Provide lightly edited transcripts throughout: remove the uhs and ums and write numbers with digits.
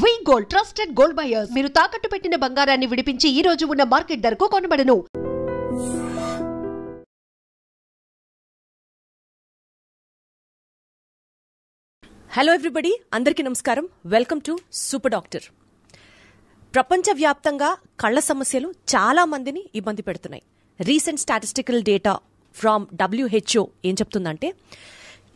వి gold, trusted gold buyers. మీరు తాకట్టు పెట్టిన బంగారాన్ని విడిపించి ఈ రోజు ఉన్న మార్కెట్ ధరకు కొనబడను. హలో ఎవ్రీబడి, అందరికీ నమస్కారం. Welcome to super doctor. ప్రపంచవ్యాప్తంగా కళ్ల సమస్యలు చాలా మందిని ఇబ్బంది పెడుతున్నాయి. Recent statistical data from WHO ఏం చెప్తుందంటే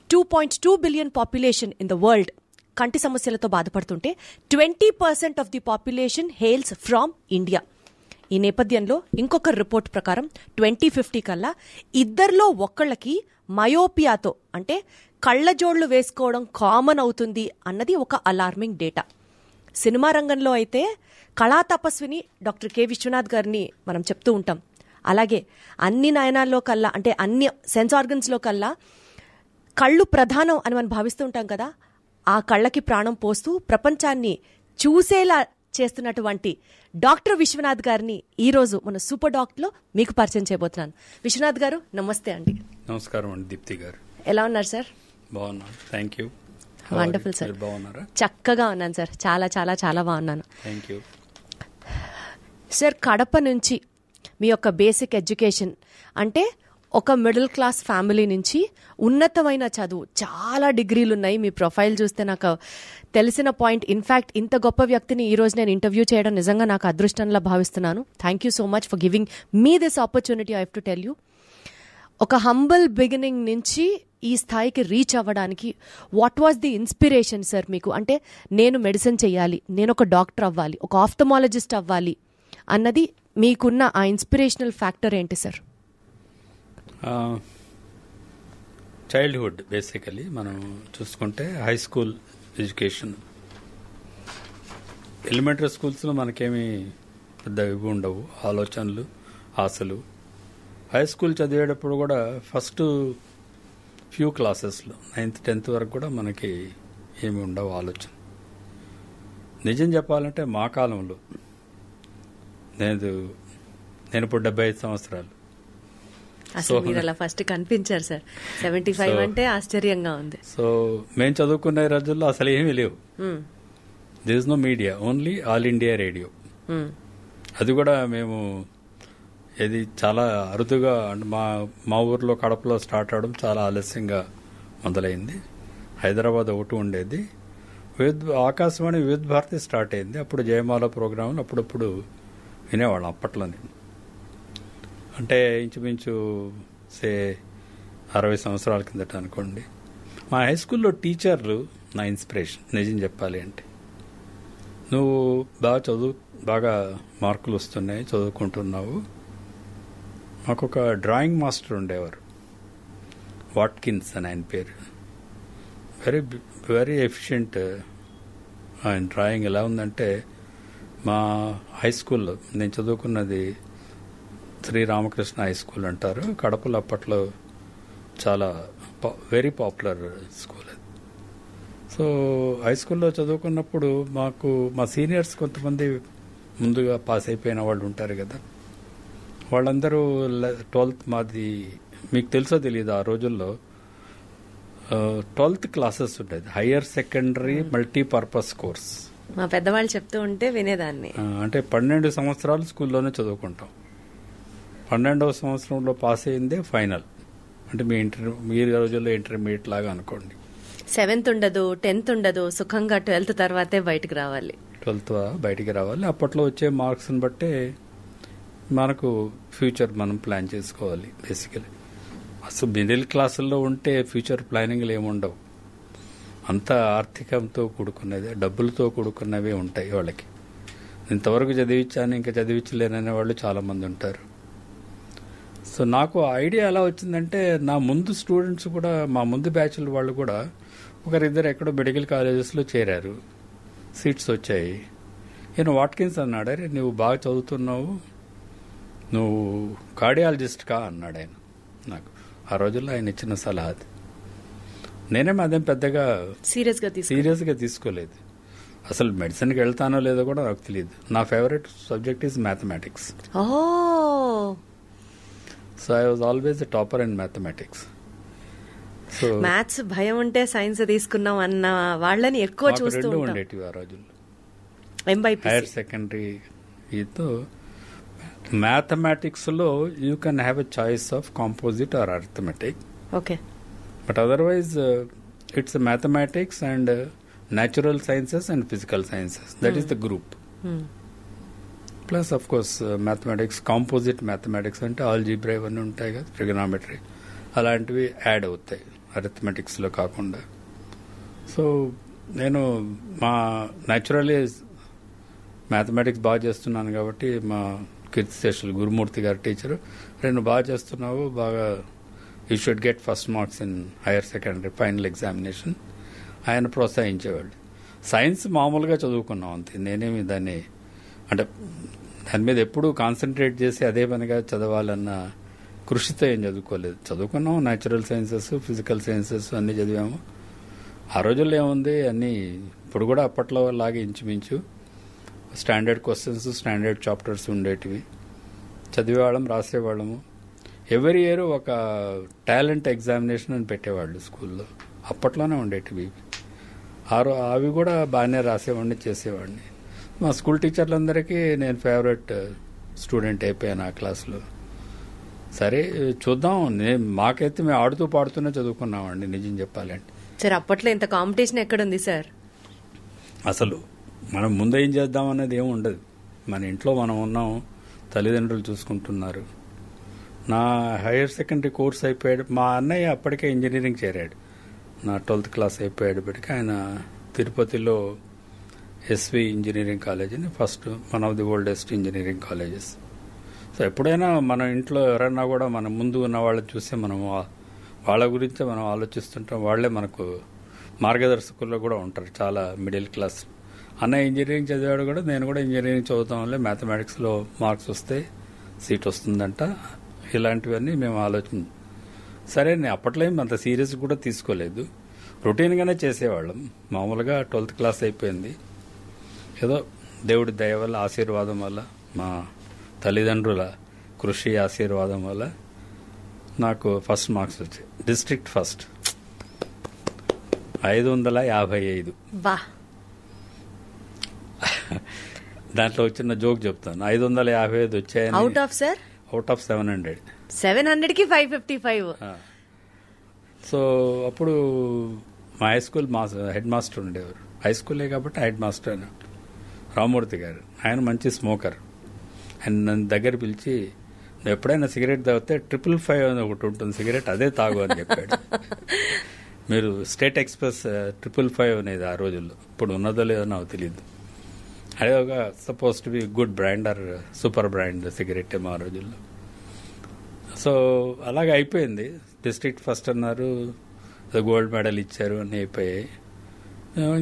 2.2 billion population in the world కంటి సమస్యలతో బాధపడుతుంటే 20% of the population hails from India. ఈ నేపథ్యంలో ఇంకొక రిపోర్ట్ ప్రకారం 2050 కల్లా ఇద్దరిలో ఒక్కళ్ళకి మయోపియాతో అంటే కళ్ళజోళ్లు వేసుకోవడం కామన్ అవుతుంది అన్నది ఒక అలార్మింగ్ డేటా. సినిమా రంగంలో అయితే కళా తపస్విని డాక్టర్ కె విశ్వనాథ్ గారిని మనం చెప్తూ ఉంటాం. అలాగే అన్ని నయనాల్లో కల్లా అంటే అన్ని సెన్స్ ఆర్గన్స్లో కల్లా కళ్ళు ప్రధానం అని మనం భావిస్తూ ఉంటాం కదా. ఆ కళ్ళకి ప్రాణం పోస్తూ ప్రపంచాన్ని చూసేలా చేస్తున్నటువంటి డాక్టర్ విశ్వనాథ్ గారిని ఈరోజు మన సూపర్ డాక్టర్లో మీకు పరిచయం చేయబోతున్నాను. విశ్వనాథ్ గారు నమస్తే అండి. నమస్కారం అండి దీప్తి గారు. ఎలా ఉన్నారు సార్? బాగున్నాను, థ్యాంక్ యూ. Wonderful sir. బాగున్నారా? చక్కగా ఉన్నాను సార్, చాలా చాలా చాలా బాగున్నాను. Thank you sir. కడప నుంచి మీ యొక్క బేసిక్ ఎడ్యుకేషన్ అంటే ఒక మిడిల్ క్లాస్ ఫ్యామిలీ నుంచి ఉన్నతమైన చదువు, చాలా డిగ్రీలు ఉన్నాయి. మీ ప్రొఫైల్ చూస్తే నాకు తెలిసిన పాయింట్. ఇన్ఫ్యాక్ట్ ఇంత గొప్ప వ్యక్తిని ఈరోజు నేను ఇంటర్వ్యూ చేయడం నిజంగా నాకు అదృష్టంలా భావిస్తున్నాను. Thank you so much for giving me this opportunity. I have to tell you, ఒక హంబల్ బిగినింగ్ నుంచి ఈ స్థాయికి రీచ్ అవ్వడానికి what was the inspiration sir మీకు? అంటే నేను మెడిసిన్ చేయాలి, నేను ఒక డాక్టర్ అవ్వాలి, ఒక ఆఫ్థమాలజిస్ట్ అవ్వాలి అన్నది మీకున్న ఆ ఇన్స్పిరేషనల్ ఫ్యాక్టర్ ఏంటి సార్? చైల్డ్హుడ్ బేసికలీ మనం చూసుకుంటే హై స్కూల్ ఎడ్యుకేషన్, ఎలిమెంటరీ స్కూల్స్లో మనకేమీ పెద్ద ఇవి ఉండవు, ఆలోచనలు, ఆశలు. హై స్కూల్ చదివేటప్పుడు కూడా ఫస్ట్ ఫ్యూ క్లాసెస్లో 9th 10th వరకు కూడా మనకి ఏమి ఉండవు ఆలోచన. నిజం చెప్పాలంటే మా కాలంలో నేను ఇప్పుడు 75 సంవత్సరాలు. అసలు మీరు అలా ఫస్ట్ కనిపించారు సార్. 75 అంటే ఆశ్చర్యంగా ఉంది. సో మేము చదువుకునే రోజుల్లో అసలు ఏమీ లేవు. There is no media, only All India Radio. అది కూడా మేము ఇది చాలా అరుదుగా మా ఊర్లో కడపలో స్టార్ట్ అవడం చాలా ఆలస్యంగా మొదలైంది. హైదరాబాద్ ఒకటి ఉండేది, ఆకాశవాణి వివిధ భారతి స్టార్ట్ అయింది. అప్పుడు జయమాల ప్రోగ్రాంలు అప్పుడప్పుడు వినేవాళ్ళం అప్పట్లోనే. అంటే ఇంచుమించు 60 సంవత్సరాల కిందట అనుకోండి. మా హై స్కూల్లో టీచర్లు నా ఇన్స్పిరేషన్ నిజం చెప్పాలి అంటే. నువ్వు బాగా మార్కులు వస్తున్నాయి, చదువుకుంటున్నావు. మాకు ఒక డ్రాయింగ్ మాస్టర్ ఉండేవారు, వాట్కిన్స్ అని ఆయన పేరు. Very very efficient. ఆయన డ్రాయింగ్ ఎలా ఉందంటే, మా హై స్కూల్లో నేను చదువుకున్నది శ్రీ రామకృష్ణ హై స్కూల్ అంటారు, కడపలో అప్పట్లో చాలా వెరీ పాపులర్ స్కూల్ అది. సో హై స్కూల్లో చదువుకున్నప్పుడు మాకు మా సీనియర్స్ కొంతమంది ముందుగా పాస్ అయిపోయిన వాళ్ళు ఉంటారు కదా, వాళ్ళందరూ 12th మాది మీకు తెలుసో తెలియదు, ఆ రోజుల్లో 12th క్లాసెస్ ఉండేది, హయ్యర్ సెకండరీ మల్టీపర్పస్ కోర్స్. మా పెద్దవాళ్ళు చెప్తూ ఉంటే వినేదాన్ని. అంటే 12 సంవత్సరాలు స్కూల్లోనే చదువుకుంటాం. 12వ సంవత్సరంలో పాస్ అయిందే ఫైనల్. అంటే మీ రోజుల్లో ఇంటర్మీడియట్ లాగా అనుకోండి. 7th ఉండదు, 10th ఉండదు, సుఖంగా 12th తర్వాతే బయటకు రావాలి. 12th బయటికి రావాలి. అప్పట్లో వచ్చే మార్క్స్ని బట్టే మనకు ఫ్యూచర్ మనం ప్లాన్ చేసుకోవాలి బేసికలీ. అసలు మిడిల్ క్లాసుల్లో ఉంటే ఫ్యూచర్ ప్లానింగ్లు ఏముండవు, అంతా ఆర్థికంతో కూడుకున్నదే, డబ్బులతో కూడుకున్నవే ఉంటాయి వాళ్ళకి. ఇంతవరకు చదివించాను ఇంకా చదివించలేననే వాళ్ళు చాలామంది ఉంటారు. సో నాకు ఐడియా ఎలా వచ్చిందంటే, నా ముందు స్టూడెంట్స్ కూడా, మా ముందు బ్యాచ్ల వాళ్ళు కూడా ఒకరిద్దరు ఎక్కడో మెడికల్ కాలేజెస్లో చేరారు, సీట్స్ వచ్చాయి. ఈయన వాట్కిన్స్ అన్నాడు, అరే నువ్వు బాగా చదువుతున్నావు, నువ్వు కార్డియాలజిస్ట్ కా అన్నాడు ఆయన నాకు. ఆ రోజుల్లో ఆయన ఇచ్చిన సలహా అది. నేనేమో అదేం పెద్దగా సీరియస్గా తీసుకోలేదు. అసలు మెడిసిన్కి వెళ్తానో లేదో కూడా నాకు తెలియదు. నా favourite subject is mathematics. So I was always a topper in mathematics. So maths భయం ఉంటే సైన్స్ తీసుకున్నాం అన్న వాళ్ళని ఎక్కువ చూస్తూ ఉండేటివి ఆ రోజుల్లో. హైయర్ సెకండరీ ఈతో మ్యాథమెటిక్స్లో you can have a choice of composite or arithmetic. Okay. But otherwise it's mathematics and natural sciences and physical sciences, that is the group. Plus of course mathematics, composite mathematics అంటే algebra ఇవన్నీ ఉంటాయి కదా, trigonometry అలాంటివి add అవుతాయి అరిథమెటిక్స్లో కాకుండా. So నేను మా naturally mathematics బాగా చేస్తున్నాను కాబట్టి మా కీర్తిశేషులు గురుమూర్తి గారి టీచరు, నేను బాగా చేస్తున్నావు, బాగా you should get first marks in higher secondary final examination ఆయన ప్రోత్సహించేవాళ్ళు. సైన్స్ మామూలుగా చదువుకున్నాం అంతే, నేనేమి దాన్ని అంటే దాని మీద ఎప్పుడూ కాన్సన్ట్రేట్ చేసి అదే పనిగా చదవాలన్న కృషితో ఏం చదువుకోలేదు. చదువుకున్నాం న్యాచురల్ సైన్సెస్, ఫిజికల్ సైన్సెస్ అన్నీ చదివాము. ఆ రోజుల్లో ఏముంది అన్నీ ఇప్పుడు కూడా అప్పట్లో లాగే ఇంచుమించు స్టాండర్డ్ క్వశ్చన్స్, స్టాండర్డ్ చాప్టర్స్ ఉండేటివి, చదివేవాళ్ళం, రాసేవాళ్ళము. ఎవ్రీ ఇయర్ ఒక టాలెంట్ ఎగ్జామినేషన్ అని పెట్టేవాళ్ళు స్కూల్లో, అప్పట్లోనే ఉండేటివి. అవి కూడా బాగానే రాసేవాడిని, చేసేవాడిని. మా స్కూల్ టీచర్లందరికీ నేను ఫేవరెట్ స్టూడెంట్ అయిపోయాను ఆ క్లాస్లో. సరే చూద్దాం, మాకైతే మేము ఆడుతూ పాడుతూనే చదువుకున్నామండి నిజం చెప్పాలంటే. సార్ అప్పట్లో ఇంత కాంపిటీషన్ ఎక్కడుంది సార్? అసలు మనం ముందు ఏం చేద్దాం అనేది ఏమి ఉండదు. మన ఇంట్లో మనం ఉన్నాం, తల్లిదండ్రులు చూసుకుంటున్నారు. నా హైయర్ సెకండరీ కోర్స్ అయిపోయాడు, మా అన్నయ్య అప్పటికే ఇంజనీరింగ్ చేరాడు. నా 12th క్లాస్ అయిపోయేటప్పటికి ఆయన తిరుపతిలో ఎస్వి ఇంజనీరింగ్ కాలేజ్ అని first one of the oldest engineering colleges. So ఎప్పుడైనా మన ఇంట్లో ఎవరైనా కూడా మన ముందు ఉన్న వాళ్ళని చూస్తే మనం వాళ్ళ గురించే మనం ఆలోచిస్తుంటాం. వాళ్ళే మనకు మార్గదర్శకుల్లో కూడా ఉంటారు చాలా మిడిల్ క్లాస్. అన్నయ్య ఇంజనీరింగ్ చదివాడు కూడా, నేను కూడా ఇంజనీరింగ్ చదువుతాం వల్లే మ్యాథమెటిక్స్లో మార్క్స్ వస్తే సీట్ వస్తుందంట. ఇలాంటివన్నీ మేము ఆలోచన. సరే నేను అప్పట్లో ఏం అంత సీరియస్ కూడా తీసుకోలేదు, రొటీన్గానే చేసేవాళ్ళం. మామూలుగా 12th క్లాస్ అయిపోయింది, ఏదో దేవుడి దయ వల్ల, ఆశీర్వాదం వల్ల, మా తల్లిదండ్రుల కృషి ఆశీర్వాదం వల్ల నాకు ఫస్ట్ మార్క్స్ వచ్చాయి. District first 555. దాంట్లో వచ్చిన జోక్ చెప్తాను. 555 వచ్చాయని. Out of sir? Out of 700. 700కి 555. So అప్పుడు మా హై స్కూల్ హెడ్ మాస్టర్ ఉండేవారు, హై స్కూలే కాబట్టి హెడ్ మాస్టర్ అని, రామూర్తి గారు. ఆయన మంచి స్మోకర్. ఆయన నన్ను దగ్గర పిలిచి, నువ్వు ఎప్పుడైనా సిగరెట్ తాగితే 555 అని ఒకటి ఉంటుంది సిగరెట్, అదే తాగు అని చెప్పాడు. మీరు స్టేట్ ఎక్స్ప్రెస్ 555 అనేది ఆ రోజుల్లో, ఇప్పుడు ఉన్నదో లేదో నాకు తెలియదు. అదే ఒక suppose to be good brand or super brand cigarette మా రోజుల్లో. సో అలాగే అయిపోయింది. డిస్ట్రిక్ట్ ఫస్ట్ అన్నారు, గోల్డ్ మెడల్ ఇచ్చారు, అన్నీ అయిపోయాయి.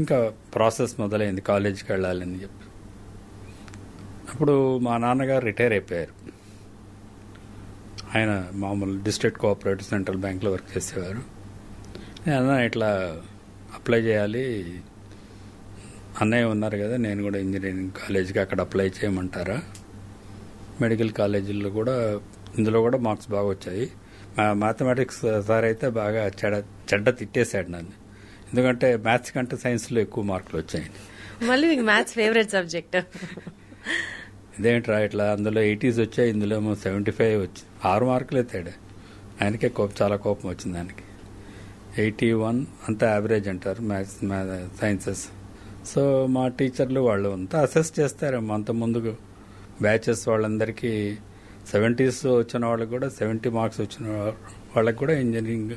ఇంకా ప్రాసెస్ మొదలైంది కాలేజీకి వెళ్ళాలని చెప్పి. అప్పుడు మా నాన్నగారు రిటైర్ అయిపోయారు. ఆయన మామూలు డిస్ట్రిక్ట్ కోఆపరేటివ్ సెంట్రల్ బ్యాంక్లో వర్క్ చేసేవారు. నేను ఇట్లా అప్లై చేయాలి, అన్నయ్య ఉన్నారు కదా, నేను కూడా ఇంజనీరింగ్ కాలేజీకి అక్కడ అప్లై చేయమంటారా? మెడికల్ కాలేజీల్లో కూడా, ఇందులో కూడా మార్క్స్ బాగా వచ్చాయి. మ్యాథమెటిక్స్ సార్ అయితే బాగా చెడ్డ తిట్టేశాడు నన్ను, ఎందుకంటే మ్యాథ్స్ కంటే సైన్స్లో ఎక్కువ మార్కులు వచ్చాయి. మళ్ళీ మీకు మ్యాథ్స్ ఫేవరెట్ సబ్జెక్ట్. ఇదేంట్రా ఇట్లా, అందులో 80s వచ్చాయి, ఇందులో ఏమో 75 వచ్చి 6 మార్కులే తేడా. ఆయనకే చాలా కోపం వచ్చింది. ఆయనకి 81 అంతా యావరేజ్ అంటారు మ్యాథ్స్ సైన్సెస్. సో మా టీచర్లు వాళ్ళు అంతా అసెస్ చేస్తారేమో, అంత ముందుకు బ్యాచెస్ వాళ్ళందరికీ 70s వచ్చిన వాళ్ళకి కూడా 70 మార్క్స్ వచ్చిన వాళ్ళకి కూడా ఇంజనీరింగ్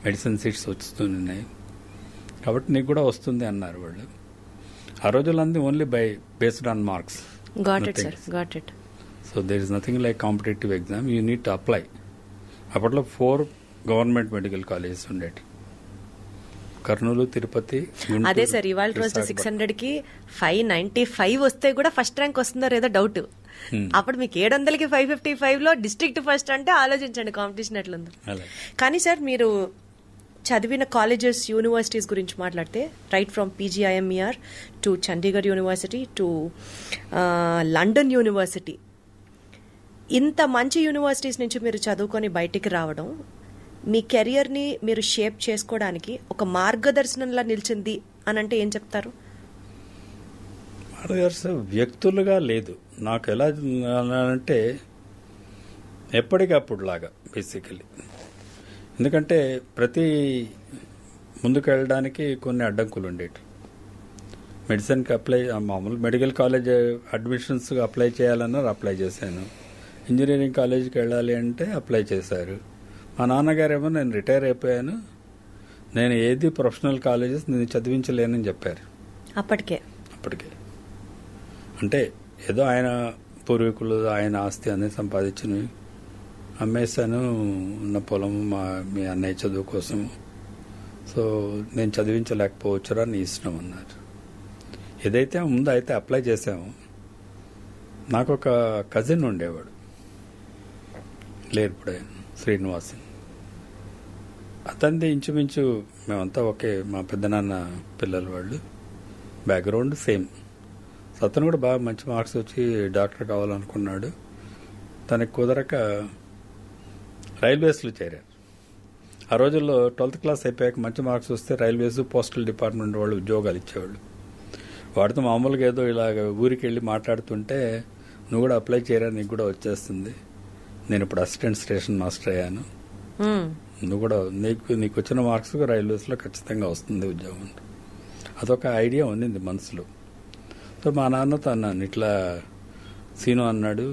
మెడిసిన్ సీట్స్ వస్తున్నాయి కాబట్టి నీకు కూడా వస్తుంది అన్నారు వాళ్ళు. ఆ రోజులంతా only based on marks. Got it, sir. Got it. So there is nothing like competitive exam. You need to apply. అప్పట్లో 4 గవర్నమెంట్ మెడికల్ కాలేజెస్ ఉండేవి, కర్నూలు, తిరుపతి. అదే సార్, ఇవాళ రోజు 600కి 595 వస్తే కూడా ఫస్ట్ ర్యాంక్ వస్తుందో లేదో డౌట్. అప్పుడు మీకు 700కి 555లో డిస్ట్రిక్ట్ ఫస్ట్ అంటే ఆలోచించండి కాంపిటీషన్ ఎట్లుందో. కానీ సార్ మీరు చదివిన కాలేజెస్, యూనివర్సిటీస్ గురించి మాట్లాడితే, right from PGIMER to Chandigarh university to London university, ఇంత మంచి యూనివర్సిటీస్ నుంచి మీరు చదువుకొని బయటికి రావడం మీ కెరియర్ని మీరు షేప్ చేసుకోవడానికి ఒక మార్గదర్శనంలా నిలిచింది అని అంటే ఏం చెప్తారు? మార్గదర్శ వ్యక్తులుగా లేదు నాకు. ఎలా అంటే ఎప్పటికప్పుడు లాగా బేసికలీ. ఎందుకంటే ప్రతి ముందుకు వెళ్ళడానికి కొన్ని అడ్డంకులు ఉండేవి. మెడిసిన్కి అప్లై, మామూలు మెడికల్ కాలేజ్ అడ్మిషన్స్ అప్లై చేయాలన్నారు, అప్లై చేశాను. ఇంజనీరింగ్ కాలేజీకి వెళ్ళాలి అంటే అప్లై చేశారు. మా నాన్నగారేమో నేను రిటైర్ అయిపోయాను, నేను ఏది ప్రొఫెషనల్ కాలేజెస్ నేను చదివించలేనని చెప్పారు అప్పటికే. అంటే ఏదో ఆయన పూర్వీకులు ఆయన ఆస్తి అన్నీ సంపాదించినవి అమ్మేశాను, ఉన్న పొలము మీ అన్నయ్య చదువు కోసం, సో నేను చదివించలేకపోవచ్చురా నీ ఇష్టం అన్నారు. ఏదైతే ముందు అయితే అప్లై చేసాము, నాకు ఒక కజిన్ ఉండేవాడు లేర్పుడు, శ్రీనివాసన్. అతనిది ఇంచుమించు మేమంతా ఒకే, మా పెద్దనాన్న పిల్లలు వాళ్ళు, బ్యాక్గ్రౌండ్ సేమ్. అతను కూడా బాగా మంచి మార్క్స్ వచ్చి డాక్టర్ కావాలనుకున్నాడు. తనకి కుదరక రైల్వేస్లో చేరారు. ఆ రోజుల్లో 12th క్లాస్ అయిపోయాక మంచి మార్క్స్ వస్తే రైల్వేస్, పోస్టల్ డిపార్ట్మెంట్ వాళ్ళు ఉద్యోగాలు ఇచ్చేవాళ్ళు. వాడితో మామూలుగా ఏదో ఇలాగ ఊరికి వెళ్ళి మాట్లాడుతుంటే, నువ్వు కూడా అప్లై చేయరా, నీకు కూడా వచ్చేస్తుంది, నేను ఇప్పుడు అసిస్టెంట్ స్టేషన్ మాస్టర్ అయ్యాను, నువ్వు కూడా నీకు వచ్చిన మార్క్స్ రైల్వేస్లో ఖచ్చితంగా వస్తుంది ఉద్యోగం. అదొక ఐడియా ఉండింది మనసులో. సో మా నాన్నతో అన్నాను, ఇట్లా సీను అన్నాడు,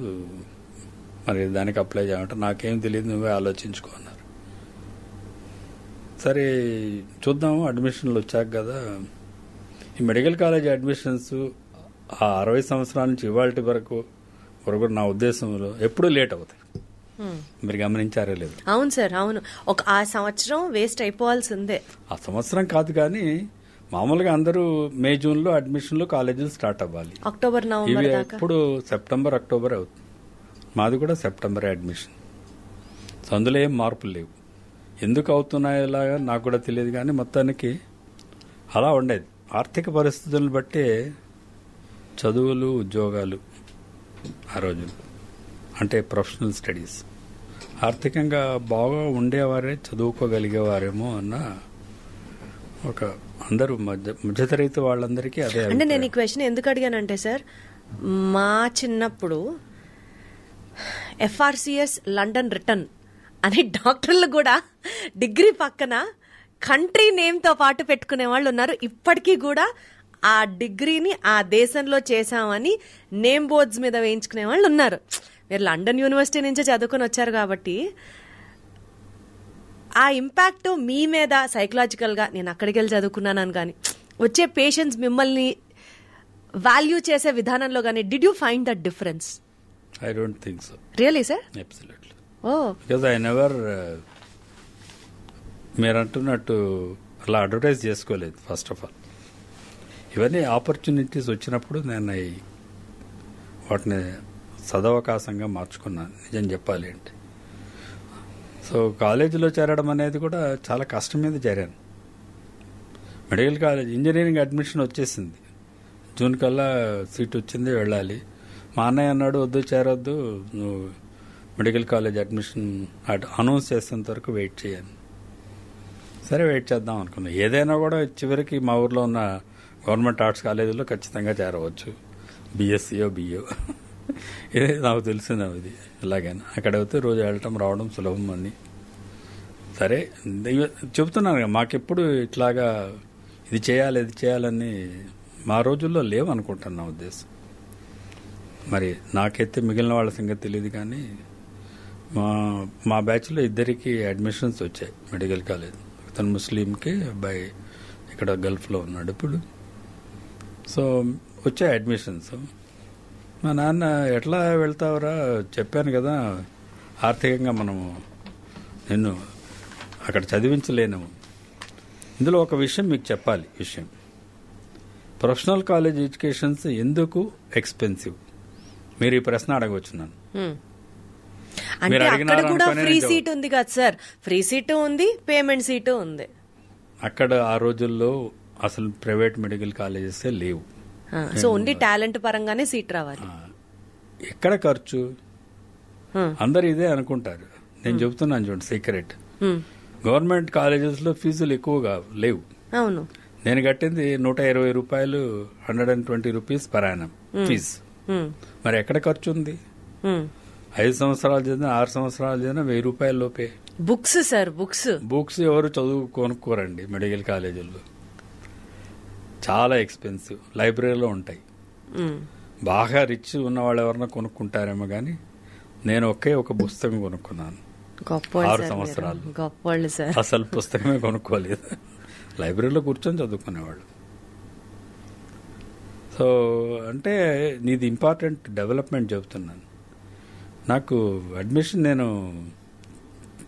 మరి దానికి అప్లై చేయమంటే నాకేం తెలియదు, నువ్వే ఆలోచించుకో అన్నారు. సరే చూద్దాము, అడ్మిషన్లు వచ్చాక కదా. ఈ మెడికల్ కాలేజ్ అడ్మిషన్స్ ఆ 60 సంవత్సరాల నుంచి ఇవాళ వరకు నా ఉద్దేశంలో ఎప్పుడూ లేట్ అవుతాయి. మీరు గమనించారో లేదు? అవును సార్, అవును. ఆ సంవత్సరం వేస్ట్ అయిపోవాల్సిందే. ఆ సంవత్సరం కాదు కానీ మామూలుగా అందరూ మే జూన్లో అడ్మిషన్లు కాలేజీలు స్టార్ట్ అవ్వాలి. అక్టోబర్ నవంబర్ ఇవి ఎప్పుడు సెప్టెంబర్ అక్టోబర్ అవుతుంది. మాది కూడా సెప్టెంబర్ అడ్మిషన్. సో అందులో ఏం మార్పులు లేవు. ఎందుకు అవుతున్నాయో ఇలాగా నాకు కూడా తెలియదు, కానీ మొత్తానికి అలా ఉండేది. ఆర్థిక పరిస్థితులను బట్టి చదువులు, ఉద్యోగాలు ఆ రోజు అంటే ప్రొఫెషనల్ స్టడీస్ ఆర్థికంగా బాగా ఉండేవారే చదువుకోగలిగేవారేమో అన్న ఒక అందరూ మధ్యతరగతి వాళ్ళందరికీ అదే. అంటే నేను ఈ క్వశ్చన్ ఎందుకు అడిగానంటే సార్, మా చిన్నప్పుడు FRCS లండన్ రిటర్న్ అనే డాక్టర్లు కూడా డిగ్రీ పక్కన కంట్రీ నేమ్తో పాటు పెట్టుకునే వాళ్ళు ఉన్నారు. ఇప్పటికీ కూడా ఆ డిగ్రీని ఆ దేశంలో చేశామని నేమ్ బోర్డ్స్ మీద వేయించుకునే వాళ్ళు ఉన్నారు. మీరు లండన్ యూనివర్సిటీ నుంచే చదువుకొని వచ్చారు కాబట్టి ఆ ఇంపాక్ట్ మీ మీద సైకలాజికల్గా, నేను అక్కడికి వెళ్ళి చదువుకున్నాను కానీ వచ్చే పేషెంట్స్ మిమ్మల్ని వాల్యూ చేసే విధానంలో కానీ, did you find that difference? I don't think so. Really, sir? Absolutely. Oh. Because I never మీరు అంటున్నట్టు అలా అడ్వర్టైజ్ చేసుకోలేదు. ఫస్ట్ ఆఫ్ ఆల్ ఇవన్నీ ఆపర్చునిటీస్ వచ్చినప్పుడు నేను వాటిని సదవకాశంగా మార్చుకున్నాను, నిజం చెప్పాలి అంటే. సో కాలేజీలో చేరడం అనేది కూడా చాలా కష్టం మీద చేరాను. మెడికల్ కాలేజ్ ఇంజనీరింగ్ అడ్మిషన్ వచ్చేసింది, జూన్ కల్లా సీట్ వచ్చింది, వెళ్ళాలి. మా అన్నయ్య అన్నాడు, వద్దు చేరొద్దు, నువ్వు మెడికల్ కాలేజ్ అడ్మిషన్ అనౌన్స్ చేసేంత వరకు వెయిట్ చేయాలి. సరే వెయిట్ చేద్దాం అనుకున్నా. ఏదైనా కూడా చివరికి మా ఊర్లో ఉన్న గవర్నమెంట్ ఆర్ట్స్ కాలేజీలో ఖచ్చితంగా చేరవచ్చు, బీఎస్సీయో బిఏ, ఇదే నాకు తెలిసింది. ఇది ఎలాగైనా అక్కడ అయితే రోజు వెళ్ళటం రావడం సులభం అని. సరే చెబుతున్నాను, మాకెప్పుడు ఇట్లాగా ఇది చేయాలి ఇది చేయాలని మా రోజుల్లో లేవనుకుంటాను నా ఉద్దేశం. మరి నాకైతే మిగిలిన వాళ్ళ సంగతి తెలియదు, కానీ మా బ్యాచ్లో ఇద్దరికి అడ్మిషన్స్ వచ్చాయి మెడికల్ కాలేజ్. తను ముస్లింకి, అబ్బాయి ఇక్కడ గల్ఫ్లో ఉన్నాడు ఇప్పుడు. సో వచ్చాయి అడ్మిషన్స్. మా నాన్న ఎట్లా వెళ్తావురా, చెప్పాను కదా ఆర్థికంగా మనము నిన్ను అక్కడ చదివించలేను. ఇందులో ఒక విషయం మీకు చెప్పాలి. విషయం, ప్రొఫెషనల్ కాలేజ్ ఎడ్యుకేషన్స్ ఎందుకు ఎక్స్పెన్సివ్? మీరు ఈ ప్రశ్న అడగవచ్చున్నాను. అంటే అక్కడ కూడా ఫ్రీ సీట్ ఉంది కదా సార్, ఫ్రీ సీటు ఉంది, పేమెంట్ సీటు ఉంది. అక్కడ ఆ రోజుల్లో అసలు ప్రైవేట్ మెడికల్ కాలేజెస్ లేవు. సో ఓన్లీ టాలెంట్ పరంగానే సీట్ రావాలి. ఎక్కడ ఖర్చు? అందరు ఇదే అనుకుంటారు. నేను చెబుతున్నాను చూడండి సీక్రెట్. గవర్నమెంట్ కాలేజెస్ లో ఫీజులు ఎక్కువగా లేవు. అవును. నేను కట్టింది 120 రూపాయలు, 120 రూపీస్ పర్ యానం ఫీజు. మరి ఎక్కడ ఖర్చు ఉంది? 5 సంవత్సరాలు చదివిన, 6 సంవత్సరాలు చదివిన 1000 రూపాయల లోపే. బుక్స్ సార్, బుక్స్ ఎవరు చదువు కొనుక్కోరండి మెడికల్ కాలేజీల్లో, చాలా ఎక్స్పెన్సివ్. లైబ్రరీలో ఉంటాయి. బాగా రిచ్ ఉన్న వాళ్ళు ఎవరన్నా కొనుక్కుంటారేమో కానీ నేను ఒక పుస్తకం కొనుక్కున్నాను 6 సంవత్సరాలు. అసలు పుస్తకమే కొనుక్కోలేదు. లైబ్రరీలో కూర్చొని చదువుకునేవాళ్ళు. సో అంటే నీది ఇంపార్టెంట్ డెవలప్మెంట్ చెబుతున్నాను. నాకు అడ్మిషన్ నేను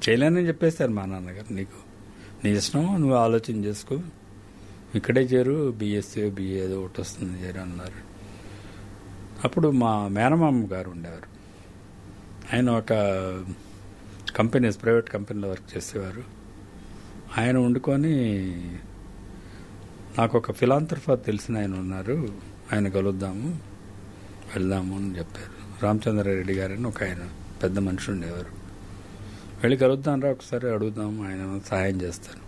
చేయలేనని చెప్పేశారు మా నాన్నగారు. నీ ఇష్టం, నువ్వు ఆలోచన చేసుకో, ఇక్కడే చేరు, బీఎస్సీ బిఏ ఏదో ఒకటి వస్తుంది చేరు అన్నారు. అప్పుడు మా మేనమామ గారు ఉండేవారు. ఆయన ఒక ప్రైవేట్ కంపెనీలో వర్క్ చేసేవారు. ఆయన వండుకొని నాకు ఒక ఫిలాంథ్రఫర్ తెలిసిన ఆయన ఉన్నారు, ఆయన కలుద్దాము, వెళ్దాము అని చెప్పారు. రామచంద్రారెడ్డి గారని ఒక ఆయన పెద్ద మనిషి ఉండేవారు. వెళ్ళి కలుద్దాం రా ఒకసారి, అడుగుదాము, ఆయన సహాయం చేస్తారు.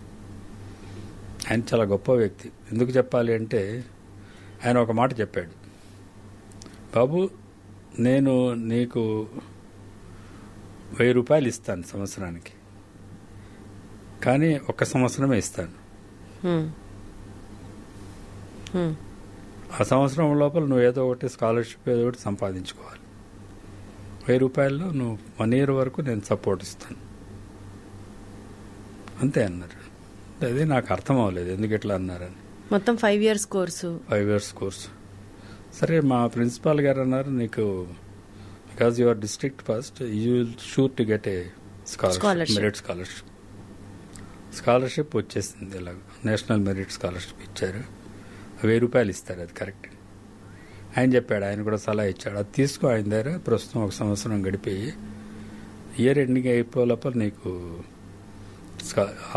ఆయన చాలా గొప్ప వ్యక్తి. ఎందుకు చెప్పాలి అంటే ఆయన ఒక మాట చెప్పాడు, బాబు నేను నీకు 1000 రూపాయలు ఇస్తాను సంవత్సరానికి, కానీ 1 సంవత్సరమే ఇస్తాను. ఆ సంవత్సరం లోపల నువ్వు ఏదో ఒకటి స్కాలర్షిప్ ఏదో ఒకటి సంపాదించుకోవాలి. 1000 రూపాయల్లో నువ్వు 1 year వరకు నేను సపోర్ట్ ఇస్తాను, అంతే అన్నారు. అదే నాకు అర్థం అవ్వలేదు ఎందుకు ఎట్లా అన్నారని. మొత్తం 5 years కోర్సు. 5 years course. సరే మా ప్రిన్సిపాల్ గారు అన్నారు, నీకు because your district first you will sure to get a scholarship, merit scholarship వచ్చేసింది. ఇలాగ నేషనల్ మెరిట్ స్కాలర్షిప్ ఇచ్చారు. 1000 రూపాయలు ఇస్తారు, అది కరెక్ట్. ఆయన చెప్పాడు, ఆయన కూడా సలహా ఇచ్చాడు, అది తీసుకో ఆయన దగ్గర. ప్రస్తుతం 1 సంవత్సరం గడిపోయి ఇయర్ ఎండింగ్ అయిపోలేప నీకు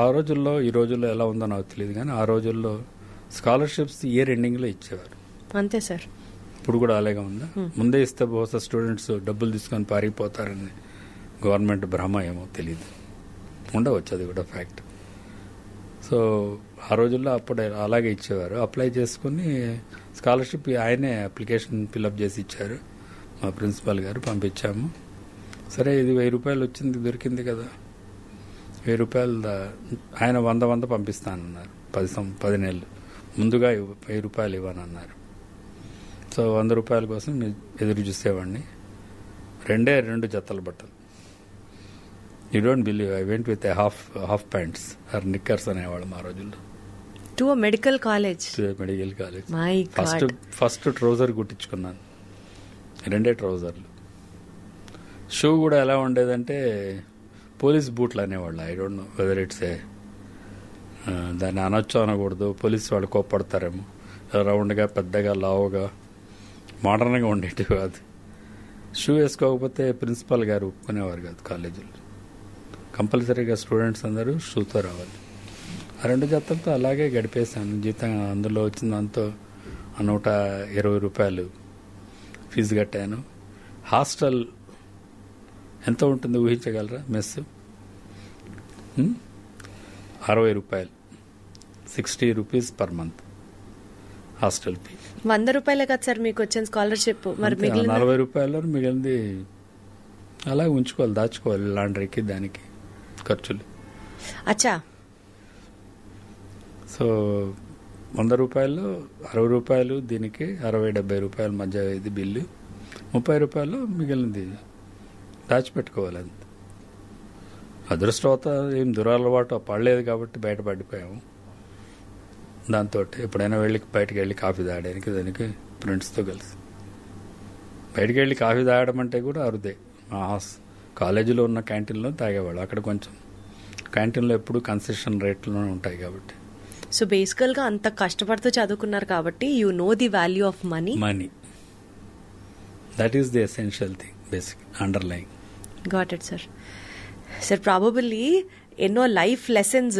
ఆ రోజుల్లో, ఈ రోజుల్లో ఎలా ఉందో నాకు తెలియదు కానీ ఆ రోజుల్లో స్కాలర్షిప్స్ ఇయర్ ఎండింగ్లో ఇచ్చేవారు. అంతే సార్. ఇప్పుడు కూడా అలాగే ఉందా? ముందే ఇస్తే బహుశా స్టూడెంట్స్ డబ్బులు తీసుకొని పారిపోతారని గవర్నమెంట్ భ్రమ ఏమో తెలియదు, ఉండవచ్చు, అది కూడా ఫ్యాక్ట్. సో ఆ రోజుల్లో అప్పుడు అలాగే ఇచ్చేవారు. అప్లై చేసుకుని స్కాలర్షిప్ ఆయనే అప్లికేషన్ ఫిల్అప్ చేసి ఇచ్చారు. మా ప్రిన్సిపాల్ గారు పంపించాము. సరే ఇది 1000 రూపాయలు వచ్చింది, దొరికింది కదా. 1000 రూపాయలు ఆయన 100 పంపిస్తానన్నారు. 10 నెలలు ముందుగా 1000 రూపాయలు ఇవ్వనన్నారు. సో 100 రూపాయల కోసం ఎదురు చూసేవాడిని. 2 జతల బట్టలు. You don't believe, I went with half pants or knickers అనేవాళ్ళు మా రోజుల్లో. To medical college. First trouser కుట్టించుకున్నాను, 2 ట్రౌజర్లు. షూ కూడా ఎలా ఉండేదంటే పోలీస్ బూట్లు అనేవాళ్ళు. I don't know whether it's a, దాన్ని అనొచ్చు అనకూడదు, పోలీస్ వాళ్ళు కోప్పడతారేమో. రౌండ్గా పెద్దగా లావుగా మోడర్న్గా ఉండేటివి కాదు. షూ వేసుకోకపోతే ప్రిన్సిపాల్ గారు ఒప్పుకునేవారు కాదు కాలేజీలో. కంపల్సరీగా స్టూడెంట్స్ అందరూ షూతో రావాలి. ఆ 2 జతలతో అలాగే గడిపేశాను జీతం. అందులో వచ్చిన దాంతో 120 రూపాయలు ఫీజు కట్టాను. హాస్టల్ ఎంత ఉంటుంది ఊహించగలరా? మెస్ 60 రూపాయలు, 60 rupees per month hostel fee. 100 రూపాయలే కదా సార్ మీకు వచ్చిన స్కాలర్షిప్? మరి 40 రూపాయలు మిగిలింది అలా ఉంచుకోవాలి, దాచుకోవాలి, లాండ్రీకి దానికి ఖర్చులు. అచ్చా. సో 100 రూపాయలు, 60 రూపాయలు దీనికి, 60-70 రూపాయల మధ్య ఇది బిల్లు. 30 రూపాయలు మిగిలింది దాచిపెట్టుకోవాలి. అంత అదృష్టవత ఏం దురలవాటు పడలేదు కాబట్టి బయటపడిపోయాము. దాంతో ఎప్పుడైనా బయటకు వెళ్ళి కాఫీ తాగడానికి దానికి ఫ్రెండ్స్తో కలిసి బయటకు వెళ్ళి కాఫీ తాగడం అంటే కూడా అరుదే. మా కాలేజీలో ఉన్న క్యాంటీన్లో తాగేవాళ్ళు. అక్కడ కొంచెం క్యాంటీన్లో ఎప్పుడు కన్సెషన్ రేట్లోనే ఉంటాయి కాబట్టి. సో బేసికల్ గా అంత కష్టపడుతూ చదువుకున్నారు కాబట్టి you know the value of money. That is the essential thing, basic underline. Got it sir. Sir probably ఎన్నో లైఫ్ లెసన్స్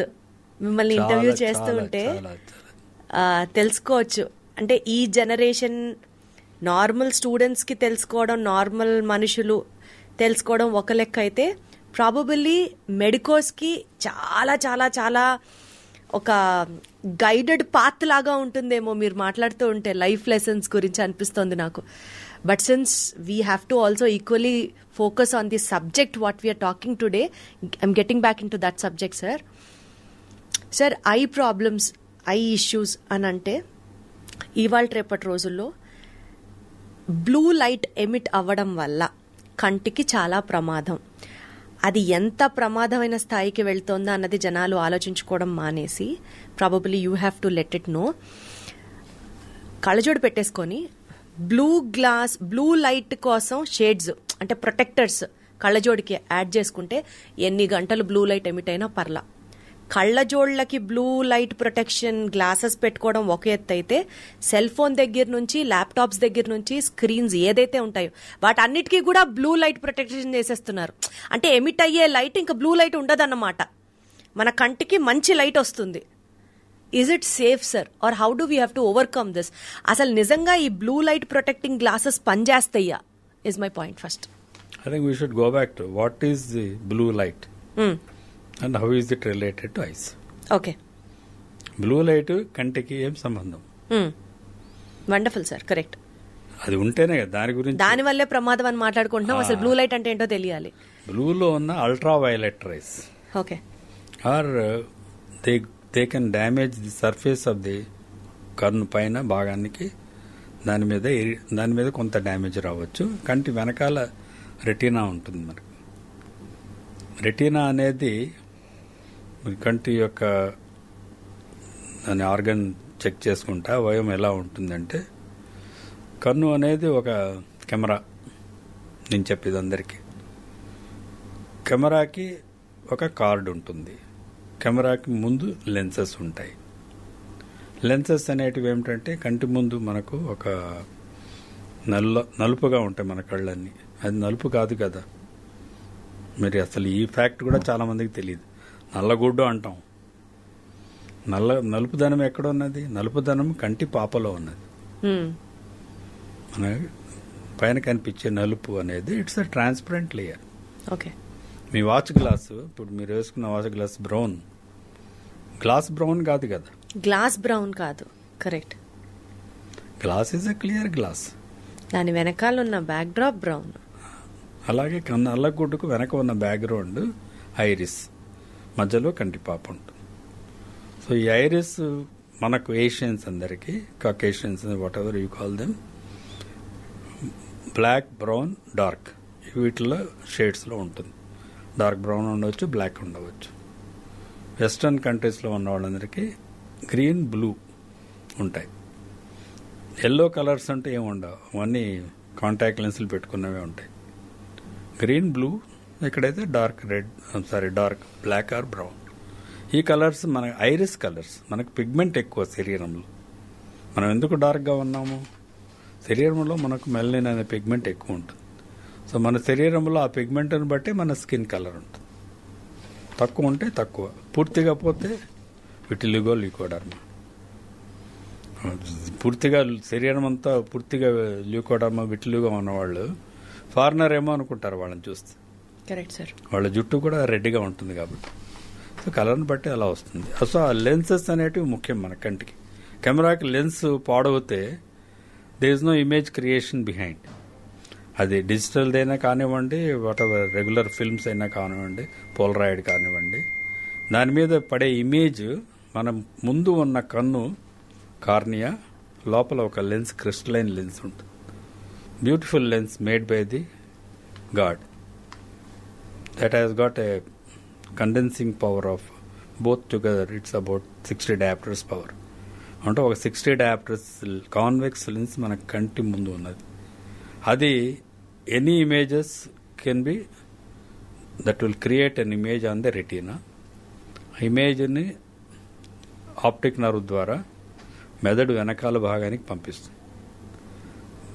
మిమ్మల్ని ఇంటర్వ్యూ చేస్తూ ఉంటే తెలుసుకోవచ్చు. అంటే ఈ జనరేషన్ నార్మల్ స్టూడెంట్స్ కి తెలుసుకోవడం, నార్మల్ మనుషులు తెలుసుకోవడం ఒక లెక్క అయితే, ప్రాబబుల్లీ మెడికోస్ కి చాలా చాలా చాలా ఒక గైడెడ్ పాత్ లాగా ఉంటుందేమో మీరు మాట్లాడుతూ ఉంటే, లైఫ్ లెసన్స్ గురించి అనిపిస్తుంది నాకు. But since we have to also equally focus on the subject what we are talking today, I'm getting back in to that subject sir. Sir, eye problems, eye issues అని అంటే ఇవాళ రేపటి రోజుల్లో బ్లూ లైట్ ఎమిట్ అవ్వడం వల్ల కంటికి చాలా ప్రమాదం. అది ఎంత ప్రమాదమైన స్థాయికి వెళ్తోందో అన్నది జనాలు ఆలోచించుకోవడం మానేసి, probably you have to let it know, కళ్ళజోడు పెట్టేసుకొని బ్లూ లైట్ కోసం షేడ్స్ అంటే ప్రొటెక్టర్స్ కళ్ళజోడికి యాడ్ చేసుకుంటే ఎన్ని గంటలు బ్లూ లైట్ ఎమిట్ అయినా పర్లా. కళ్ళజోళ్లకి బ్లూ లైట్ ప్రొటెక్షన్ గ్లాసెస్ పెట్టుకోవడం ఒక ఎత్తు అయితే, సెల్ ఫోన్ దగ్గర నుంచి ల్యాప్టాప్స్ దగ్గర నుంచి స్క్రీన్స్ ఏదైతే ఉంటాయో వాటన్నిటికీ కూడా బ్లూ లైట్ ప్రొటెక్షన్ చేసేస్తున్నారు. అంటే ఎమిట్ అయ్యే లైట్ ఇంకా బ్లూ లైట్ ఉండదన్నమాట, మన కంటికి మంచి లైట్ వస్తుంది. Is it safe sir, or how do we have to overcome this? అసలు నిజంగా ఈ బ్లూ లైట్ ప్రొటెక్టింగ్ గ్లాసెస్ పనిచేస్తాయా is my point first. I think we should go back to what is the blue light and how is it related to eyes. Okay, blue light కంటికి ఏం సంబంధం? Wonderful sir, correct. అది ఉంటేనే కదా దాని గురించి, దాని వల్లే ప్రమాదం అని మాట్లాడుకుంటున్నాం. అసలు బ్లూ లైట్ అంటే ఏంటో తెలియాలి. బ్లూలో ఉన్న ultra violet rays okay or they can damage the surface of the కన్ను పైన భాగానికి, దాని మీద కొంత డ్యామేజ్ రావచ్చు. కంటి వెనకాల రెటీనా ఉంటుంది. మనకు రెటీనా అనేది కంటి యొక్క దాని ఆర్గన్ చెక్ చేసుకుంటా అవయవం ఎలా ఉంటుందంటే, కన్ను అనేది ఒక కెమెరా. నేను చెప్పేది అందరికీ, కెమెరాకి ఒక కార్డ్ ఉంటుంది, కెమెరాకి ముందు లెన్సెస్ ఉంటాయి. లెన్సెస్ అనేటివి ఏమిటంటే కంటి ముందు మనకు ఒక నలుపుగా ఉంటాయి మన కళ్ళన్నీ. అది నలుపు కాదు కదా, మరి అసలు ఈ ఫ్యాక్ట్ కూడా చాలా మందికి తెలియదు. నల్లగుడ్డు అంటాం. నలుపుదనం ఎక్కడ ఉన్నది? నలుపుదనం కంటి పాపలో ఉన్నది. మన పైన కనిపించే నలుపు అనేది it's a transparent layer. Okay, me watch glass, ఇప్పుడు మీరు వేసుకున్న watch glass brown, glass brown కాదు కదా. గ్లాస్ బ్రౌన్ కాదు, correct. Glass is a clear glass. దాని వెనకాల ఉన్న బ్యాక్ డ్రాప్ బ్రౌన్. అలాగే నల్లగుడ్డుకు వెనక ఉన్న బ్యాక్గ్రౌండ్ ఐరిస్, మధ్యలో కంటిపాప ఉంటుంది. సో ఈ ఐరిస్ మనకు ఏషియన్స్ అందరికీ, Caucasians whatever you call them, black, brown, dark, వీటిలో షేడ్స్లో ఉంటుంది. డార్క్ బ్రౌన్ ఉండవచ్చు, బ్లాక్ ఉండవచ్చు. వెస్ట్రన్ కంట్రీస్లో ఉన్న వాళ్ళందరికీ గ్రీన్, బ్లూ ఉంటాయి. ఎల్లో కలర్స్ అంటే ఏమి ఉండవు, అవన్నీ కాంటాక్ట్ లెన్సులు పెట్టుకున్నవే ఉంటాయి. గ్రీన్, బ్లూ, ఇక్కడైతే dark red, dark black or brown. ఈ కలర్స్ మన ఐరిస్ కలర్స్. మనకు పిగ్మెంట్ ఎక్కువ శరీరంలో. మనం ఎందుకు డార్క్గా ఉన్నాము? శరీరంలో మనకు మెలనిన్ అనే పిగ్మెంట్ ఎక్కువ ఉంటుంది. సో మన శరీరంలో ఆ పిగ్మెంట్ని బట్టి మన స్కిన్ కలర్ ఉంటుంది. తక్కువ ఉంటే తక్కువ, పూర్తిగా పోతే విటిలిగో, ల్యూకోడర్మా. పూర్తిగా శరీరం అంతా పూర్తిగా ల్యూకోడర్మా, విటిలిగో ఉన్నవాళ్ళు ఫారినర్ ఏమో అనుకుంటారు వాళ్ళని చూస్తే. Correct sir. వాళ్ళ జుట్టు కూడా రెడ్గా ఉంటుంది కాబట్టి. సో కలర్ని బట్టి అలా వస్తుంది. సో ఆ లెన్సెస్ అనేటివి ముఖ్యం మన కంటికి. కెమెరాకి లెన్స్ పాడవుతే there is no image creation behind. అది డిజిటల్దైనా కానివ్వండి, వాట్ ఎవర్ రెగ్యులర్ ఫిల్మ్స్ అయినా కానివ్వండి, పోలరాయిడ్ కానివ్వండి, దాని మీద పడే ఇమేజ్ మన ముందు ఉన్న కన్ను కార్నియా లోపల ఒక లెన్స్, క్రిస్టలైన్ లెన్స్ ఉంటుంది. Beautiful lens made by the God that has got a condensing power of both together. It's about 60 diopters power. అంటే ఒక 60 diopters కాన్వెక్స్ లెన్స్ మన కంటి ముందు ఉన్నది. అది any images can be that will create an image on the retina. ఇమేజ్ని optic nerve ద్వారా మెదడు వెనకాల భాగానికి పంపిస్తుంది.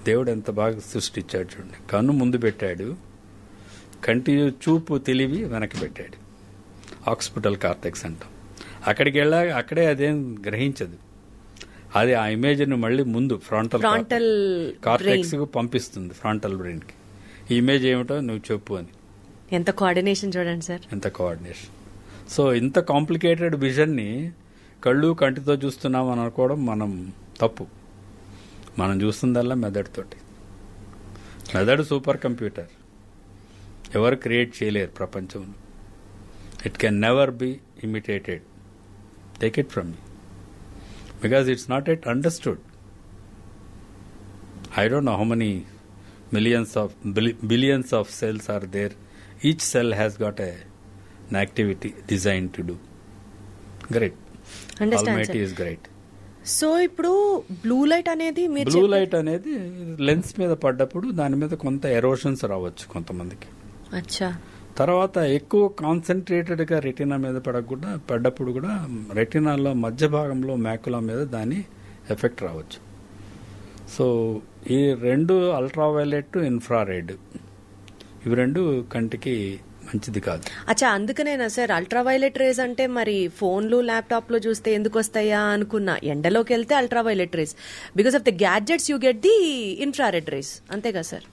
దేవుడు ఎంత బాగా సృష్టించాడు చూడండి. కన్ను ముందు పెట్టాడు, కంటి చూపు తెలివి వెనక్కి పెట్టాడు. ఆక్సిపిటల్ కార్టెక్స్ అంటాం. అక్కడికి వెళ్ళాక అక్కడే అదేం గ్రహించదు. అది ఆ ఇమేజ్ని మళ్ళీ ముందు ఫ్రంటల్ కార్టెక్స్ కు పంపిస్తుంది, ఫ్రంటల్ బ్రెయిన్ కి. ఈ ఇమేజ్ ఏమిటో నువ్వు చెప్పు అని. ఎంత కోఆర్డినేషన్ చూడండి సార్, ఎంత కోఆర్డినేషన్. సో ఇంత కాంప్లికేటెడ్ విజన్ ని కళ్ళు కంటితో చూస్తున్నాం అని అనుకోవడం మనం తప్పు. మనం చూస్తుందల్లా మెదడుతోటి. మెదడు సూపర్ కంప్యూటర్, ఎవరు క్రియేట్ చేయలేరు ప్రపంచంలో. It can never be imitated. Take it from me, because it's not at understood. I don't know how many billions of cells are there. Each cell has got an activity designed to do. Great. Understand, Almighty sir. is great. So ఇప్పుడు blue light అనేది మీరు blue light అనేది lens మీద పడ్డప్పుడు దాని మీద కొంత erosions రావచ్చు కొంతమందికి. అచ్చా. తర్వాత ఎక్కువ కాన్సన్ట్రేటెడ్ గా రెటీనా మీద పడ్డప్పుడు కూడా రెటీనాలో మధ్య భాగంలో మ్యాకులా మీద దాని ఎఫెక్ట్ రావచ్చు. సో ఈ రెండు అల్ట్రావైలెట్, ఇన్ఫ్రారెడ్, ఇవి రెండు కంటికి మంచిది కాదు. అచ్చా, అందుకనేనా సార్ అల్ట్రావైలెట్ రేస్ అంటే మరి ఫోన్లు ల్యాప్టాప్ లో చూస్తే ఎందుకు వస్తాయా అనుకున్నా. ఎండలోకి వెళ్తే ultraviolet rays, because of the gadgets you get the infrared rays, అంతేగా సార్?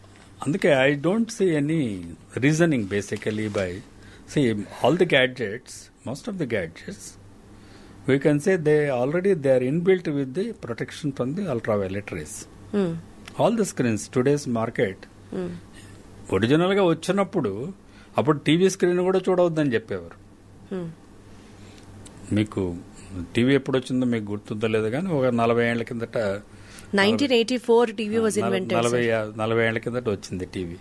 అందుకే I don't see any reasoning basically by all the gadgets, most of the gadgets we can say they are inbuilt with the protection from the ultraviolet rays. All the screens today's market original గా వచ్చినప్పుడు అప్పుడు TV screen కూడా చూడవద్దని చెప్పేవారు. మీకు TV ఎప్పుడు వచ్చిందో మీకు గుర్తుందో లేదు కానీ ఒక 40 ఏళ్ల కిందట 1984 టీవీ వాజ్ ఇన్వెంటెడ్. 40 ఏళ్ల కిందట వచ్చింది టీవీ.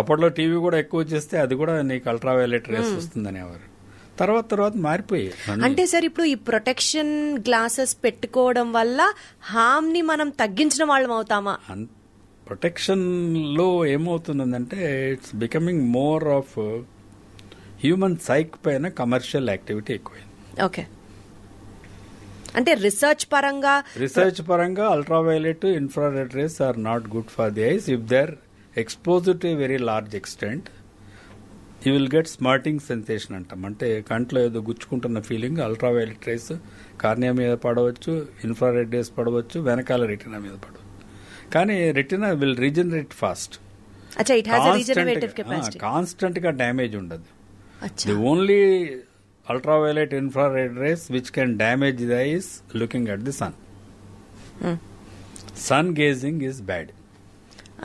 అప్పట్లో టీవీ కూడా ఎక్కువ చేస్తే అది కూడా నీకు అల్ట్రావైలెట్ రేస్ వస్తుందనేవారు. తర్వాత మారిపోయాయి. అంటే సార్ ఇప్పుడు ఈ ప్రొటెక్షన్ గ్లాసెస్ పెట్టుకోవడం వల్ల హామ్ ని మనం తగ్గించిన వాళ్ళం అవుతామా? ప్రొటెక్షన్ లో ఏమవుతుందంటే it's becoming more of human psyche పైన కమర్షియల్ యాక్టివిటీ ఎక్కువైంది. ఓకే, అంటే రీసెర్చ్ పరంగా ultraviolet, infrared rays are not good for the eyes if they are exposed to very large extent. You will get smarting sensation అంటాం. అంటే కంట్లో ఏదో గుచ్చుకుంటున్న feeling. Ultraviolet rays cornea మీద పడవచ్చు, ఇన్ఫ్రారెడ్ రేస్ పడవచ్చు, వెనకాల రెటినా మీద పడవచ్చు. కానీ retina will regenerate fast. Constant గా డ్యామేజ్ ఉండదు. The only ultraviolet, infrared rays which can damage the eyes looking at the sun. Sun gazing is bad.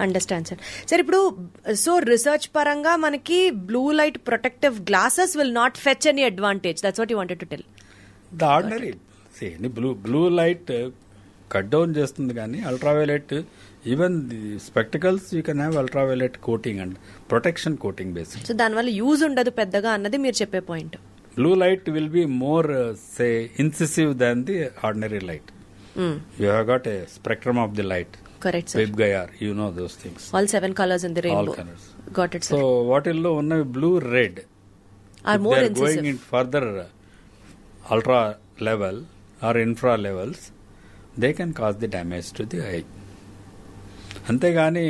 Understand sir. Sir ఇప్పుడు సో రీసెర్చ్ పరంగా మనకి blue light protective glasses will not fetch any advantage. That's what you wanted to tell. The ordinary blue light cut down చేస్తుంది కానీ ultraviolet, even the spectacles you can have ultraviolet coating and protection coating basic. So దానివల్ల use ఉండదు పెద్దగా అన్నది మీరు చెప్పే point. Blue light will be more incisive than the ordinary light. You have got a spectrum of the light. Correct, sir. Vibgayar, you know those things. All 7 colors in the rainbow. All colors. Got it, sir. So, what illo unna blue, red are more incisive. Going in further ultra level or infra levels, they can cause the damage to the eye. అంతేగాని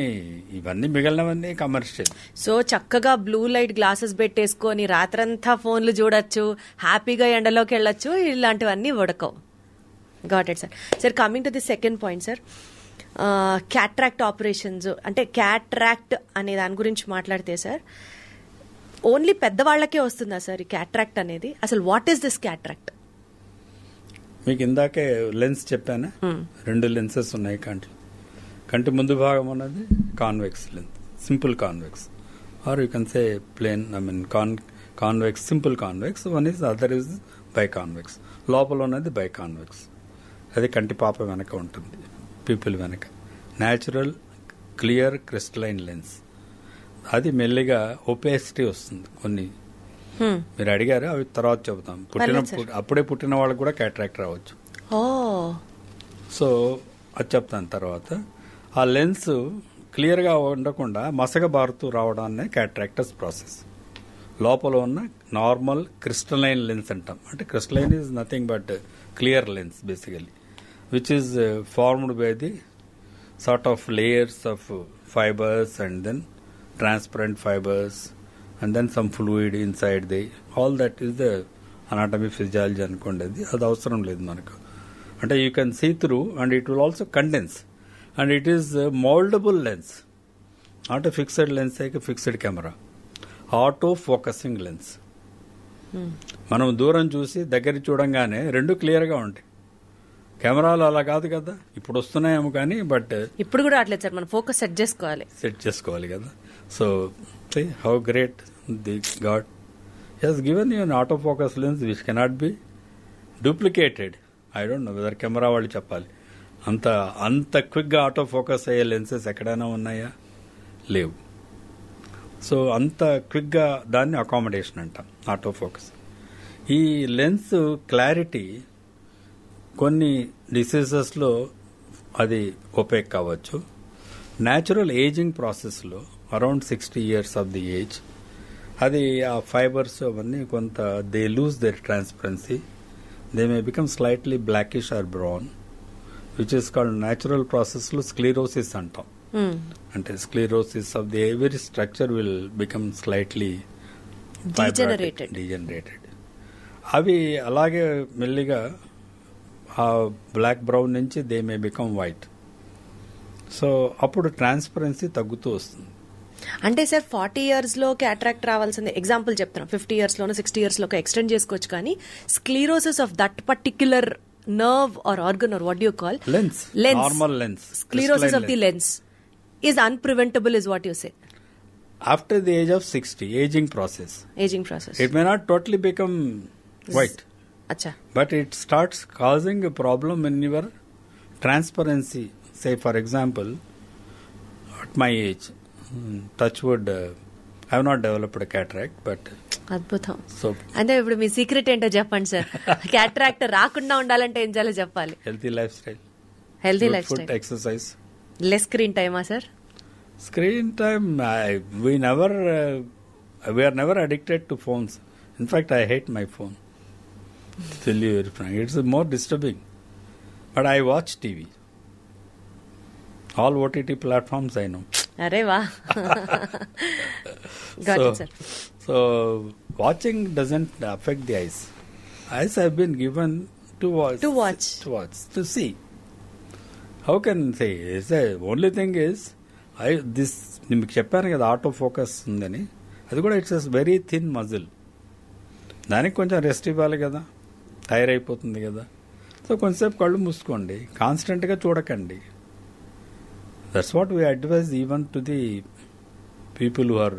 ఇవన్నీ మిగిలినవన్నీ commercial. So చక్కగా blue light glasses పెట్టేసుకొని రాత్రంతా ఫోన్లు చూడొచ్చు, హ్యాపీగా ఎండలోకి వెళ్ళొచ్చు, ఇలాంటివన్నీ ఉడకవు. Got it sir. Sir coming to the second point sir, cataract operations, అంటే క్యాట్రాక్ట్ అనే దాని గురించి మాట్లాడితే సార్ ఓన్లీ పెద్దవాళ్లకే వస్తుందా సార్ ఈ క్యాట్రాక్ట్ అనేది? అసలు వాట్ ఈస్ దిస్ క్యాట్రాక్ట్? మీకు ఇందాకే లెన్స్ చెప్పానా, 2 లెన్సెస్ ఉన్నాయి కంటి ముందు భాగం ఉన్నది convex lens, simple convex, or you can say plane, convex, simple convex. One is other is biconvex. లోపల ఉన్నది బై కాన్వెక్స్. అది కంటి పాప వెనక ఉంటుంది, పీపుల్ వెనక. Natural clear crystalline lens. అది మెల్లిగా ఒపేసిటీ వస్తుంది. కొన్ని మీరు అడిగారు, అవి తర్వాత చెబుతాం. అప్పుడే పుట్టిన వాళ్ళకి కూడా క్యాట్రాక్ట్ రావచ్చు. సో అది చెప్తాను తర్వాత. ఆ లెన్స్ క్లియర్ గా ఉండకుండా మసక బారుతూ రావడాన్ని క్యాట్రాక్టస్ ప్రాసెస్. లోపల ఉన్న నార్మల్ క్రిస్టలైన్ లెన్స్ అంటాం. అంటే crystalline is nothing but clear lens basically, which is formed by the sort of layers of fibers and then transparent fibers and then some fluid inside the, all that is the anatomy physiology అనుకోండి. అది అవసరం లేదు మనకు. అంటే you can see through and it will also condense and it is a moldable lens, not a fixed lens like a fixed camera. Auto focusing lens. మనం దూరం చూసి దగ్గర చూడంగానే రెండు క్లియర్గా ఉంటాయి. కెమెరాలు అలా కాదు కదా, ఇప్పుడు వస్తున్నాయేమో కానీ బట్ ఇప్పుడు కూడా అట్లేదు సార్, మనం ఫోకస్ సెట్ చేసుకోవాలి కదా. So how great the God he's given you an auto focus lens which cannot be duplicated. I don't know whether camera వాళ్ళు చెప్పాలి. అంత క్విక్గా ఆటో ఫోకస్ అయ్యే లెన్సెస్ ఎక్కడైనా ఉన్నాయా? లేవు. సో అంత క్విక్గా దాన్ని అకామిడేషన్ అంటాం ఆటో ఫోకస్. ఈ లెన్స్ క్లారిటీ కొన్ని డిసీజెస్లో అది ఒపేక్ కావచ్చు. న్యాచురల్ ఏజింగ్ ప్రాసెస్లో around 60 years of the age అది ఆ ఫైబర్స్ అవన్నీ కొంత they lose their transparency, they may become slightly blackish or brown, which is called natural ప్రాసెస్లో స్క్లీరోసిస్ అంటాం. అంటే sclerosis of the every structure will become slightly degenerated. అవి అలాగే మెల్లిగా ఆ బ్లాక్ బ్రౌన్ నుంచి they may become white. So అప్పుడు transparency తగ్గుతూ వస్తుంది. అంటే సార్ 40 years లో క్యాట్రాక్ట్ రావాల్సింది ఎగ్జాంపుల్ చెప్తున్నాం, 50 years లోనో 60 years లో ఎక్స్టెండ్ చేసుకోవచ్చు, కానీ sclerosis of that particular nerve or organ or what do you call lens normal lens sclerosis of the lens is unpreventable is what you say after the age of 60 aging process it may not totally become white acha but it starts causing a problem in your transparency. Say for example at my age, touch wood, I have not developed a cataract but అద్భుతం. అంటే ఇప్పుడు మీ secret ఏంటో చెప్పండి sir. Cataract రాకుండా ఉండాలంటే ఏం చేయాలో చెప్పాలి. Healthy lifestyle, exercise, less screen టైమా sir? Screen time we are never addicted to phones. In fact I hate my phone, to tell you very frank. It's more disturbing, but I watch TV, all OTT platforms I know. అరే వా. So watching doesn't affect the eyes. Eyes have been given to watch, to see. How can say? The only thing is, మీకు చెప్పాను కదా auto focus ఉందని, అది కూడా it's very thin muscle. దానికి కొంచెం రెస్ట్ ఇవ్వాలి కదా, టైర్ అయిపోతుంది కదా. సో కొంచెంసేపు కళ్ళు మూసుకోండి, కాన్స్టెంట్గా చూడకండి. That's what we advise even to the people who are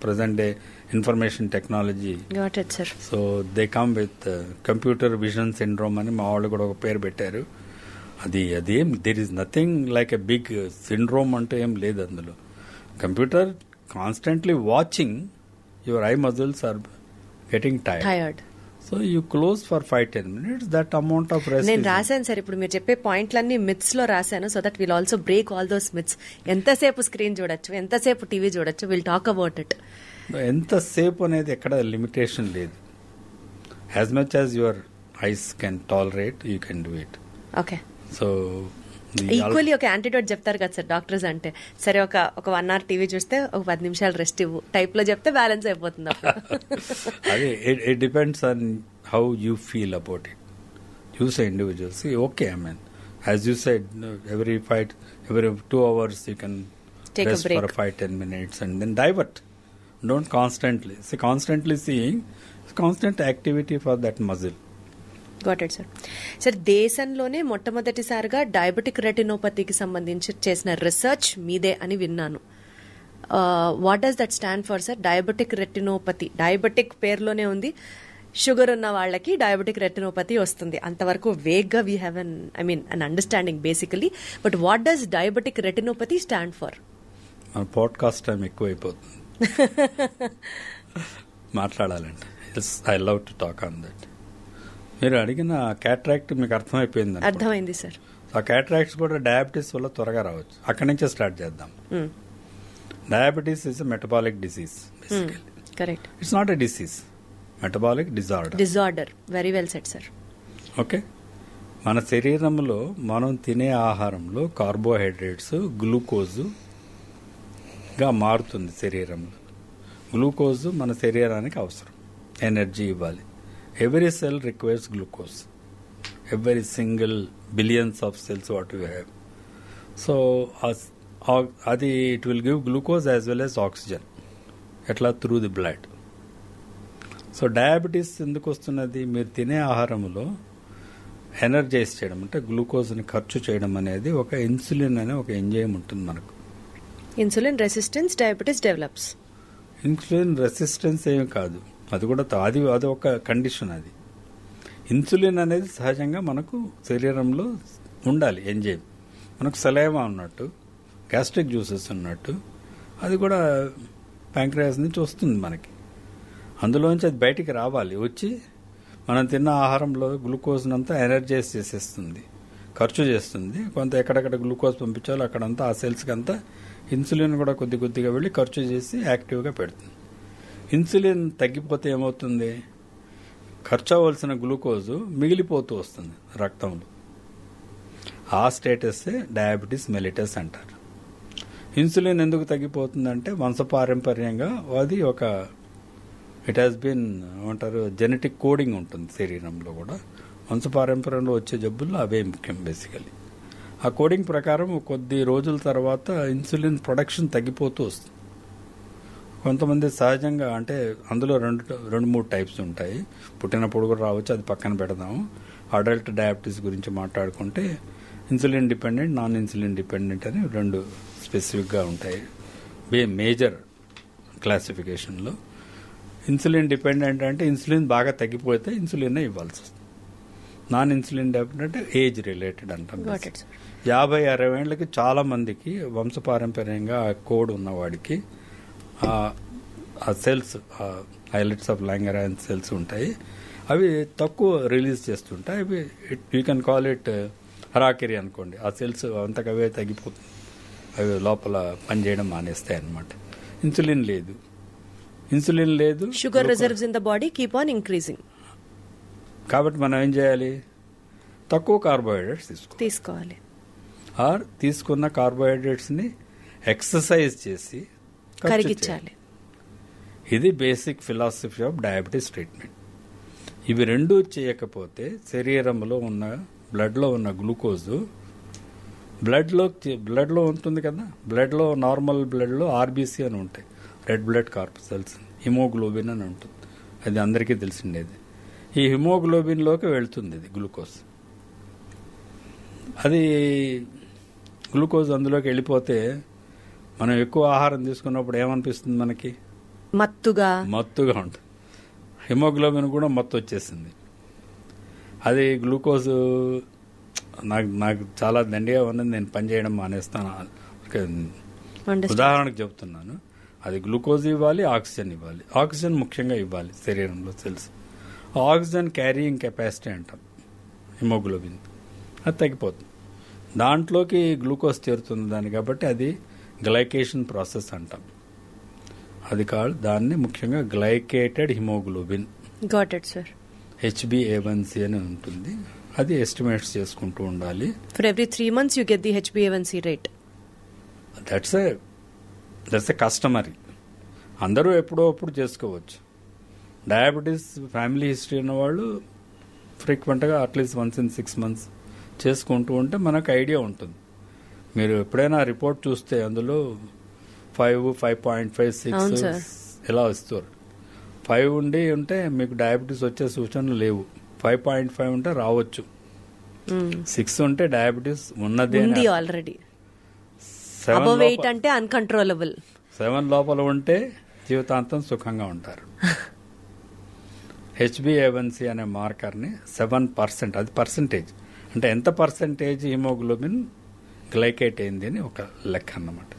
present day information technology. Got it, sir. So they come with computer vision syndrome అని మా వాళ్ళు కూడా ఒక పేరు పెట్టారు. అదేం there is nothing like a big syndrome అంటూ ఏం లేదు అందులో. Computer constantly watching, your eye muscles are getting tired. So you close for 5-10 minutes, that amount of rest. నేను రాశాను సార్, ఇప్పుడు మీరు చెప్పే పాయింట్లన్నీ మిత్స్ లో రాశాను, so that will also break all those myths. ఎంతసేపు స్క్రీన్ చూడొచ్చు, ఎంతసేపు టీవీ చూడొచ్చు, విల్ టాక్ అబౌట్ ఇట్. ఎంతసేపు అనేది ఎక్కడ లిమిటేషన్ లేదు. As much as your eyes can tolerate you can do it. Okay. So equally ఒక యాంటీడోట్ చెప్తారు కదా సార్ డాక్టర్స్ అంటే, సరే ఒక 1 hour టీవీ చూస్తే ఒక 10 నిమిషాలు రెస్ట్ ఇవ్వు టైప్ లో చెప్తే బ్యాలెన్స్ అయిపోతుంది. అదే it depends on how you feel about it. You say individuals okay, I mean as you said every 2 hours you can rest for 5-10 minutes and then divert. Don't constantly seeing constant activity for that muscle. Got it sir. Sir దేశంలోనే మొట్టమొదటిసారిగా diabetic రెటినోపతికి సంబంధించి చేసిన research మీదే అని విన్నాను. What does that stand for sir? Diabetic retinopathy, diabetic పేరులోనే ఉంది, sugar ఉన్న వాళ్ళకి డయాబెటిక్ రెటినోపతి వస్తుంది. అంతవరకు వేగ్గా we have an understanding basically, but what does diabetic retinopathy stand for? Podcast time ఎక్కువైపోతుంది మాట్లాడాలంటే. I love to talk on that. మీరు అడిగిన క్యాట్రాక్ట్ మీకు అర్థమైపోయింది? అర్థమైంది సార్. ఆ క్యాట్రాక్ట్స్ కూడా డయాబెటీస్ వల్ల త్వరగా రావచ్చు. అక్కడి నుంచే స్టార్ట్ చేద్దాం. Diabetes is a metabolic disease basically. Correct. It's not a disease, metabolic disorder. Very well said sir. Okay. మన శరీరంలో మనం తినే ఆహారంలో కార్బోహైడ్రేట్స్ గ్లూకోజుగా మారుతుంది శరీరంలో. గ్లూకోజ్ మన శరీరానికి అవసరం, ఎనర్జీ ఇవ్వాలి. Every cell requires glucose. Every single billions of cells what we have. So, it will give glucose as well as oxygen. Atla through the blood. So diabetes ఎందుకు వస్తున్నది? మీరు తినే ఆహారంలో ఎనర్జైజ్ చేయడం అంటే గ్లూకోజ్ని ఖర్చు చేయడం అనేది ఒక ఇన్సులిన్ అనే ఒక ఎంజైమ్ ఉంటుంది మనకు. Insulin resistance diabetes develops. Insulin resistance ఏమి కాదు, అది కూడా అది ఒక కండిషన్. అది ఇన్సులిన్ అనేది సహజంగా మనకు శరీరంలో ఉండాలి ఎంజైమ్. మనకు సలైవా ఉన్నట్టు, గ్యాస్ట్రిక్ జ్యూసెస్ ఉన్నట్టు అది కూడా ప్యాంక్రియాస్ నుంచి వస్తుంది మనకి. అందులోంచి అది బయటికి రావాలి, వచ్చి మనం తిన్న ఆహారంలో గ్లూకోజ్ని అంతా ఎనర్జైజ్ చేసేస్తుంది, ఖర్చు చేస్తుంది. కొంత ఎక్కడెక్కడ గ్లూకోజ్ పంపించాలో అక్కడంతా ఆ సెల్స్కి అంతా ఇన్సులిన్ కూడా కొద్ది కొద్దిగా వెళ్ళి ఖర్చు చేసి యాక్టివ్గా పెడుతుంది. ఇన్సులిన్ తగ్గిపోతే ఏమవుతుంది? ఖర్చు అవ్వాల్సిన గ్లూకోజు మిగిలిపోతూ వస్తుంది రక్తంలో. ఆ స్టేటస్సే డయాబెటీస్ మెలిటస్ అంటారు. ఇన్సులిన్ ఎందుకు తగ్గిపోతుందంటే వంశపారంపర్యంగా అది ఒక ఇట్ హ్యాస్ బీన్ ఏమంటారు జెనెటిక్ కోడింగ్ ఉంటుంది శరీరంలో కూడా. వంశపారంపర్యంలో వచ్చే జబ్బుల్లో అవే ముఖ్యం బేసికలీ. ఆ కోడింగ్ ప్రకారం కొద్ది రోజుల తర్వాత ఇన్సులిన్ ప్రొడక్షన్ తగ్గిపోతూ వస్తుంది. కొంతమంది సహజంగా అంటే అందులో రెండు మూడు టైప్స్ ఉంటాయి. పుట్టినప్పుడు కూడా రావచ్చు, అది పక్కన పెడదాము. అడల్ట్ డయాబెటీస్ గురించి మాట్లాడుకుంటే insulin dependent, non insulin dependent అని రెండు స్పెసిఫిక్గా ఉంటాయి మేజర్ క్లాసిఫికేషన్లో. ఇన్సులిన్ డిపెండెంట్ అంటే ఇన్సులిన్ బాగా తగ్గిపోతే ఇన్సులిన్ ఇవ్వాల్సి వస్తుంది. నాన్ ఇన్సులిన్ డిపెండెంట్ అంటే ఏజ్ రిలేటెడ్ అంటాం. 50-60 ఏళ్ళకి చాలా మందికి వంశపారంపర్యంగా ఆ కోడ్ ఉన్నవాడికి ఆ సెల్స్ ఐలెట్స్ ఆఫ్ లాంగరాన్ సెల్స్ ఉంటాయి, అవి తక్కువ రిలీజ్ చేస్తుంటాయి. అవి యూ కెన్ కాల్ ఇట్ హరాకిరి అనుకోండి. ఆ సెల్స్ అంతకవే తగ్గిపోతుంది, అవి లోపల పనిచేయడం మానేస్తాయి అన్నమాట. ఇన్సులిన్ లేదు, sugar reserves in the body keep on increasing. కాబట్టి మనం ఏం చేయాలి? తక్కువ కార్బోహైడ్రేట్స్ తీసుకోవాలి. ఆర్ తీసుకున్న కార్బోహైడ్రేట్స్ని ఎక్సర్సైజ్ చేసి కరిగించాలి. ఇది basic philosophy of diabetes treatment. ఇవి రెండూ చేయకపోతే శరీరంలో ఉన్న బ్లడ్లో ఉన్న గ్లూకోజు బ్లడ్లో ఉంటుంది కదా. బ్లడ్లో నార్మల్ బ్లడ్లో ఆర్బీసీ అని ఉంటాయి, రెడ్ బ్లడ్ కార్పసల్స్, హిమోగ్లోబిన్ అని ఉంటుంది, అది అందరికీ తెలిసిండేది. ఈ హిమోగ్లోబిన్లోకి వెళ్తుంది ఇది గ్లూకోజ్. అది గ్లూకోజ్ అందులోకి వెళ్ళిపోతే మనం ఎక్కువ ఆహారం తీసుకున్నప్పుడు ఏమనిపిస్తుంది మనకి? మత్తుగా ఉంటుంది. హిమోగ్లోబిన్ కూడా మత్తు వచ్చేసింది. అది గ్లూకోజ్ నాకు చాలా దండిగా ఉన్నది, నేను పనిచేయడం మానేస్తాను. ఉదాహరణకు చెప్తున్నాను. అది గ్లూకోజ్ ఇవ్వాలి, ఆక్సిజన్ ఇవ్వాలి. ఆక్సిజన్ ముఖ్యంగా ఇవ్వాలి శరీరంలో సెల్స్. ఆక్సిజన్ క్యారీయింగ్ కెపాసిటీ అంటాం హిమోగ్లోబిన్, అది తగ్గిపోతుంది. దాంట్లోకి గ్లూకోజ్ చేరుతుంది దాన్ని, కాబట్టి అది గ్లైకేషన్ ప్రాసెస్ అంటాం. అది కాదు, దాన్ని ముఖ్యంగా glycated haemoglobin, got it sir, HbA1c అని ఉంటుంది. అది ఎస్టిమేట్స్ చేసుకుంటూ ఉండాలి. For every 3 months you get the HbA1c rate. That's a customary. అందరూ ఎప్పుడో అప్పుడు చేసుకోవచ్చు. డయాబెటీస్ ఫ్యామిలీ హిస్టరీ ఉన్నవాళ్ళు ఫ్రీక్వెంట్గా అట్లీస్ట్ 1 in 6 months చేసుకుంటూ ఉంటే మనకు ఐడియా ఉంటుంది. మీరు ఎప్పుడైనా రిపోర్ట్ చూస్తే అందులో 5, 5.5, 6 ఇలా వస్తారు. 5 ఉంటే మీకు డయాబెటీస్ వచ్చే సూచనలు లేవు. 5.5 ఉంటే రావచ్చు. 6 ఉంటే డయాబెటీస్ ఉన్నది ఆల్రెడీ. 8 అంటే అన్కంట్రోలబుల్. 7 లోపల ఉంటే జీవితాంతం సుఖంగా ఉంటారు. HbA1c అనే మార్కర్ని 7%, అది పర్సంటేజ్, అంటే ఎంత పర్సంటేజ్ హిమోగ్లోబిన్ గ్లైకేట్ అయింది అని ఒక లెక్క అన్నమాట.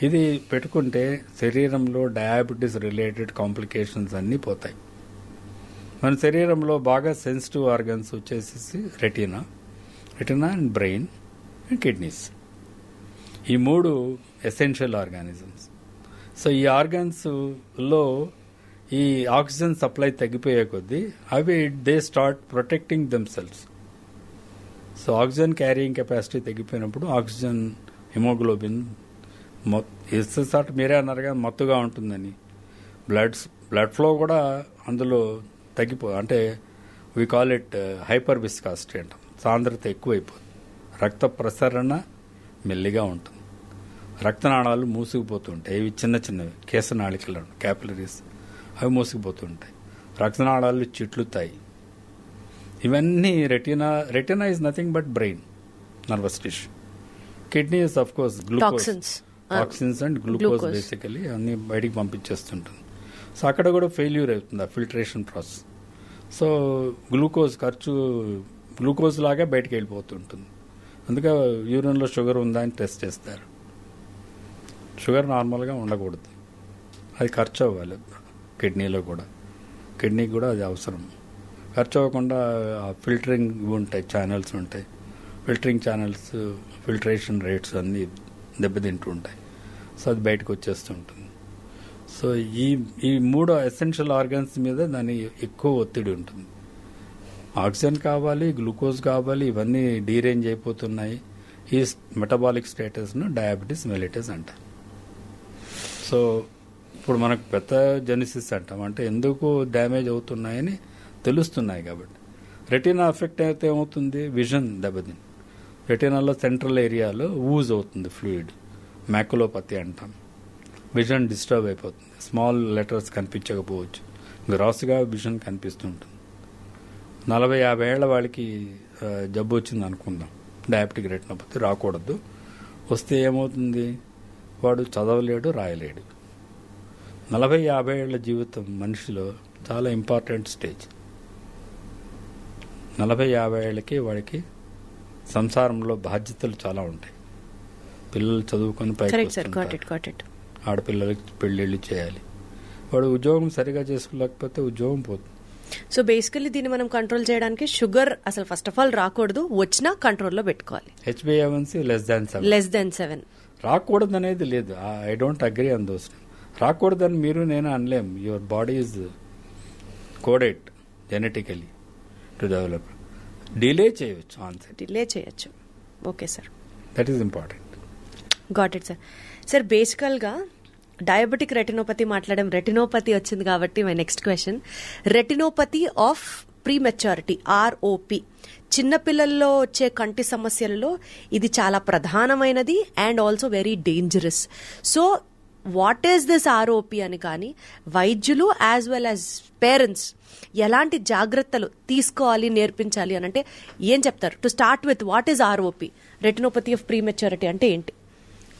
ఇది పెట్టుకుంటే శరీరంలో డయాబెటీస్ రిలేటెడ్ కాంప్లికేషన్స్ అన్నీ పోతాయి. మన శరీరంలో బాగా సెన్సిటివ్ ఆర్గన్స్ వచ్చేసి retina and brain and kidneys. ఈ 3 ఎసెన్షియల్ ఆర్గానిజమ్స్. సో ఈ ఆర్గాన్స్లో ఈ ఆక్సిజన్ సప్లై తగ్గిపోయే కొద్దీ అవి they start protecting themselves. So oxygen carrying capacity తగ్గిపోయినప్పుడు ఆక్సిజన్ హిమోగ్లోబిన్ ఇస్తాట్ మీరే అన్నారు కదా మత్తుగా ఉంటుందని. బ్లడ్ ఫ్లో కూడా అందులో అంటే we call it hyper viscosity అంటాం. సాంద్రత ఎక్కువైపోతుంది. రక్త ప్రసరణ మెల్లిగా ఉంటుంది. రక్తనాళాలు మూసుకుపోతుంటాయి. ఇవి చిన్నవి కేశనాళికలు, క్యాపిలరీస్. అవి మూసుకుపోతుంటాయి, రక్తనాళాలు చిట్లుతాయి. ఇవన్నీ retina is nothing but brain, nervous tissue. Kidney is of course toxins and glucose basically అన్ని బయటికి పంపించేస్తుంటుంది. సో అక్కడ కూడా ఫెయిల్యూర్ అవుతుంది ఆ ఫిల్టరేషన్ ప్రాసెస్. సో గ్లూకోజ్ లాగా బయటికి వెళ్ళిపోతుంటుంది. అందుకే యూరిన్లో షుగర్ ఉందా అని టెస్ట్ చేస్తారు. షుగర్ నార్మల్గా ఉండకూడదు, అది ఖర్చు అవ్వాలి. కిడ్నీకి కూడా అది అవసరం. ఖర్చు అవ్వకుండా ఫిల్టరింగ్ ఉంటాయి, ఛానల్స్ ఉంటాయి. ఫిల్టరేషన్ రేట్స్ అన్నీ దెబ్బతింటూ ఉంటాయి. సో అది బయటకు వచ్చేస్తుంటుంది. సో ఈ 3 ఎసెన్షియల్ ఆర్గన్స్ మీద దాని ఎక్కువ ఒత్తిడి ఉంటుంది. ఆక్సిజన్ కావాలి, గ్లూకోజ్ కావాలి, ఇవన్నీ డీరేంజ్ అయిపోతున్నాయి. ఈ మెటబాలిక్ స్టేటస్ను డయాబెటీస్ మెలిటస్ అంటారు. సో ఇప్పుడు మనకు పెథోజెనిసిస్ అంటాం, అంటే ఎందుకు డ్యామేజ్ అవుతున్నాయని తెలుస్తున్నాయి. కాబట్టి రెటీనా ఎఫెక్ట్ అయితే ఏమవుతుంది, విజన్ దెబ్బతింది. రెటీనాలో సెంట్రల్ ఏరియాలో ఊజ్ అవుతుంది ఫ్లూయిడ్, మ్యాకులోపతి అంటాం. విజన్ డిస్టర్బ్ అయిపోతుంది, స్మాల్ లెటర్స్ కనిపించకపోవచ్చు, గ్రాస్గా విజన్ కనిపిస్తుంటుంది. 40-50 ఏళ్ల వాళ్ళకి జబ్బు వచ్చింది అనుకుందాం, డయాబెటిక్ రెటినోపతి. రాకూడదు, వస్తే ఏమవుతుంది, వాడు చదవలేడు, రాయలేడు. 40-50 ఏళ్ల జీవితం మనిషిలో చాలా ఇంపార్టెంట్ స్టేజ్. 40-50 ఏళ్ళకి వాడికి సంసారంలో బాధ్యతలు చాలా ఉంటాయి. పిల్లలు చదువుకొని పైకి వస్తుంటారు, ఆడపిల్లలకి పెళ్ళిళ్ళు చేయాలి. వాడు ఉద్యోగం సరిగా చేసుకోలేకపోతే ఉద్యోగం పోతుంది. సో బేసికలీ దీన్ని మనం కంట్రోల్ చేయడానికి షుగర్ అసలు ఫస్ట్ ఆఫ్ ఆల్ రాకూడదు, వచ్చినా కంట్రోల్లో పెట్టుకోవాలి. HbA1c less than 7 రాకూడదు అనేది లేదు. I don't agree on those. రాకూడదని మీరు నేను అనలేం. Your body is coded genetically to develop. Delay చేయొచ్చు. Okay sir, that is important. Got it sir. Sir బేసికల్గా డయాబెటిక్ రెటినోపతి మాట్లాడడం, రెటినోపతి వచ్చింది కాబట్టి my next question, retinopathy of prematurity ROP, చిన్నపిల్లల్లో వచ్చే కంటి సమస్యలలో ఇది చాలా ప్రధానమైనది and also very dangerous. So what is this ROP అని కానీ వైద్యులు యాజ్ వెల్ యాజ్ పేరెంట్స్ ఎలాంటి జాగ్రత్తలు తీసుకోవాలి, నేర్పించాలి అని అంటే ఏం చెప్తారు? To start with, what is ROP, retinopathy of prematurity అంటే ఏంటి?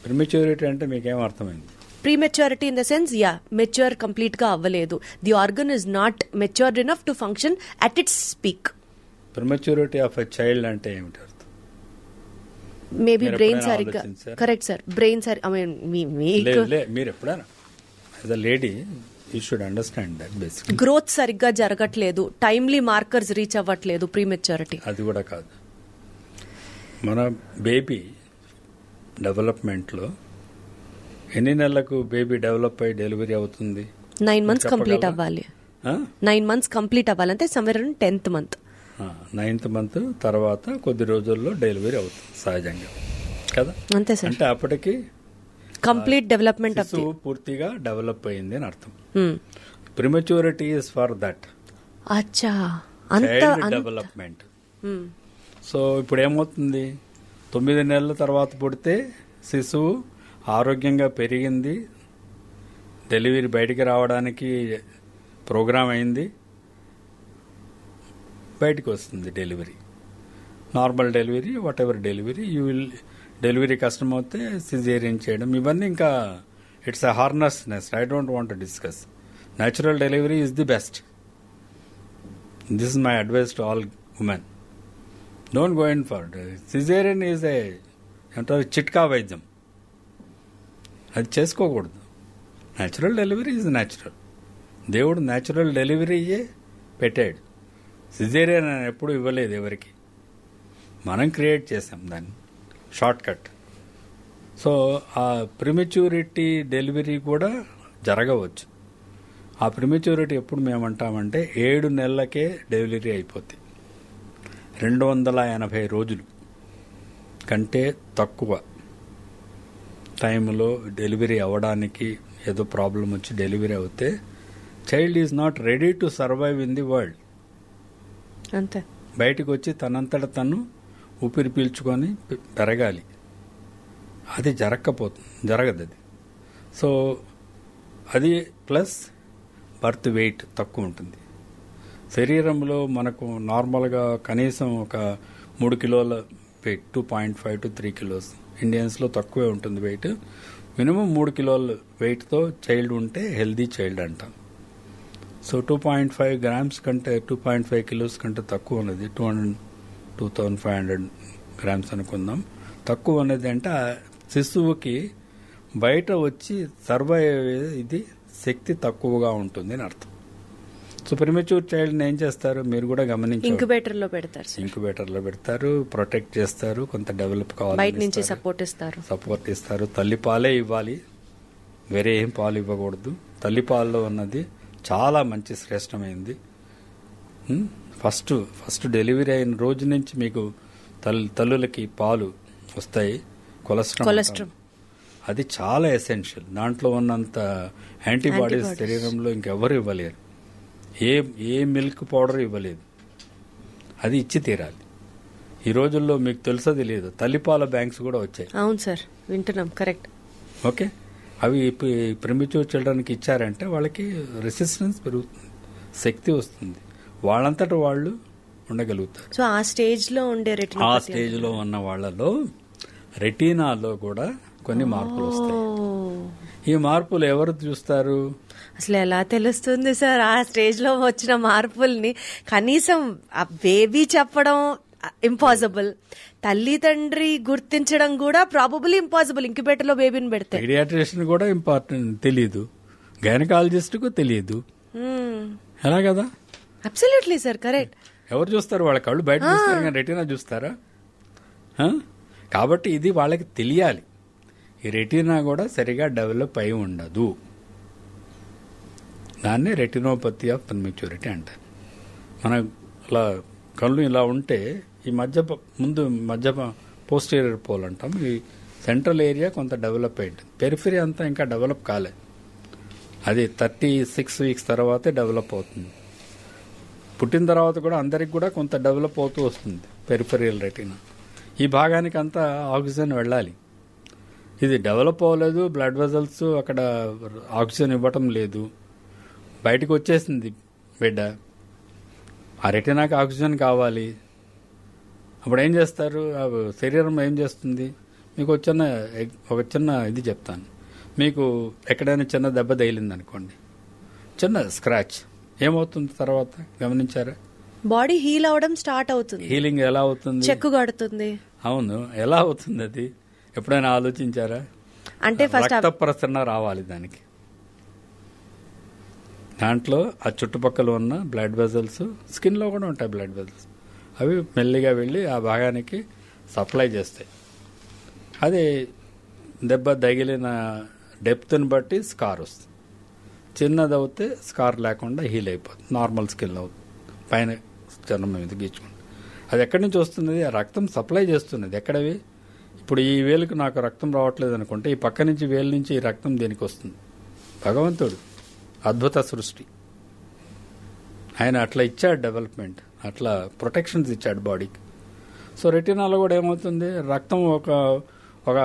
ప్రీమెచ్యూరిటీ అంటే మీకేం అర్థమైంది? Prematurity in the sense, mature complete గా అవ్వలేదు, the organ is not matured enough to function at its peak. Prematurity of a child అంటే ఏమిటి అర్థం? మేబీ బ్రెయిన్ సరిగ్గా, కరెక్ట్ సార్, బ్రెయిన్ మీరు ఎప్పుడైనా as a lady you should understand that basic. Growth సరిగ్గా జరగట్లేదు, టైమ్లీ మార్కర్స్ రీచ్ అవ్వట్లేదు, prematurity. అది కూడా కాదు. మన బేబీ డెవలప్మెంట్లో ఎన్ని నెలలకు బేబీ డెవలప్ అయ్యి డెలివరీ అవుతుంది? 9 months కంప్లీట్ అవ్వాలి. 9 months కంప్లీట్ అవ్వాలంటే somewhere 10th month. 9th month తర్వాత కొద్ది రోజుల్లో డెలివరీ అవుతుంది సహజంగా కదా. అంతే సార్. అంటే అప్పటికి కంప్లీట్ డెవలప్మెంట్ పూర్తిగా డెవలప్ అయింది అని అర్థం. Prematurity is for that development. So ఇప్పుడు ఏమవుతుంది, 9 నెలల తర్వాత పుడితే శిశువు ఆరోగ్యంగా పెరిగింది, డెలివరీ బయటికి రావడానికి ప్రోగ్రామ్ అయింది, బయటికి వస్తుంది delivery, normal delivery, whatever delivery. Delivery కష్టం అవుతే సిజేరియన్ చేయడం, ఇవన్నీ ఇంకా it's a hornet's nest. I don't want to discuss. Natural delivery is the best. This is my advice to all women. Don't go in for caesarean. Is ఏమంటారు, చిట్కా వైద్యం, అది చేసుకోకూడదు. Natural delivery is natural. దేవుడు natural డెలివరీయే పెట్టాడు, caesarean అని ఎప్పుడు ఇవ్వలేదు ఎవరికి. మనం క్రియేట్ చేసాం దాన్ని, షార్ట్ కట్. సో ఆ ప్రిమెచ్యూరిటీ డెలివరీ కూడా జరగవచ్చు. ఆ ప్రిమెచ్యూరిటీ ఎప్పుడు మేమంటామంటే 7 నెలలకే డెలివరీ అయిపోతుంది. 280 రోజులు కంటే తక్కువ టైంలో డెలివరీ అవ్వడానికి ఏదో ప్రాబ్లం వచ్చి డెలివరీ అవుతే child is not ready to survive in the world. అంతే, బయటకు వచ్చి తనంతట తను ఊపిరి పీల్చుకొని పెరగాలి. అది జరగదు అది. సో అది ప్లస్ బర్త్ వెయిట్ తక్కువ ఉంటుంది. శరీరంలో మనకు నార్మల్గా కనీసం ఒక 3 కిలోల వెయిట్, 2.5 to 3 kilos. ఇండియన్స్లో తక్కువే ఉంటుంది వెయిట్. మినిమం 3 కిలోల వెయిట్తో చైల్డ్ ఉంటే హెల్దీ చైల్డ్ అంటాం. సో 2.5 grams కంటే 2.5 kilos కంటే తక్కువ ఉన్నది 2500 grams అనుకుందాం. తక్కువ ఉన్నది అంటే ఆ శిశువుకి బయట వచ్చి సర్వైవ్ ఇది శక్తి తక్కువగా ఉంటుంది అని అర్థం. సో ప్రిమెచ్యూర్ చైల్డ్ని ఏం చేస్తారు మీరు కూడా గమనించారు, ఇంక్యుబేటర్ లో పెడతారు, ఇంక్యుబేటర్ లో పెడతారు, ప్రొటెక్ట్ చేస్తారు, కొంత డెవలప్ కావాలి, బయట నుంచి సపోర్ట్ ఇస్తారు. తల్లిపాలే ఇవ్వాలి, వేరే ఏం పాలు ఇవ్వకూడదు. తల్లిపాలలో ఉన్నది చాలా మంచి శ్రేష్టమైంది. ఫస్ట్ డెలివరీ అయిన రోజు నుంచి మీకు తల్లులకి పాలు వస్తాయి. కొలెస్ట్రాల్ అది చాలా ఎసెన్షియల్. దాంట్లో ఉన్నంత యాంటీబాడీస్ శరీరంలో ఇంకెవరు ఇవ్వలేరు. ఏ మిల్క్ పౌడర్ ఇవ్వలేదు, అది ఇచ్చి తీరాలి. ఈ రోజుల్లో మీకు తెలుసో తెలియదు, తల్లిపాల బ్యాంక్స్ కూడా వచ్చాయి. అవును సార్, వింటున్నాం. కరెక్ట్. ఓకే, అవి ప్రిమిటివ్ చిల్డ్రన్కి ఇచ్చారంటే వాళ్ళకి రెసిస్టెన్స్ పెరుగుతుంది, శక్తి వస్తుంది, వాళ్ళంతట వాళ్ళు ఉండగలుగుతారు. సో ఆ స్టేజ్ లో ఉన్న వాళ్ళలో రెటీనాలో కూడా కొన్ని మార్పులు వస్తాయి. ఈ మార్పులు ఎవరు చూస్తారు? అసలు ఎలా తెలుస్తుంది సార్ ఆ స్టేజ్ లో వచ్చిన మార్పుల్ని? కనీసం ఆ బేబీ చెప్పడం ఇంపాసిబుల్, తల్లి తండ్రి గుర్తించడం కూడా ప్రాబబుల్ ఇంపాసిబుల్. ఇంక్యుబేటర్ లో బేబీని పెడితే పీడియాట్రిషియన్ కూడా ఇంపార్టెంట్ తెలియదు, గైనకాలజిస్ట్ కు తెలియదు. ఎలా కదా? Absolutely sir, correct. ఎవరు చూస్తారు? వాళ్ళ కళ్ళు బయట చూస్తారు కానీ రెటీనా చూస్తారా? కాబట్టి ఇది వాళ్ళకి తెలియాలి. ఈ రెటీనా కూడా సరిగా డెవలప్ అయి ఉండదు. దాన్నే రెటినోపతి ఆఫ్ ప్రిమెచ్యూరిటీ అంటారు. మన ఇలా కళ్ళు ఇలా ఉంటే ఈ మధ్య పోస్టీరియర్ పోల్ అంటాం. ఈ సెంట్రల్ ఏరియా కొంత డెవలప్ అయింది, పెరిఫరీ అంతా ఇంకా డెవలప్ కాలే. అది 36 weeks తర్వాతే డెవలప్ అవుతుంది. పుట్టిన తర్వాత కూడా అందరికి కూడా కొంత డెవలప్ అవుతూ వస్తుంది పెరిఫెరియల్ రెటీనా. ఈ భాగానికి అంతా ఆక్సిజన్ వెళ్ళాలి. ఇది డెవలప్ అవ్వలేదు, బ్లడ్ వెజల్స్ అక్కడ ఆక్సిజన్ ఇవ్వటం లేదు, బయటకు వచ్చేసింది బిడ్డ. ఆ రెటీనాకి ఆక్సిజన్ కావాలి. అప్పుడు ఏం చేస్తారు? శరీరం ఏం చేస్తుంది? మీకు ఒక చిన్న ఇది చెప్తాను. మీకు ఎక్కడైనా చిన్న దెబ్బ తగిలింది అనుకోండి, చిన్న స్క్రాచ్, ఏమవుతుంది తర్వాత గమనించారా? బాడీ హీల్ అవడం స్టార్ట్ అవుతుంది. హీలింగ్ ఎలా అవుతుంది? చెక్కు కడుతుంది. అవును, ఎలా అవుతుంది అది? ఎప్పుడైనా ఆలోచించారా? అంటే ఫస్ట్ రక్త ప్రసరణ రావాలి దానికి. దాంట్లో ఆ చుట్టుపక్కల ఉన్న బ్లడ్ వెజల్స్, స్కిన్ లో కూడా ఉంటాయి బ్లడ్ వెజల్స్, అవి మెల్లిగా వెళ్ళి ఆ భాగానికి సప్లై చేస్తాయి. అది దెబ్బ తగిలిన డెప్త్ని బట్టి స్కార్ వస్తుంది. చిన్నది అవుతే స్కార్ లేకుండా హీల్ అయిపోతుంది, నార్మల్ స్కిన్ అవుతుంది, పైన చర్మం మీద గీచుకుంటుంది. అది ఎక్కడి నుంచి వస్తుంది? ఆ రక్తం సప్లై చేస్తున్నది. ఎక్కడవి? ఇప్పుడు ఈ వేలుకు నాకు రక్తం రావట్లేదు అనుకుంటే ఈ పక్క నుంచి వేలు నుంచి ఈ రక్తం దేనికి వస్తుంది? భగవంతుడు అద్భుత సృష్టి, ఆయన అట్లా ఇచ్చాడు డెవలప్మెంట్, అట్లా ప్రొటెక్షన్స్ ఇచ్చాడు బాడీకి. సో రెటీనాలో కూడా ఏమవుతుంది? రక్తం ఒక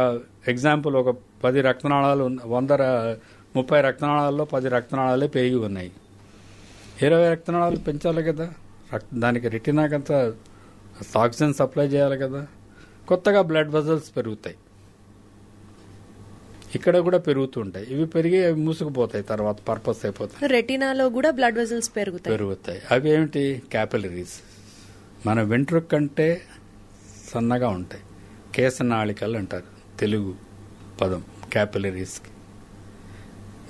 ఎగ్జాంపుల్, ఒక 10 రక్తనాళాలు 30 రక్తనాళాల్లో 10 రక్తనాళాలే పెరిగి ఉన్నాయి. 20 రక్తనాళాలు పెంచాలి కదా, దానికి రెటీనాకంతా ఆక్సిజన్ సప్లై చేయాలి కదా. కొత్తగా బ్లడ్ వెజల్స్ పెరుగుతాయి, ఇక్కడ కూడా పెరుగుతుంటాయి. ఇవి పెరిగి అవి మూసుకుపోతాయి, తర్వాత పర్పస్ అయిపోతాయి. రెటీనాలో కూడా బ్లడ్ వెజల్స్ పెరుగుతాయి. అవి ఏమిటి? క్యాపిలరీస్. మన వెంట్రుక కంటే సన్నగా ఉంటాయి, కేశనాళికలు అంటారు తెలుగు పదం క్యాపిలరీస్కి.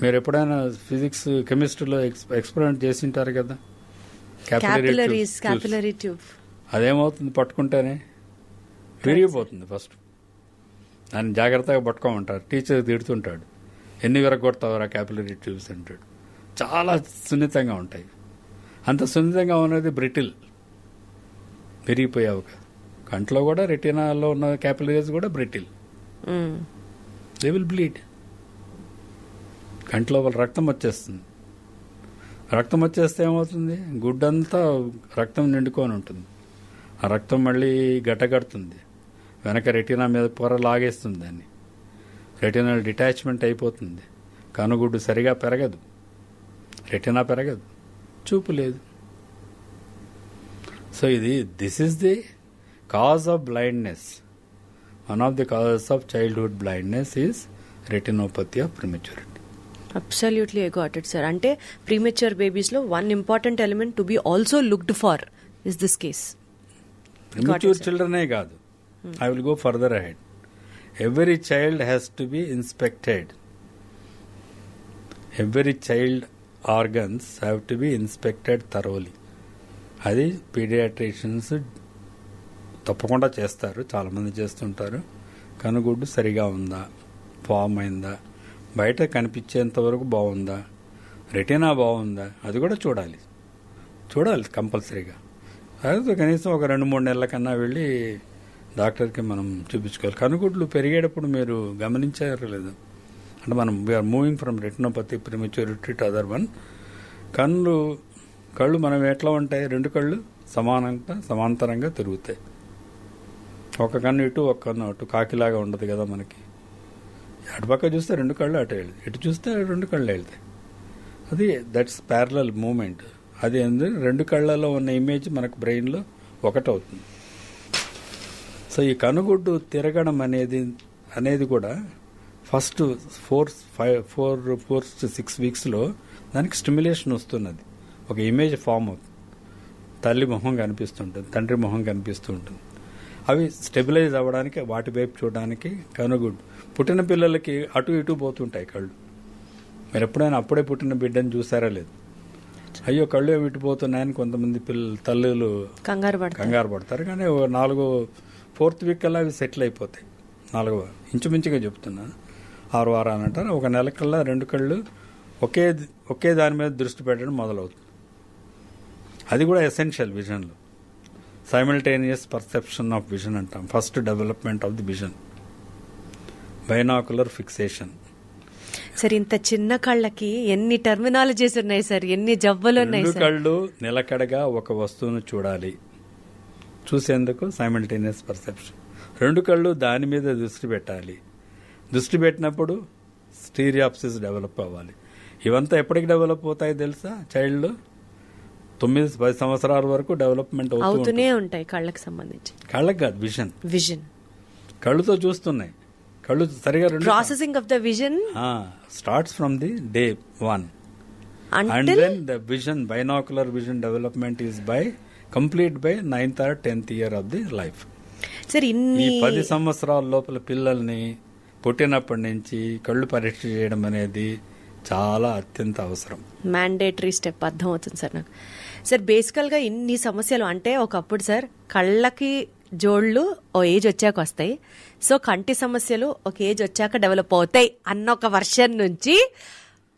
మీరు ఎప్పుడైనా ఫిజిక్స్ కెమిస్ట్రీలో ఎక్స్పెరిమెంట్ చేసి ఉంటారు కదా, క్యాపిలరీ ట్యూబ్. అదేమవుతుంది? పట్టుకుంటేనే విరిగిపోతుంది. ఫస్ట్ దాన్ని జాగ్రత్తగా పట్టుకోమంటారు, టీచర్ తిడుతుంటాడు, ఎన్ని విరగొడతావరా క్యాపిలరీ ట్యూబ్స్ అంటాడు. చాలా సున్నితంగా ఉంటాయి. అంత సున్నితంగా ఉన్నది బ్రిటిల్, విరిగిపోయావు. కంట్లో కూడా రెటీనాలో ఉన్న క్యాపిలరీస్ కూడా బ్రిటిల్, దే విల్ బ్లీడ్. కంట్లో రక్తం వచ్చేస్తుంది. రక్తం వచ్చేస్తే ఏమవుతుంది? గుడ్డంతా రక్తం నిండుకొని ఉంటుంది. ఆ రక్తం మళ్ళీ గట్టగడుతుంది, వెనక రెటీనా మీద పొర లాగేస్తుంది దాన్ని. రెటీనల్ డిటాచ్మెంట్ అయిపోతుంది, కనుగుడ్డు సరిగా పెరగదు. రెటీనా పెరగదు, చూపు లేదు. So this is the cause of blindness. One of the causes of childhood blindness is retinopathy of prematurity. Absolutely I got it sir. అంటే ప్రీమెచ్యూర్ బేబీస్ లో one important element to be also looked for is this case. Premature చిల్డ్రనే కాదు, I will go further ahead. Every child has to be inspected. Every child organs have to be inspected thoroughly. అది paediatricians తప్పకుండా చేస్తారు, చాలామంది చేస్తుంటారు. కనుగుడ్డు సరిగా ఉందా, form అయిందా, బయట కనిపించేంత వరకు బాగుందా, రెటీనా బాగుందా, అది కూడా చూడాలి కంపల్సరీగా. అదే కనీసం ఒక 2-3 నెలల కన్నా వెళ్ళి డాక్టర్కి మనం చూపించుకోవాలి. కనుగుడ్లు పెరిగేటప్పుడు మీరు గమనించారు లేదు, అంటే మనం we are moving from retinopathy prematurity to other one. కళ్ళు మనం ఎట్లా ఉంటాయి, 2 కళ్ళు సమాంతరంగా తిరుగుతాయి. ఒక కన్ను ఇటు, ఒక కన్ను అటు, కాకిలాగా ఉండదు కదా మనకి. అటుపక్క చూస్తే 2 కళ్ళు అటు వెళ్తాయి, ఇటు చూస్తే 2 కళ్ళు వెళ్తాయి. అది దట్స్ ప్యారలల్ మూమెంట్. అది 2 కళ్ళలో ఉన్న ఇమేజ్ మనకు బ్రెయిన్లో ఒకటవుతుంది. సో ఈ కనుగుడ్డు తిరగడం అనేది కూడా ఫస్ట్ 4 to 6 వీక్స్లో దానికి స్టిమ్యులేషన్ వస్తున్నది, ఒక ఇమేజ్ ఫామ్ అవుతుంది. తల్లి మొహం కనిపిస్తుంటుంది, తండ్రి మొహం కనిపిస్తూ ఉంటుంది. అవి స్టెబిలైజ్ అవ్వడానికి, వాటి వైపు చూడడానికి కనుగుడ్డు. పుట్టిన పిల్లలకి అటు ఇటు పోతుంటాయి కళ్ళు. మీరు ఎప్పుడైనా అప్పుడే పుట్టిన బిడ్డని చూసారా లేదు? అయ్యో కళ్ళు ఏమి ఇటుపోతున్నాయని కొంతమంది తల్లులు కంగారు పడతారు. కానీ 4th వీక్ కల్లా అవి సెటిల్ అయిపోతాయి. 4వ ఇంచుమించుగా చెప్తున్నాను, 6 వారాలు అంటారు. ఒక నెల కల్లా 2 కళ్ళు ఒకే దాని మీద దృష్టి పెట్టడం మొదలవుతుంది. అది కూడా ఎసెన్షియల్ విజన్లో. సైమల్టేనియస్ పర్సెప్షన్ ఆఫ్ విజన్ అంటాం. First development of the vision, binocular fixation. Sir ఇంత చిన్న కళ్ళకి ఎన్ని టర్మినాలజీస్ ఉన్నాయి సార్, ఎన్ని జబ్బులు ఉన్నాయి. 2 కళ్ళు నిలకడగా ఒక వస్తువును చూడాలి, చూసేందుకు సైమల్టేనియస్ పర్సెప్షన్. 2 కళ్ళు దాని మీద దృష్టి పెట్టాలి. దృష్టి పెట్టినప్పుడు స్టీరియాప్సిస్ డెవలప్ అవ్వాలి. ఇవంతా ఎప్పటికి డెవలప్ అవుతాయి తెలుసా? చైల్డ్లో 9-10 సంవత్సరాల వరకు డెవలప్మెంట్ అవుతూనే ఉంటాయి. కళ్ళకి సంబంధించి, కళ్ళకి కాదు, విజన్ కళ్ళుతో చూస్తున్నాయి. కళ్ళు సరిగా processing of the vision starts from the day 1 and then the vision, binocular vision development is complete by 9th or 10th year of the life. Sir ఈ 10 సంవత్సరాల లోపల పిల్లల్ని పుట్టినప్పటి నుంచి కళ్ళు పరీక్ష చేయడం అనేది చాలా అత్యంత అవసరం. Mandatory step. అర్థం అవుతుంది సార్ నాకు. సార్ బేసికల్గా ఇన్ని సమస్యలు అంటే ఒకప్పుడు సార్ కళ్ళకి జోళ్లు ఓ ఏజ్ వచ్చాక వస్తాయి, సో కంటి సమస్యలు ఒక ఏజ్ వచ్చాక డెవలప్ అవుతాయి అన్న ఒక వర్షన్ నుంచి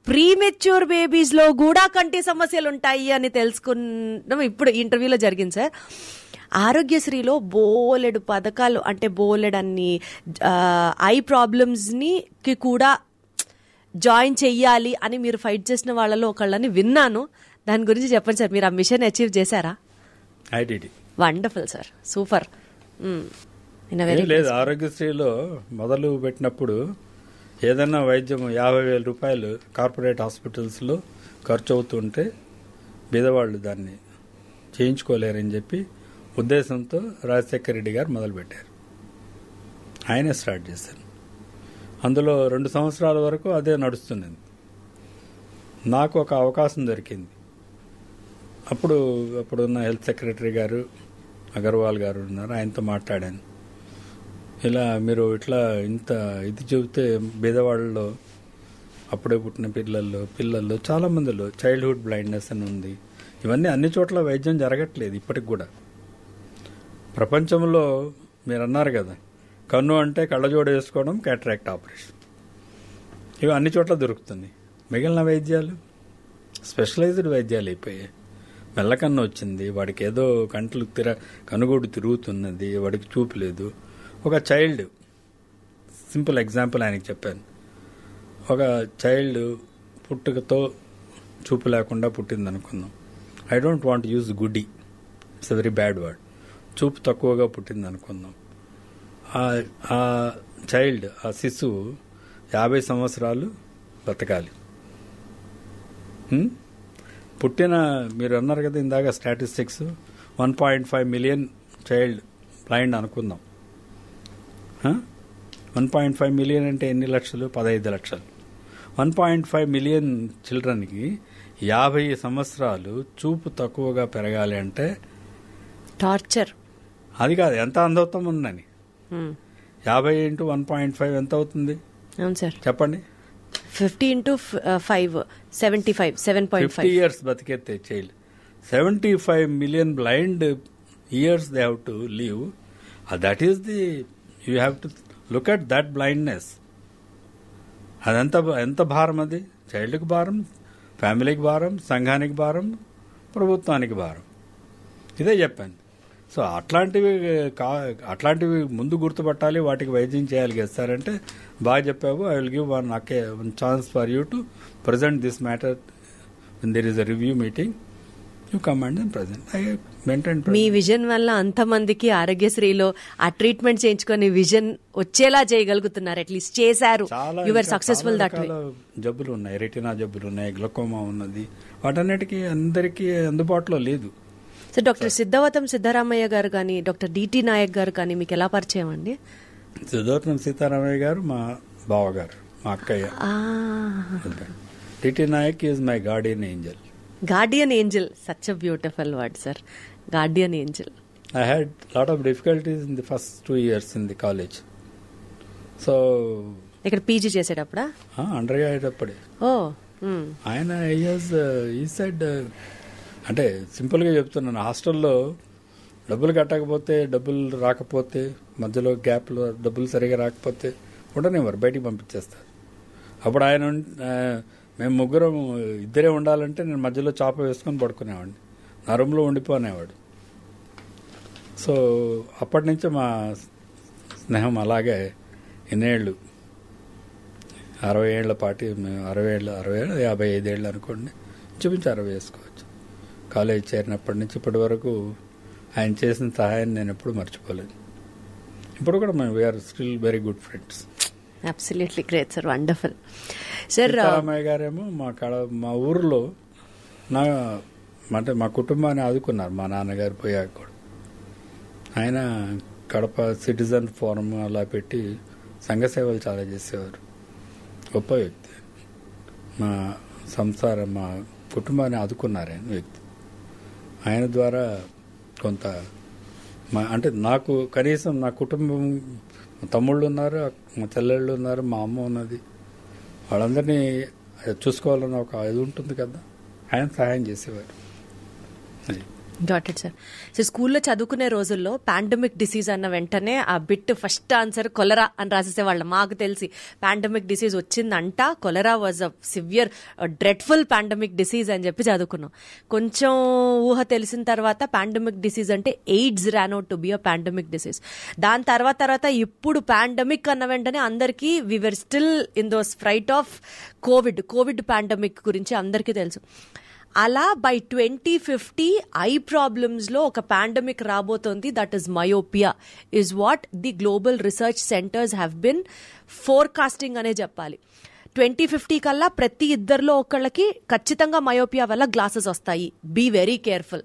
ప్రీమెచ్యూర్ బేబీస్ లో కూడా కంటి సమస్యలు ఉంటాయి అని తెలుసుకున్నాం ఇప్పుడు ఇంటర్వ్యూలో జరిగింది సార్. ఆరోగ్యశ్రీలో బోలెడు పథకాలు, అంటే బోలెడన్ని ఐ ప్రాబ్లమ్స్ ని కూడా జాయిన్ చెయ్యాలి అని మీరు ఫైట్ చేసిన వాళ్ళలో ఒకళ్ళని విన్నాను. దాని గురించి చెప్పండి సార్. మీరు ఆ మిషన్ అచీవ్ చేశారా? Wonderful sir, super. లేదు, ఆరోగ్యశ్రీలో మొదలు పెట్టినప్పుడు ఏదైనా వైద్యం 50,000 రూపాయలు కార్పొరేట్ హాస్పిటల్స్లో ఖర్చు అవుతుంటే బీదవాళ్ళు దాన్ని చేయించుకోలేరని చెప్పి ఉద్దేశంతో రాజశేఖర రెడ్డి గారు మొదలుపెట్టారు. ఆయనే స్టార్ట్ చేశారు. అందులో 2 సంవత్సరాల వరకు అదే నడుస్తున్నది. నాకు ఒక అవకాశం దొరికింది. అప్పుడున్న హెల్త్ సెక్రటరీ గారు అగర్వాల్ గారు ఉన్నారు, ఆయనతో మాట్లాడాను. ఇలా మీరు ఇట్లా ఇంత ఇది చెబితే బీదవాళ్ళలో అప్పుడే పుట్టిన పిల్లల్లో చాలా మందిలో చైల్డ్హుడ్ బ్లైండ్నెస్ అని ఉంది. ఇవన్నీ అన్ని చోట్ల వైద్యం జరగట్లేదు ఇప్పటికి కూడా. ప్రపంచంలో మీరు అన్నారు కదా, కన్ను అంటే కళ్ళజోడు వేసుకోవడం, క్యాటరాక్ట్ ఆపరేషన్, ఇవి అన్ని చోట్ల దొరుకుతుంది. మిగిలిన వైద్యాలు స్పెషలైజ్డ్ వైద్యాలు అయిపోయాయి. మెల్లకన్ను వచ్చింది, వాడికి ఏదో కనుగోడు తిరుగుతున్నది, వాడికి చూపు లేదు. ఒక చైల్డ్, సింపుల్ ఎగ్జాంపుల్ ఆయనకి చెప్పాను. ఒక చైల్డ్ పుట్టుకతో చూపు లేకుండా పుట్టింది అనుకుందాం. ఐ డోంట్ వాంట్ యూజ్ గుడ్డి, it's a very bad word. చూపు తక్కువగా పుట్టింది అనుకుందాం. ఆ చైల్డ్, ఆ శిశువు 50 సంవత్సరాలు బతకాలి. పుట్టిన మీరు అన్నారు కదా ఇందాక స్టాటిస్టిక్స్ 1.5 మిలియన్ చైల్డ్ బ్లైండ్ అనుకుందాం. 1.5 మిలియన్ అంటే ఎన్ని లక్షలు? 15 లక్షలు. 1.5 మిలియన్ చిల్డ్రన్కి 50 సంవత్సరాలు చూపు తక్కువగా పెరగాలి అంటే టార్చర్. అది కాదు, ఎంత అందవుతాం ఉందని. 50 ఇంటూ 1.5 ఎంత అవుతుంది? అవును సార్, చెప్పండి. 50 ఇంటూ 5 75 7.5 50 years బతికెత్తే child. 75 million blind years they have to live. That is the you have to look at that blindness. అదంత ఎంత భారం అది? చైల్డ్కి భారం, ఫ్యామిలీకి భారం, సంఘానికి భారం, ప్రభుత్వానికి భారం. ఇదే చెప్పాను. సో అట్లాంటివి ముందు గుర్తుపట్టాలి, వాటికి వైద్యం చేయాలి చేస్తారంటే బాగా చెప్పావు. I will give one chance for you to present this matter when there is a review meeting. You come and then present. I maintain. మీ విజన్ వల్ల అంతమందికి ఆరోగ్యశ్రీలో ఆ ట్రీట్మెంట్ చేయించుకొని విజన్ వచ్చేలా చేయగలుగుతున్నారు. అట్లీస్ట్ చేశారు. You are successful that way. జబ్బులు ఉన్నాయి, రెటినా జబ్బులు ఉన్నాయి, గ్లకోమా ఉన్నది. వాటన్నిటికీ అందరికీ అందుబాటులో లేదు. సో డాక్టర్ సిద్ధవతం సిద్ధరామయ్య గారు కానీ డాక్టర్ డిటి నాయక్ గారు కానీ మీకు ఎలా పరిచయం అండి? సిద్ధవతం సీతారామయ్య గారు మా బావగారు, మా అక్కయ్య. D T Nayak is my guardian angel. Guardian angel, such a beautiful word sir, guardian angel. I had lot of difficulties in the first 2 years in the college. So ఇక్కడ పీజీ చేసేటప్పుడా? అండర్ గ్రాడ్యుయేట్ అప్పుడే. ఓ ఆయన ఈ సైడ్ అంటే సింపుల్గా చెప్తున్నాను, హాస్టల్లో డబ్బులు కట్టకపోతే, డబ్బులు రాకపోతే, మధ్యలో గ్యాప్లో డబ్బులు సరిగా రాకపోతే ఉండనివ్వరు, బయటికి పంపించేస్తారు. అప్పుడు ఆయన మేము ముగ్గురం ఇద్దరే ఉండాలంటే నేను మధ్యలో చాప వేసుకొని పడుకునేవాడిని, నా రూమ్లో ఉండిపోనేవాడు. సో అప్పటి నుంచి మా స్నేహం అలాగే ఎన్నేళ్ళు, 60 ఏళ్ల పాటి, 55 ఏళ్ళు అనుకోండి, చూపించి 60 వేసుకోవచ్చు. కాలేజ్ చేరినప్పటి నుంచి ఇప్పటి వరకు ఆయన చేసిన సహాయాన్ని నేను ఎప్పుడు మర్చిపోలేదు. ఇప్పుడు కూడా మేము we are still very good friends. Absolutely great sir, wonderful sir. Sitaramaiah గారేమో మా ఊర్లో అంటే మా కుటుంబాన్ని ఆదుకున్నారు. మా నాన్నగారు పోయాక కూడా ఆయన కడప సిటిజన్ ఫోరం అలా పెట్టి సంఘ సేవలు చాలా చేసేవారు. గొప్ప వ్యక్తి. మా మా కుటుంబాన్ని ఆదుకున్నారు ఆయన వ్యక్తి. ఆయన ద్వారా కొంత అంటే నాకు కనీసం నా కుటుంబం, మా తమ్ముళ్ళు ఉన్నారు, మా చెల్లెళ్ళు ఉన్నారు, మా అమ్మ ఉన్నది, వాళ్ళందరినీ చూసుకోవాలన్న ఒక ఇది ఉంటుంది కదా, ఆయన సహాయం చేసేవారు. Dot it sir. సో స్కూల్లో చదువుకునే రోజుల్లో పాండమిక్ డిసీజ్ అన్న వెంటనే ఆ బిట్ ఫస్ట్ ఆన్సర్ కొలరా అని రాసేసేవాళ్ళం. మాకు తెలిసి పాండమిక్ డిసీజ్ వచ్చిందంట, cholera was a severe dreadful pandemic disease అని చెప్పి చదువుకున్నాం. కొంచెం ఊహ తెలిసిన తర్వాత పాండమిక్ డిసీజ్ అంటే AIDS ran out to be a pandemic disease. దాని తర్వాత ఇప్పుడు పాండమిక్ అన్న వెంటనే అందరికీ we were still in those fright of COVID pandemic గురించి అందరికీ తెలుసు. అలా బై 2050 ఐ ప్రాబ్లమ్స్లో ఒక పాండమిక్ రాబోతోంది. That is myopia is what the global research centres have been forecasting అనే చెప్పాలి. 2050 కల్లా ప్రతి ఇద్దరిలో ఒకళ్ళకి ఖచ్చితంగా మయోపియా వల్ల గ్లాసెస్ వస్తాయి. Be very careful.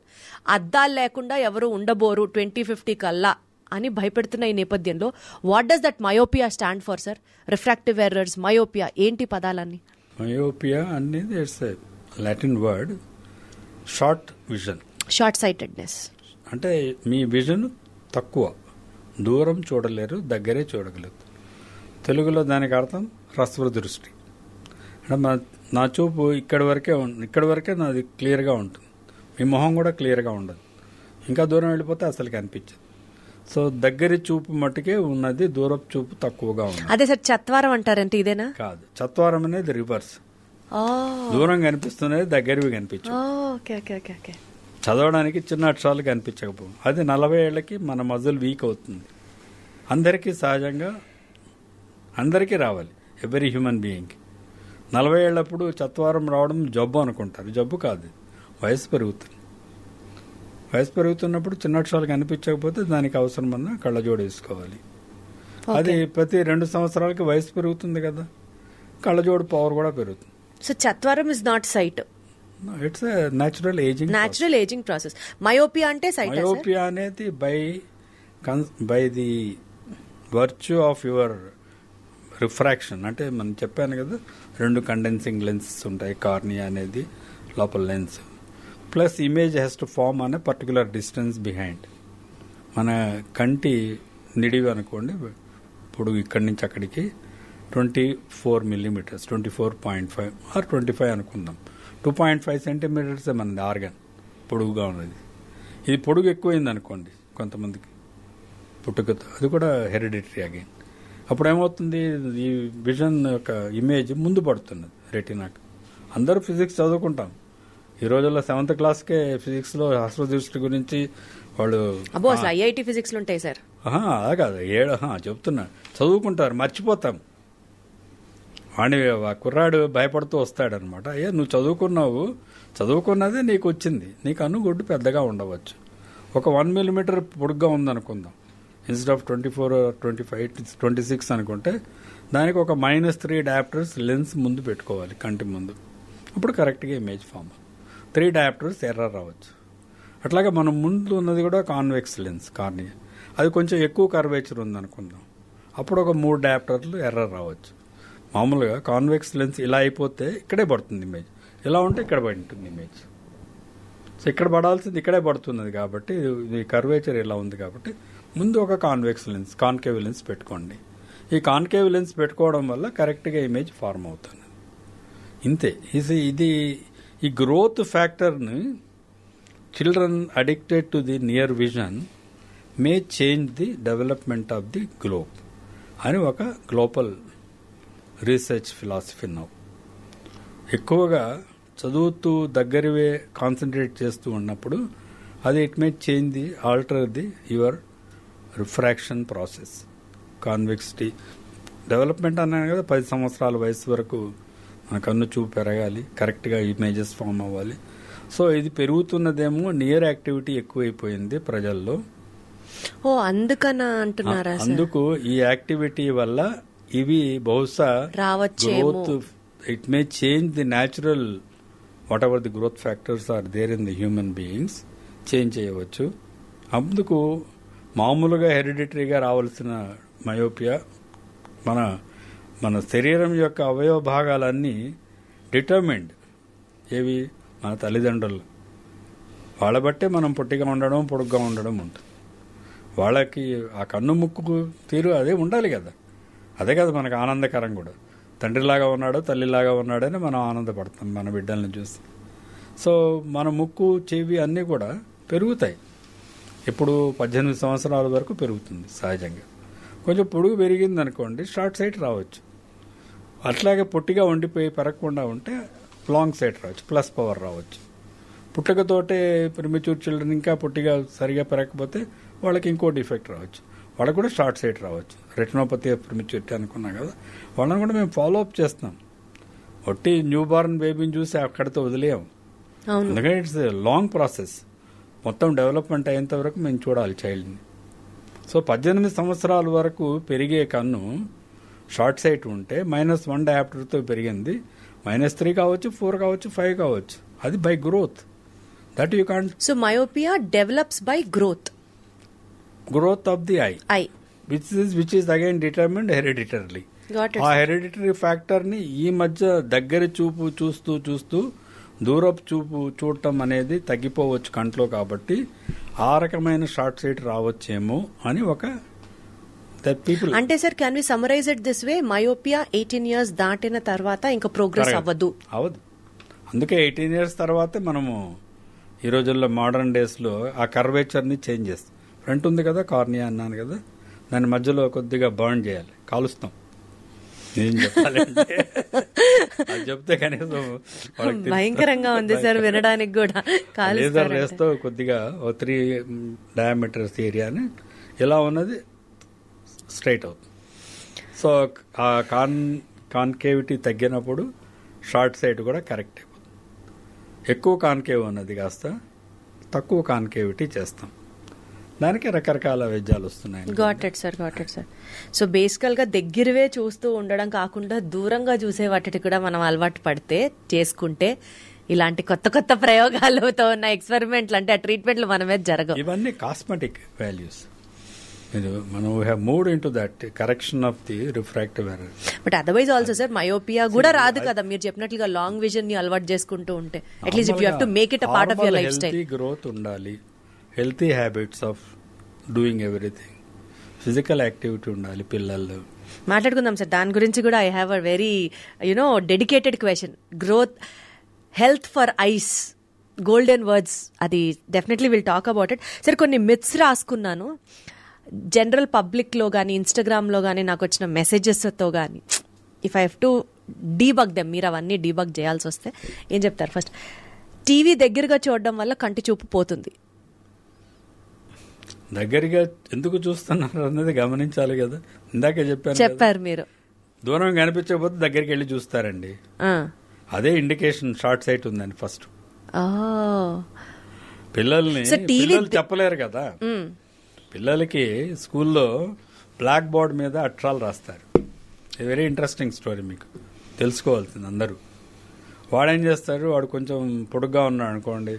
అద్దాలు లేకుండా ఎవరు ఉండబోరు 2050 కల్లా అని భయపెడుతున్న ఈ నేపథ్యంలో what does that myopia stand for sir? Refractive errors, myopia ఏంటి పదాలన్నీ? మయోపియా అనేది it's Latin word, short vision, short sightedness. అంటే మీ విజన్ తక్కువ, దూరం చూడలేరు, దగ్గరే చూడగలరు. తెలుగులో దానికి అర్థం హ్రస్వ దృష్టి. అంటే నా చూపు ఇక్కడి వరకే నాది క్లియర్గా ఉంటుంది, మీ మొహం కూడా క్లియర్గా ఉండదు, ఇంకా దూరం వెళ్ళిపోతే అసలు కనిపించదు. సో దగ్గరి చూపు మట్టుకే ఉన్నది, దూరపు చూపు తక్కువగా ఉంది. అదే సార్ చత్వారం అంటారంటే ఇదేనా? కాదు, చత్వారం అనేది రివర్స్. దూరం కనిపిస్తున్నది, దగ్గరవి కనిపించు. చదవడానికి చిన్న అక్షరాలు కనిపించకపో, అది 40 ఏళ్లకి మన మజిల్ వీక్ అవుతుంది. అందరికీ సహజంగా అందరికీ రావాలి, ఎవరీ హ్యూమన్ బీయింగ్కి. 40 ఏళ్ళప్పుడు చత్వారం రావడం జబ్బు అనుకుంటారు. జబ్బు కాదు, వయసు పెరుగుతుంది. వయసు పెరుగుతున్నప్పుడు చిన్న అక్షరాలు కనిపించకపోతే దానికి అవసరమన్నా కళ్ళజోడు వేసుకోవాలి. అది ప్రతి 2 సంవత్సరాలకి వయసు పెరుగుతుంది కదా, కళ్ళజోడు పవర్ కూడా పెరుగుతుంది. సో చత్వారం is not sight. It's natural ageing. Natural ageing process. Myopia అంటే సైట్. మయోపియా అనేది by the virtue of your refraction. అంటే మనం చెప్పాను కదా, 2 కండెన్సింగ్ లెన్సెస్ ఉంటాయి, కార్నియా అనేది లోపల lens, plus image has to form అనే పర్టికులర్ డిస్టెన్స్ బిహైండ్. మన కంటి నిడివి అనుకోండి, ఇప్పుడు ఇక్కడి నుంచి అక్కడికి 24 millimeters, 24.5 ఆర్ 25 అనుకుందాం. 2.5 centimeters మనది ఆర్గన్ పొడుగుగా ఉన్నది. ఇది పొడుగు ఎక్కువైంది అనుకోండి కొంతమందికి పుట్టుకతో, అది కూడా హెరిడిటరీ అగైన్. అప్పుడు ఏమవుతుంది, ఈ విజన్ యొక్క ఇమేజ్ ముందు పడుతున్నది రెటీనాకు. అందరూ ఫిజిక్స్ చదువుకుంటాం ఈ రోజుల్లో, 7th క్లాస్కే ఫిజిక్స్లో అస్ట్రోదృష్టి గురించి వాళ్ళు ఐఐటి ఫిజిక్స్ ఉంటాయి సార్. అలా కాదు, చెప్తున్నా, చదువుకుంటారు, మర్చిపోతాం. వాడిని కుర్రాడు భయపడుతూ వస్తాడనమాట. అయ్యా నువ్వు చదువుకున్నదే నీకు వచ్చింది, నీకు అనుగుడ్డు పెద్దగా ఉండవచ్చు. ఒక 1 millimeter పొడుగ్గా ఉందనుకుందాం, ఇన్స్టెడ్ ఆఫ్ 24 or 25, 26 అనుకుంటే దానికి ఒక -3 diopters లెన్స్ ముందు పెట్టుకోవాలి కంటి ముందు. అప్పుడు కరెక్ట్గా ఇమేజ్ ఫామ్. 3 diopters ఎర్రర్ రావచ్చు. అట్లాగే మనం ముందు ఉన్నది కూడా కాన్వెక్స్ లెన్స్ కార్నియా, అది కొంచెం ఎక్కువ కర్వేచర్ ఉందనుకుందాం, అప్పుడు ఒక 3 diopters ఎర్రర్ రావచ్చు. మామూలుగా కాన్వెక్స్ లెన్స్ ఇలా అయిపోతే ఇక్కడే పడుతుంది ఇమేజ్, ఇలా ఉంటే ఇక్కడ పడుతుంది ఇమేజ్. సో ఇక్కడ పడాల్సింది ఇక్కడే పడుతున్నది కాబట్టి, ఇది కర్వేచర్ ఇలా ఉంది కాబట్టి ముందు ఒక కాన్కేవ్ లెన్స్ పెట్టుకోండి. ఈ కాన్కేవ్ లెన్స్ పెట్టుకోవడం వల్ల కరెక్ట్గా ఇమేజ్ ఫార్మ్ అవుతుంది. ఇంతే. ఇది ఈ గ్రోత్ ఫ్యాక్టర్ని children addicted to the near vision may change the development of the globe అని ఒక గ్లోబల్ రీసెర్చ్ ఫిలాసఫీ నౌ. ఎక్కువగా చదువుతూ దగ్గరవే కాన్సన్ట్రేట్ చేస్తూ ఉన్నప్పుడు అది it may change the alter the your refraction process. Convexity development అన్నాను కదా, 10 సంవత్సరాల వయసు వరకు మన కన్ను చూపు పెరగాలి, కరెక్ట్గా ఇమేజెస్ ఫామ్ అవ్వాలి. సో ఇది పెరుగుతున్నదేమో, నియర్ యాక్టివిటీ ఎక్కువైపోయింది ప్రజల్లో. అందుకనా అంటున్నారా? అందుకు ఈ యాక్టివిటీ వల్ల ఇవి బహుశా growth, it may change the natural whatever the growth factors are there in the human beings change చేయవచ్చు. అందుకు మామూలుగా హెరిడిటరీగా రావాల్సిన మయోపియా, మన శరీరం యొక్క అవయవ భాగాలన్నీ డిటర్మిండ్ ఏవి, మన తల్లిదండ్రులు. వాళ్ళ బట్టే మనం పొట్టిగా ఉండడం, పొడుగ్గా ఉండడం ఉంటుంది. వాళ్ళకి ఆ కన్ను ముక్కు తీరు అదే ఉండాలి కదా, అదే కదా మనకు ఆనందకరం కూడా. తండ్రిలాగా ఉన్నాడో తల్లిలాగా ఉన్నాడని మనం ఆనందపడతాం మన బిడ్డల్ని చూసి. సో మన ముక్కు చెవి అన్నీ కూడా పెరుగుతాయి. ఇప్పుడు 18 సంవత్సరాల వరకు పెరుగుతుంది సహజంగా. కొంచెం పొడుగు పెరిగింది అనుకోండి, షార్ట్ సైట్ రావచ్చు. అట్లాగే పొట్టిగా ఉండిపోయి పెరగకుండా ఉంటే లాంగ్ సైట్ రావచ్చు, ప్లస్ పవర్ రావచ్చు. పుట్టకతోటే ప్రిమెచ్యూర్ చిల్డ్రన్ ఇంకా పొట్టిగా సరిగా పెరగకపోతే వాళ్ళకి ఇంకో డిఫెక్ట్ రావచ్చు, వాళ్ళకు కూడా షార్ట్ సైట్ రావచ్చు. రెటినోపతి ప్రిమెచ్యూరిటీ అనుకున్నాం కదా, వాళ్ళని కూడా మేము ఫాలో అప్ చేస్తున్నాం. ఒట్టి న్యూ బార్న్ బేబీని చూసి అక్కడితో వదిలేయం, ఎందుకంటే ఇట్స్ లాంగ్ ప్రాసెస్. మొత్తం డెవలప్మెంట్ అయ్యేంత వరకు మేము చూడాలి చైల్డ్ని. సో 18 సంవత్సరాల వరకు పెరిగే కన్ను షార్ట్ సైట్ ఉంటే -1 డయాప్టర్తో పెరిగింది, -3 కావచ్చు, 4 కావచ్చు, 5 కావచ్చు. అది by growth, that you can't. So myopia develops by growth of the eye, which is again determined hereditarily. ఆ హెరిడిటరీ ఫ్యాక్టర్ ని ఈ మధ్య దగ్గర చూపు చూస్తూ దూరపు చూపు చూడటం అనేది తగ్గిపోవచ్చు కంట్లో. కాబట్టి ఆ రకమైన షార్ట్ సైట్ రావచ్చేమో అని ఒక పీపుల్. అంటే sir, can we summarise it this way, myopia 18 years దాటిన తర్వాత ఇంకా ప్రోగ్రెస్ అవ్వదు. అందుకే 18 years తర్వాతే మనము ఈ రోజుల్లో మోడర్న్ డేస్ లో ఆ కర్వేచర్ ని చేంజ్ చేస్తాం. ఫ్రంట్ ఉంది కదా కార్నియా అన్నాను కదా, దాని మధ్యలో కొద్దిగా బర్న్ చేయాలి, కాలుస్తాం. ఏం చెప్పాలంటే అది చెప్తే కనీసం భయంకరంగా ఉంది సార్ వినడానికి కూడా. లేజర్ రేస్తో కొద్దిగా 3 diameters ఏరియాని ఇలా ఉన్నది స్ట్రైట్ అవుతుంది. సో ఆ కాన్కేవిటీ తగ్గినప్పుడు షార్ట్ సైట్ కూడా కరెక్ట్ అయిపోతుంది. ఎక్కువ కాన్కేవ్ ఉన్నది కాస్త తక్కువ కాన్కేవిటీ చేస్తాం, దానికి రకరకాల వైద్యాలు వస్తున్నాయి. Got it sir. సో బేసికల్ గా దగ్గరవే చూస్తూ ఉండడం కాకుండా దూరంగా చూసే వాటికి కూడా మనం అలవాటు పడితే చేసుకుంటే ఇలాంటి కొత్త కొత్త ప్రయోగాలతో ఉన్న ఎక్స్పెరిమెంట్లు అంటే ఆ ట్రీట్మెంట్లు మన మీద జరగవు. ఇవన్నీ కాస్మెటిక్ వాల్యూస్. మనం have moved into that correction of the refractive error. But otherwise also sir myopia కూడా రాదు కదా మీరు చెప్పినట్లుగా లాంగ్ విజన్ ని అలవాటు చేసుకుంటూ ఉంటే. At least if you have to make it a part of your lifestyle. Healthy growth ఉండాలి, healthy habits of doing everything, physical activity ఉండాలి పిల్లల్లో. మాట్లాడుకుందాం సార్ దాని గురించి కూడా. I have a very dedicated question. Growth, health for eyes, golden words, అది definitely will talk about it. Sir కొన్ని myths రాసుకున్నాను. జనరల్ పబ్లిక్లో కానీ ఇన్స్టాగ్రామ్లో కానీ నాకు వచ్చిన మెసేజెస్తో కానీ if I have to debug them, మీరు అవన్నీ డీబగ్ చేయాల్సి వస్తే ఏం చెప్తారు? ఫస్ట్, టీవీ దగ్గరగా చూడడం వల్ల కంటి చూపు పోతుంది. దగ్గరగా ఎందుకు చూస్తున్నారు అన్నది గమనించాలి కదా. ఇందాకే చెప్పారు మీరు. దూరం కనిపించకపోతే దగ్గరికి వెళ్ళి చూస్తారండి, అదే ఇండికేషన్ షార్ట్ సైట్ ఉందని. ఫస్ట్ పిల్లల్ని చెప్పలేరు కదా. పిల్లలకి స్కూల్లో బ్లాక్ బోర్డ్ మీద అక్షరాలు రాస్తారు. ఇది వెరీ ఇంట్రెస్టింగ్ స్టోరీ, మీకు తెలుసుకోవాల్సింది అందరూ. వాడేం చేస్తారు, వాడు కొంచెం పొడుగ్గా ఉన్నాడు అనుకోండి,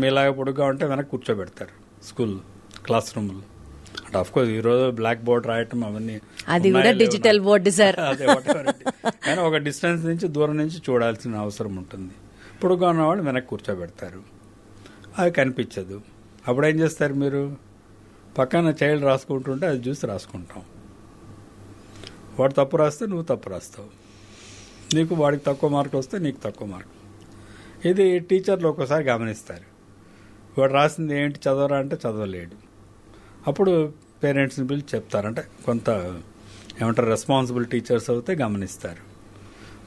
మీలాగా పొడుగ్గా ఉంటే వెనక్కి కూర్చోబెడతారు స్కూల్ క్లాస్ రూమ్లో. అంటే ఆఫ్ కోర్స్ ఈరోజు బ్లాక్ బోర్డ్ రాయటం అవన్నీ అది కూడా డిజిటల్ బోర్డు సార్. అదే కానీ ఒక డిస్టెన్స్ నుంచి దూరం నుంచి చూడాల్సిన అవసరం ఉంటుంది. పొడుగ్గా ఉన్నవాళ్ళు వెనక్కి కూర్చోబెడతారు, అది కనిపించదు. అప్పుడు ఏం చేస్తారు మీరు, పక్కన చైల్డ్ రాసుకుంటుంటే అది చూసి రాసుకుంటాం. వాడు తప్పు రాస్తే నువ్వు తప్పు రాస్తావు, నీకు వాడికి తక్కువ మార్కులు వస్తే నీకు తక్కువ మార్కులు. ఇది టీచర్లు ఒక్కోసారి గమనిస్తారు. వాడు రాసింది ఏంటి చదవరా అంటే చదవలేడు. అప్పుడు పేరెంట్స్ని పిలిచి చెప్తారంటే కొంత ఏమంటారు రెస్పాన్సిబుల్ టీచర్స్ అయితే గమనిస్తారు.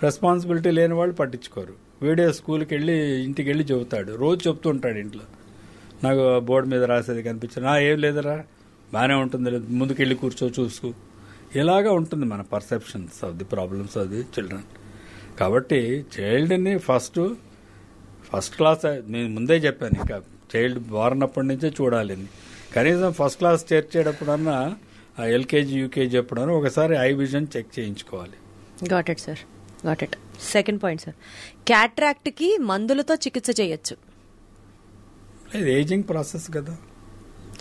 రెస్పాన్సిబిలిటీ లేని వాళ్ళు పట్టించుకోరు. వీడే స్కూల్కి వెళ్ళి ఇంటికి వెళ్ళి చెబుతాడు, రోజు చెప్తూ ఉంటాడు ఇంట్లో, నాకు బోర్డు మీద రాసేది కనిపించిన ఏం లేదురా బాగానే ఉంటుంది, ముందుకెళ్ళి కూర్చో చూసుకో. ఇలాగా ఉంటుంది మన perceptions of the problems of the children. కాబట్టి చైల్డ్ని ఫస్ట్ క్లాస్ నేను ముందే చెప్పాను, ఇంకా చైల్డ్ వారినప్పటి నుంచే చూడాలి. కనీసం ఫస్ట్ క్లాస్ చేర్చేటప్పుడన్నా ఎల్కేజీ యూకేజీ ఎప్పుడన్నా ఒకసారి ఐ విజన్ చెక్ చేయించుకోవాలి. Got it sir, got it. Second point sir, cataract కి మందులతో చికిత్స చేయొచ్చు. ఏజింగ్ ప్రాసెస్ కదా,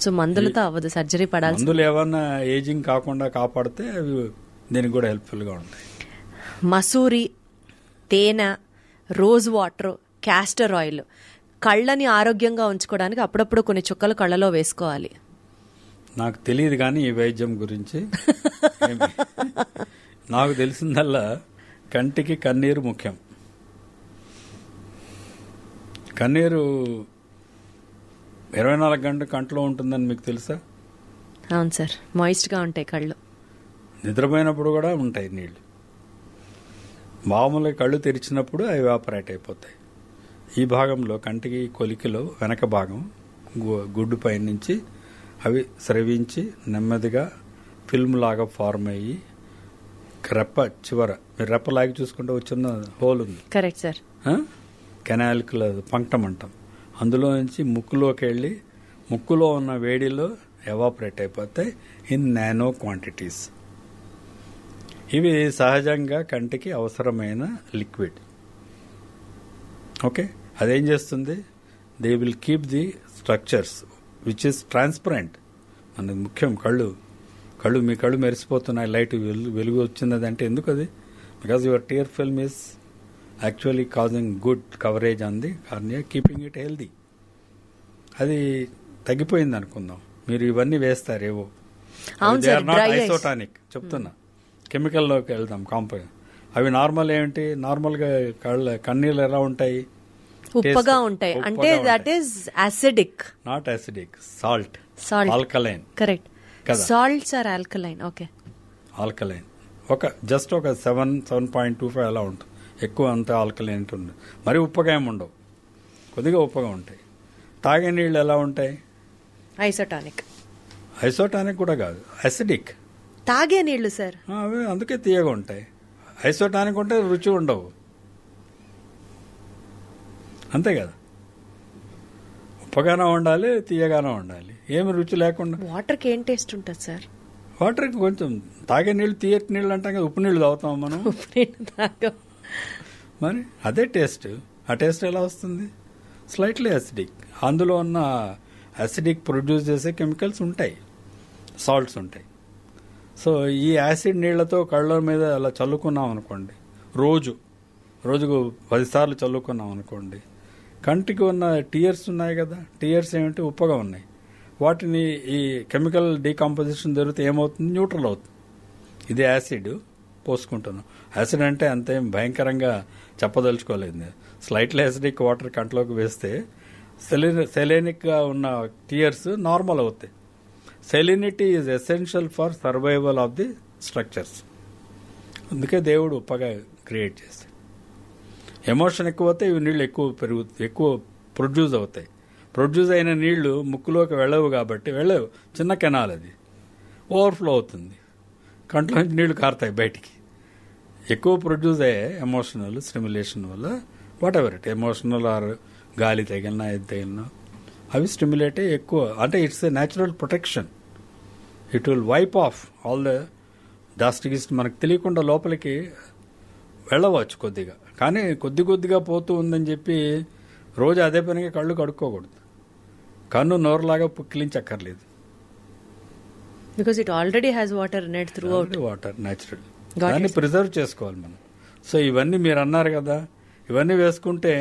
సో మందులతో అవ్వదు, సర్జరీ పడాలి. మందులు ఏమన్నా ఏజింగ్ కాకుండా కాపాడితే అవి దీనికి కూడా హెల్ప్ఫుల్గా ఉంటాయి. మసూరి, తేనె, రోజ్ వాటర్, క్యాస్టర్ ఆయిల్ కళ్ళని ఆరోగ్యంగా ఉంచుకోవడానికి అప్పుడప్పుడు కొన్ని చుక్కలు కళ్ళలో వేసుకోవాలి. నాకు తెలియదు కానీ ఈ వైద్యం గురించి. నాకు తెలిసిందల్లా కంటికి కన్నీరు ముఖ్యం. కన్నీరు 24 గంటలు కంట్లో ఉంటుందని మీకు తెలుసా? అవును సార్, మాయిస్ట్గా ఉంటాయి కళ్ళు. నిద్రపోయినప్పుడు కూడా ఉంటాయి నీళ్లు. మామూలుగా కళ్ళు తెరిచినప్పుడు అవి ఎవాపరేట్ అయిపోతాయి. ఈ భాగంలో కంటికి కొలికిలో వెనక భాగం గుడ్డు పై నుంచి అవి స్రవించి నెమ్మదిగా ఫిల్మ్ లాగా ఫార్మ్ అయ్యి రెప్ప చివర, మీరు రెప్ప లాగి చూసుకుంటే వచ్చిన హోల్ ఉంది. Correct sir. కెనాల్కి పంక్టం అంటాం. అందులో నుంచి ముక్కులోకి వెళ్ళి ముక్కులో ఉన్న వేడిలో ఎవాపరేట్ అయిపోతాయి ఇన్ నానో క్వాంటిటీస్. ఇవి సహజంగా కంటికి అవసరమైన లిక్విడ్. ఓకే, అదేం చేస్తుంది, they will keep the structures which is transparent. మనకు ముఖ్యం కళ్ళు. మీ కళ్ళు మెరిసిపోతున్నాయి, లైట్ వెలుగు వచ్చిందంటే ఎందుకు అది? Because your tear film is actually causing good coverage on the cornea, keeping it healthy. అది తగ్గిపోయింది అనుకుందాం, మీరు ఇవన్నీ వేస్తారేవో, దే ఆర్ నాట్ ఐసోటానిక్ చెప్తున్నా. కెమికల్లోకి వెళ్దాం కాంపౌండ్. అవి నార్మల్ ఏంటి, నార్మల్గా కన్నీళ్ళు ఎలా ఉంటాయి, ఉప్పగా ఉంటాయి. అంటే that is acidic, not acidic, salt, alkaline. Correct, salts are alkaline. Okay, alkaline. Just ఒక 7.25 అలా ఉంటుంది. ఎక్కువ అంత ఆల్కలైన్ ఉంటుంది. మరి ఉప్పగా ఏమి ఉండవు, కొద్దిగా ఉప్పగా ఉంటాయి. తాగే నీళ్ళు ఎలా ఉంటాయి, ఐసోటానిక్ కూడా కాదు, అసిడిక్. తాగే నీళ్లు సార్ అవి అందుకే తీయగా ఉంటాయి. ఐసోటానిక్ ఉంటే రుచి ఉండవు, అంతే కదా. ఉప్పగానే ఉండాలి, తీయగానే ఉండాలి, ఏమి రుచి లేకుండా. వాటర్కి ఏం టేస్ట్ ఉంటుంది సార్? వాటర్కి కొంచెం తాగే నీళ్ళు తీయటి నీళ్ళు అంటాం కదా, ఉప్పు నీళ్ళు తాగుతాం మనం. మరి అదే టేస్ట్. ఆ టేస్ట్ ఎలా వస్తుంది? Slightly acidic. అందులో ఉన్న యాసిడిక్ ప్రొడ్యూస్ చేసే కెమికల్స్ ఉంటాయి, సాల్ట్స్ ఉంటాయి. సో ఈ యాసిడ్ నీళ్లతో కళ్ళ మీద అలా చల్లుకున్నాం అనుకోండి, రోజుకు 10 సార్లు చల్లుకున్నాం అనుకోండి, కంటికి ఉన్న టీయర్స్ ఉన్నాయి కదా, టీయర్స్ ఏమిటి? ఉప్పగా ఉన్నాయి. వాటిని ఈ కెమికల్ డీకాంపోజిషన్ జరిగితే ఏమవుతుంది? న్యూట్రల్ అవుతుంది. ఇది యాసిడ్ పోసుకుంటున్నాం. యాసిడ్ అంటే అంతేం భయంకరంగా చెప్పదలుచుకోలేదు. స్లైట్లీ యాసిడిక్ వాటర్ కంట్లోకి వేస్తే సెలేనిక్గా ఉన్న టీయర్స్ నార్మల్ అవుతాయి. Salinity is essential for survival of the structures. అందుకే దేవుడు ఉప్పగా క్రియేట్ చేస్తాడు. ఎమోషన్ ఎక్కువ అవుతాయి, ఇవి నీళ్ళు ఎక్కువ ప్రొడ్యూస్ అవుతాయి. ప్రొడ్యూస్ అయిన నీళ్లు ముక్కులోకి వెళ్ళవు కాబట్టి చిన్న కెనాల్, అది ఓవర్ఫ్లో అవుతుంది, కంట్లోంచి నీళ్లు కారుతాయి బయటికి. ఎక్కువ ప్రొడ్యూస్ అయ్యే ఎమోషనల్ స్టిమ్యులేషన్ వల్ల, whatever it, emotional or గాలి తగిలినా ఇది తగిలినా, అవి స్టిమ్యులేట్ అయ్యి ఎక్కువ. అంటే it's a natural protection. It will wipe off all the dust gist. మనకు తెలియకుండా లోపలికి వెళ్ళవచ్చు కొద్దిగా, కానీ కొద్దిగా పోతూ ఉందని చెప్పి రోజు అదే పనిగా కళ్ళు కడుక్కోకూడదు. కన్ను నోరులాగా పుక్కిలించక్కర్లేదు. Because it already has water in it throughout. Water natural, దాన్ని ప్రిజర్వ్ చేసుకోవాలి మనం. సో ఇవన్నీ మీరు అన్నారు కదా, ఇవన్నీ వేసుకుంటే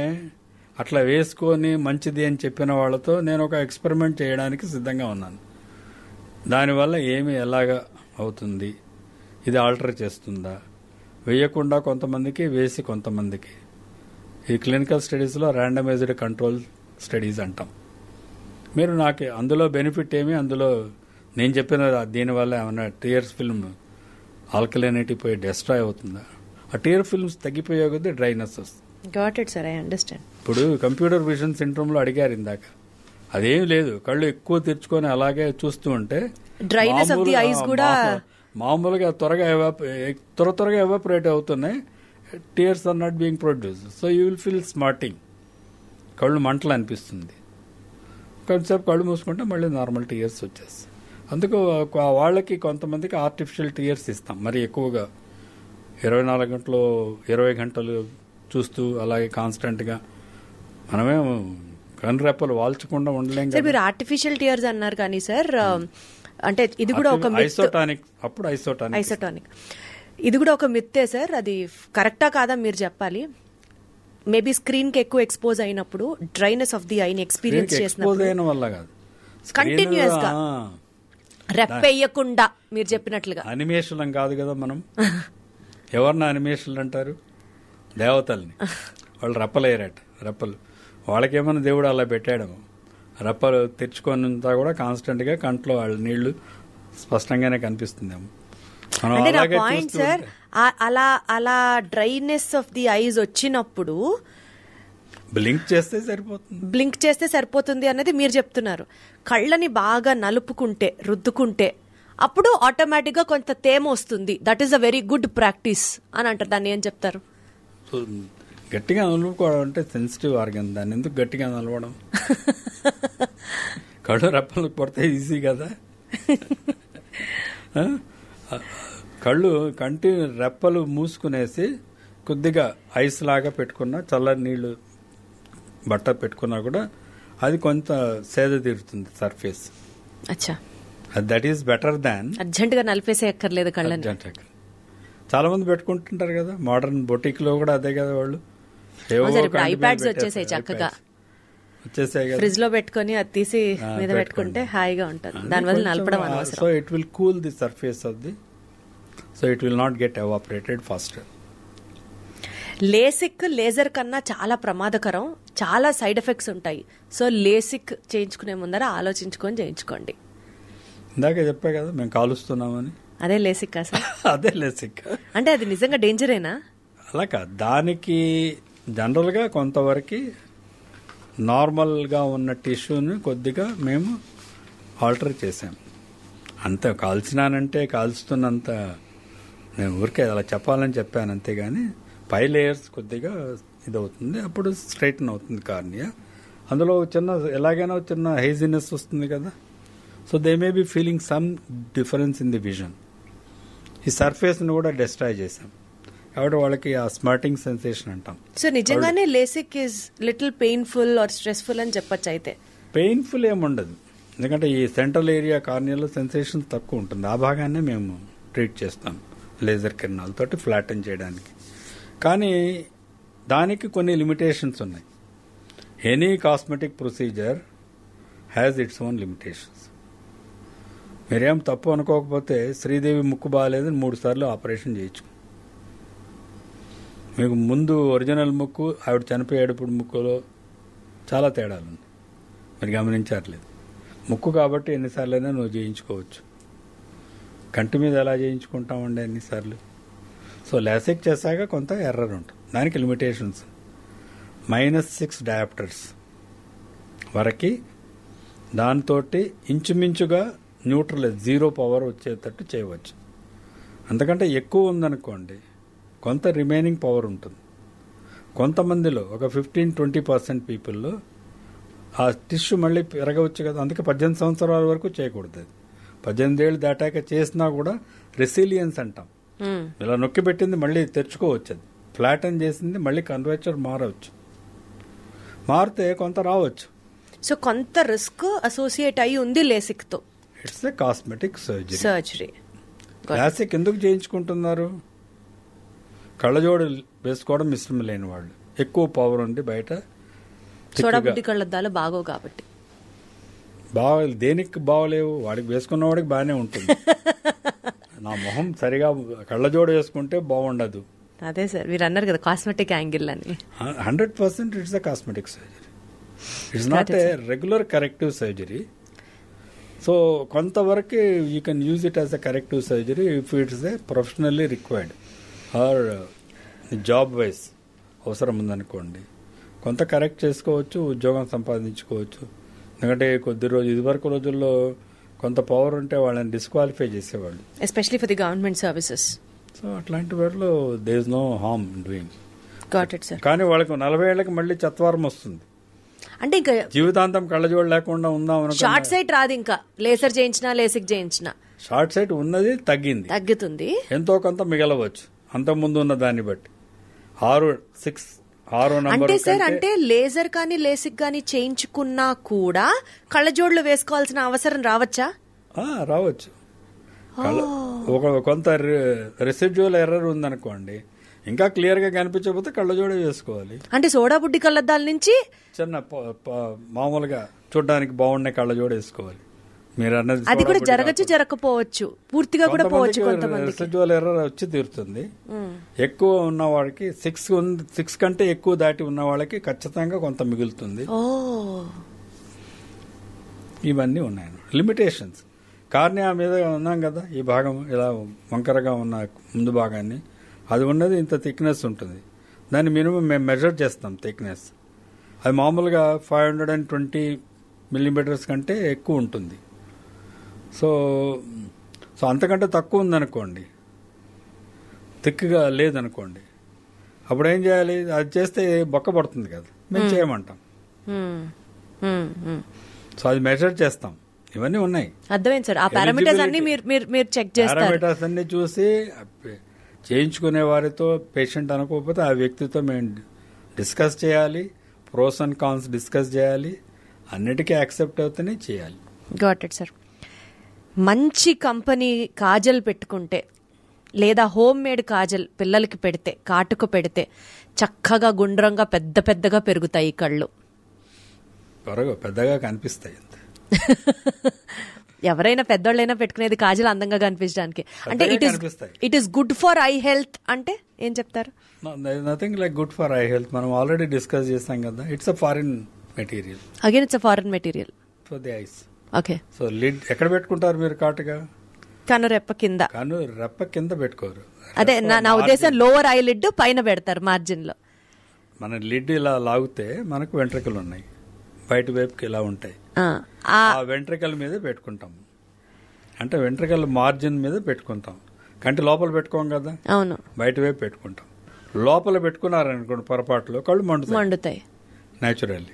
అట్లా వేసుకొని మంచిది అని చెప్పిన వాళ్ళతో నేను ఒక ఎక్స్పెరిమెంట్ చేయడానికి సిద్ధంగా ఉన్నాను. దానివల్ల ఏమి ఎలాగా అవుతుంది, ఇది ఆల్టర్ చేస్తుందా, వేయకుండా కొంతమందికి వేసి కొంతమందికి. ఈ క్లినికల్ స్టడీస్లో ర్యాండమైజ్డ్ కంట్రోల్ స్టడీస్ అంటాం. మీరు నాకు అందులో బెనిఫిట్ ఏమి, అందులో నేను చెప్పిన దీనివల్ల ఏమైనా టీయర్స్ ఫిల్మ్ ఆల్కలైనిటీ పోయి డిస్ట్రాయ్ అవుతుందా? ఆ టీయర్ ఫిల్మ్స్ తగ్గిపోయే కొద్దీ డ్రైనెస్ వస్తుంది. Got it sir, I understand. ఇప్పుడు కంప్యూటర్ విజన్ సిండ్రోమ్లో అడిగారు ఇందాక, అదేం లేదు, కళ్ళు ఎక్కువ తెరుచుకొని అలాగే చూస్తూ ఉంటే డ్రైనెస్ ఆఫ్ ది ఐస్ కూడా మామూలుగా త్వరగా ఎవాపరేట్ అవుతున్నాయి. Tears are not being produce. So you will feel smarting, కళ్ళు మంటలు అనిపిస్తుంది. కొంతసేపు కళ్ళు మూసుకుంటే మళ్ళీ నార్మల్ టీయర్స్ వచ్చేస్తాయి. అందుకు వాళ్ళకి కొంతమందికి ఆర్టిఫిషియల్ టీయర్స్ ఇస్తాం. మరి ఎక్కువగా 24 గంటలు 20 గంటలు చూస్తూ అలాగే కాన్స్టెంట్గా మనమేం కనురెప్పలు వాల్చకుండా ఉండలేం. మీరు ఆర్టిఫిషియల్ టీయర్స్ అన్నారు కానీ సార్, అంటే ఇది కూడా ఒక ఐసోటానిక్, అప్పుడు ఐసోటానిక్ ఇది కూడా ఒక మిత్తే సార్. అది కరెక్టా కాదా మీరు చెప్పాలి. మేబీ స్క్రీన్ కి ఎక్కువ ఎక్స్పోజ్ అయినప్పుడు డ్రైనెస్ ఆఫ్ ది ఐని ఎక్స్పీరియన్స్ చేసినప్పుడు కంటిన్యూస్ గా రెప్పేయకుండా మీరు చెప్పినట్లుగా. అనిమేషన్ కాదు కదా మనం. ఎవరిని అనిమేషన్ అంటారు? దేవతల్ని. వాళ్ళు రెప్పలేయరట, రెప్పలు. వాళ్ళకేమన్నా దేవుడు అలా పెట్టాడు. రెప్పలు తెచ్చుకొనంతా కూడా కాన్స్టెంట్ గా కంట్లో వాళ్ళ నీళ్లు స్పష్టంగానే కనిపిస్తుందేమో. అంటే నా పాయింట్ సార్, అలా డ్రైనెస్ ఆఫ్ ది ఐస్ వచ్చినప్పుడు బ్లింక్ చేస్తే సరిపోతుంది అనేది మీరు చెప్తున్నారు. కళ్ళని బాగా నలుపుకుంటే, రుద్దుకుంటే అప్పుడు ఆటోమేటిక్ గా కొంత తేమ వస్తుంది. That is a very good practice అని అంటారు. దాన్ని ఏం చెప్తారు? గట్టిగా నలుపుకోవడం అంటే సెన్సిటివ్ ఆర్గన్, దాన్ని ఎందుకు గట్టిగా నలవడం? కళ్ళు రెప్పలు పడితే ఈజీ కదా. కంటి రెప్పలు మూసుకునేసి కొద్దిగా ఐస్ లాగా పెట్టుకున్నా, చల్లని నీళ్లు బట్ట పెట్టుకున్నా కూడా అది కొంత సేద తీరుతుంది సర్ఫేస్. అచ్చా, that is better than urgent గా నలిపేసే ఎక్కర్లేదు కళ్ళని. చాలా మంది పెట్టుకుంటుంటారు కదా, మోడర్న్ బొటిక్ లో కూడా అదే కదా. వాళ్ళు ఐప్యాడ్స్ వచ్చేసాయి, చక్కగా వచ్చేసాయి కదా, ఫ్రిడ్జ్ లో పెట్టుకుని అది తీసి మీద పెట్టుకుంటే హాయిగా ఉంటుంది. దానివల్ల నలపడం అనవసరం. So it will cool the surface of the, so it will not get evaporated faster. Lasik laser కన్నా చాలా ప్రమాదకరం, చాలా సైడ్ ఎఫెక్ట్స్ ఉంటాయి. సో లేసిక్ చేయించుకునే ముందర ఆలోచించుకొని చేయించుకోండి. ఇందాక చెప్పా కదా మేము కాలుస్తున్నామని. అదే లేసిక్ సార్? అదే లేసిక్. అంటే అది నిజంగా డేంజరేనా? అలా కాదు, దానికి జనరల్గా కొంతవరకు నార్మల్గా ఉన్న టిష్యూని కొద్దిగా మేము ఆల్టర్ చేసాం. అంత కాల్చినానంటే కాల్చుతున్నంత నేను ఊరికే అలా చెప్పాలని చెప్పాను అంతేగాని పై లేయర్స్ కొద్దిగా ఇదవుతుంది, అప్పుడు స్ట్రైటన్ అవుతుంది కార్నియా. అందులో చిన్న ఎలాగైనా చిన్న హేజినెస్ వస్తుంది కదా. So they may be feeling some difference in the vision. ఈ సర్ఫేస్ని కూడా డిస్ట్రాయ్ చేసాం. కాబట్టి వాళ్ళకి ఆ స్మార్టింగ్ సెన్సేషన్ అంటాం. సో నిజంగానే LASIK is little painful are stressful అని చెప్పొచ్చు. అయితే పెయిన్ఫుల్ ఏముండదు, ఎందుకంటే ఈ సెంట్రల్ ఏరియా కార్నియాలో సెన్సేషన్ తక్కువ ఉంటుంది. ఆ భాగాన్ని మేము ట్రీట్ చేస్తాం లేజర్ కిరణాలతోటి ఫ్లాటన్ చేయడానికి. కానీ దానికి కొన్ని లిమిటేషన్స్ ఉన్నాయి. Any cosmetic procedure has its own limitations. మీరేం తప్పు అనుకోకపోతే శ్రీదేవి ముక్కు బాగాలేదని 3 సార్లు ఆపరేషన్ చేయొచ్చు. మీకు ముందు ఒరిజినల్ ముక్కు, ఆవిడ చనిపోయేటప్పుడు ముక్కులో చాలా తేడాలు ఉన్నాయి, మీరు గమనించట్లేదు. ముక్కు కాబట్టి ఎన్నిసార్లైనా నువ్వు చేయించుకోవచ్చు. కంటి మీద ఎలా చేయించుకుంటామండి ఎన్నిసార్లు? సో లాసిక్ చేశాక కొంత ఎర్రర్ ఉంటుంది, దానికి లిమిటేషన్స్. -6 డయాప్టర్స్ వరకు దాంతో ఇంచుమించుగా న్యూట్రల్ 0 పవర్ వచ్చేటట్టు చేయవచ్చు. అంతకంటే ఎక్కువ ఉందనుకోండి కొంత రిమైనింగ్ పవర్ ఉంటుంది. కొంతమందిలో ఒక 15-20% పీపుల్లో ఆ టిష్యూ మళ్ళీ పెరగవచ్చు కదా, అందుకే 18 సంవత్సరాల వరకు చేయకూడదు. 18 ఏళ్ళు దాటాక చేసినా కూడా రెసిలియన్స్ అంటాం. ఇలా నొక్కి పెట్టింది మళ్ళీ తెరుచుకోవచ్చు, అది ఫ్లాటన్ చేసింది మళ్ళీ కన్వర్చర్ మారవచ్చు, మారితే కొంత రావచ్చు. సో కొంత రిస్క్ అసోసియేట్ అయి ఉంది లేసిక్ తో. It's a cosmetic surgery. LASIK ఎందుకు చేయించుకుంటున్నారు? కళ్ళజోడు వేసుకోవడం ఇష్టం లేని వాళ్ళు, ఎక్కువ పవర్ ఉంది, బయట సోడాబుడ్డి కళ్ళద్దాలు బాగో కాబట్టి. దేనికి బాగోలేవు, వాడికి వేసుకున్న వాడికి బాగానే ఉంటుంది. నా మొహం సరిగా కళ్ళజోడు వేసుకుంటే బాగుండదు. అదే సార్ మీరు అన్నారు కదా కాస్మెటిక్ యాంగిల్ అని. 100% it's a cosmetic surgery, it's not a regular corrective surgery. So కొంతవరకు you can use it as a corrective surgery if it's a professionally required or job wise అవసరం ఉందనుకోండి. కొంత కరెక్ట్ చేసుకోవచ్చు, ఉద్యోగం సంపాదించుకోవచ్చు. ఎందుకంటే ఇదివరకు రోజుల్లో కొంత పవర్ ఉంటే వాళ్ళని డిస్క్వాలిఫై చేసేవాళ్ళు, especially for the government services. So అట్లాంటి వాటిలో there is no harm doing. Got it sir. కానీ వాళ్ళకి 40 ఏళ్ళకి మళ్ళీ చత్వారం వస్తుంది, అంటే ఇంకా జీవితాంతం కళ్ళజోడు లేకుండా ఉందాం అనుకో. షార్ట్ సైట్ రాదు, ఇంకా లేసర్ చేయించినా లేసిక్ చేయించినా షార్ట్ సైట్ ఉన్నది తగ్గుతుంది, ఎంతో కొంత మిగలవచ్చు అంతకుముందు ఉన్న దాన్ని బట్టి. 6 నంబర్ అంటే సార్, అంటే లేజర్ కానీ లేసిక్ కానీ చేయించుకున్నా కూడా కళ్ళజోడులు వేసుకోవాల్సిన అవసరం రావచ్చా? రావచ్చు. కొంత రెసిడ్యువల్ ఎర్రర్ ఉందనుకోండి, ఇంకా క్లియర్ గా కనిపించకపోతే కళ్ళజోడే వేసుకోవాలి. అంటే సోడాబుడ్డి కళ్ళద్దాల నుంచి చిన్న మామూలుగా చూడడానికి బాగుండే కళ్ళజోడు వేసుకోవాలి. మీరు అన్నది అది కూడా జరగచ్చు, జరగకపోవచ్చు, పూర్తిగా కూడా పోవచ్చు. కొంతమంది రెసిడ్యువల్ ఎర్రర్ వచ్చి తీరుతుంది. ఎక్కువ ఉన్న వాళ్ళకి 6 కంటే ఎక్కువ దాటి ఉన్న వాళ్ళకి ఖచ్చితంగా కొంత మిగులుతుంది. ఇవన్నీ ఉన్నాయి లిమిటేషన్స్. కార్నియా మీద ఉన్నాం కదా, ఈ భాగం ఇలా వంకరగా ఉన్న ముందు భాగాన్ని, అది ఉన్నది ఇంత థిక్నెస్ ఉంటుంది. దాన్ని మినిమం మేము మెజర్ చేస్తాం థిక్నెస్. అది మామూలుగా 520 మిల్లీమీటర్స్ కంటే ఎక్కువ ఉంటుంది. సో అంతకంటే తక్కువ ఉందనుకోండి, థిక్గా లేదనుకోండి, అప్పుడు ఏం చేయాలి? అది చేస్తే బొక్క పడుతుంది కదా, మేము చేయమంటాం. సో అది మెజర్ చేస్తాం. ఇవన్నీ ఉన్నాయి. అర్థమైంది సార్. ఆ పారామీటర్స్ అన్ని మీరు చెక్ చేస్తారు. పారామీటర్స్ అన్ని చూసి చేయించుకునే వారితో, పేషెంట్ అనుకోకపోతే ఆ వ్యక్తితో మేము డిస్కస్ చేయాలి, ప్రోస్ అండ్ కాన్స్ డిస్కస్ చేయాలి, అన్నిటికీ యాక్సెప్ట్ అవుతూనే చేయాలి. Got it sir. మంచి కంపెనీ కాజల్ పెట్టుకుంటే లేదా హోమ్ మేడ్ కాజల్ పిల్లలకి పెడితే, కాటుక పెడితే చక్కగా గుండ్రంగా పెద్దగా పెరుగుతాయి కళ్ళు, పెద్దగా కనిపిస్తాయి. ఎవరైనా పెద్దోళ్ళైనా పెట్టుకునేది కాజల్ అందంగా కనిపించడానికి. అంటే it is good for I health అంటే ఏం చెప్తారు? Nothing like good for I health. మనం ఆల్రెడీ డిస్కస్ చేసాం కదా, it's a foreign material. Again it's a foreign material for the ice. Okay. So lid ఎక్కడ పెట్టుకుంటారు మీరు? కాటుగా కనురెప్ప కింద. కనురెప్ప కింద పెట్టుకోరు. అదే నా ఉద్దేశం, లోవర్ ఐ లిడ్ పైన పెడతారు మార్జిన్ లో. మన లిడ్ ఇలా లాగితే మనకు వెంట్రుకలు ఉన్నాయి, బయట వైపుకి ఇలా ఉంటాయి, ఆ వెంట్రుకల మీద పెట్టుకుంటాం. అంటే వెంట్రుకల మార్జిన్ మీద పెట్టుకుంటాం, కంటి లోపల పెట్టుకోం కదా. అవును, బయట వైపు పెట్టుకుంటాం. లోపల పెట్టుకున్నారనుకోండి పొరపాటులో కళ్ళు మండుతాయి న్యాచురల్లీ.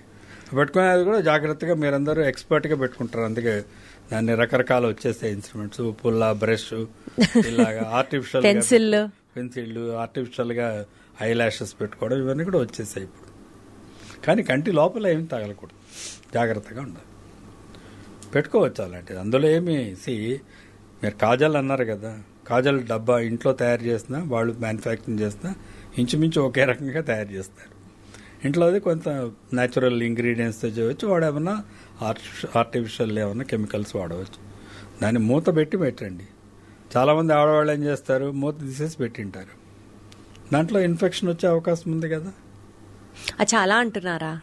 పెట్టుకునేది కూడా జాగ్రత్తగా మీరందరూ ఎక్స్పర్ట్గా పెట్టుకుంటారు. అందుకే దాన్ని రకరకాల వచ్చేస్తాయి ఇన్స్ట్రుమెంట్స్, పుల్ల, బ్రష్, ఇలాగా ఆర్టిఫిషియల్ పెన్సిళ్ళు, ఆర్టిఫిషియల్గా ఐ ల్యాషెస్ పెట్టుకోవడం ఇవన్నీ కూడా వచ్చేసాయి ఇప్పుడు. కానీ కంటి లోపల ఏమి తగలకూడదు, జాగ్రత్తగా ఉండాలి. పెట్టుకోవచ్చు అలాంటిది, అందులో ఏమి మీరు కాజల్ అన్నారు కదా, కాజల్ డబ్బా ఇంట్లో తయారు చేసినా వాళ్ళు మ్యానుఫ్యాక్చరింగ్ చేసినా ఇంచుమించు ఒకే రకంగా తయారు చేస్తారు. ఇంట్లో అది కొంత న్యాచురల్ ఇంగ్రీడియంట్స్తో చేయవచ్చు, వాడేమన్నా ఆర్టిఫిషియల్ ఏమన్నా కెమికల్స్ వాడవచ్చు. దాన్ని మూత పెట్టి పెట్టండి. చాలామంది ఆడవాళ్ళు ఏం చేస్తారు, మూత తీసేసి పెట్టింటారు, దాంట్లో ఇన్ఫెక్షన్ వచ్చే అవకాశం ఉంది కదా. చాలా అంటున్నారా?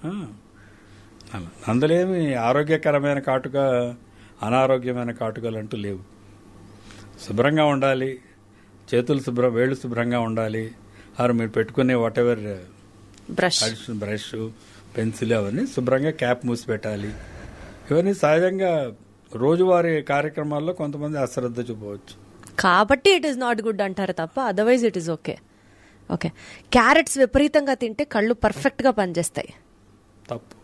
అందులో ఏమి ఆరోగ్యకరమైన కాటుక, అనారోగ్యమైన కాటుకలు అంటూ లేవు. శుభ్రంగా ఉండాలి, చేతులు వేళ్ళు శుభ్రంగా ఉండాలి. మీరు పెట్టుకునే వాట్ ఎవర్ బ్రష్, పెన్సిల్ అవన్నీ శుభ్రంగా క్యాప్ మూసి పెట్టాలి. ఇవన్నీ సహజంగా రోజువారీ కార్యక్రమాల్లో కొంతమంది అశ్రద్ధ చూపవచ్చు, కాబట్టి ఇట్ ఈస్ నాట్ గుడ్ అంటారు తప్ప otherwise it is okay. Okay, carrots విపరీతంగా తింటే కళ్ళు పర్ఫెక్ట్ గా పనిచేస్తాయి. తప్పు.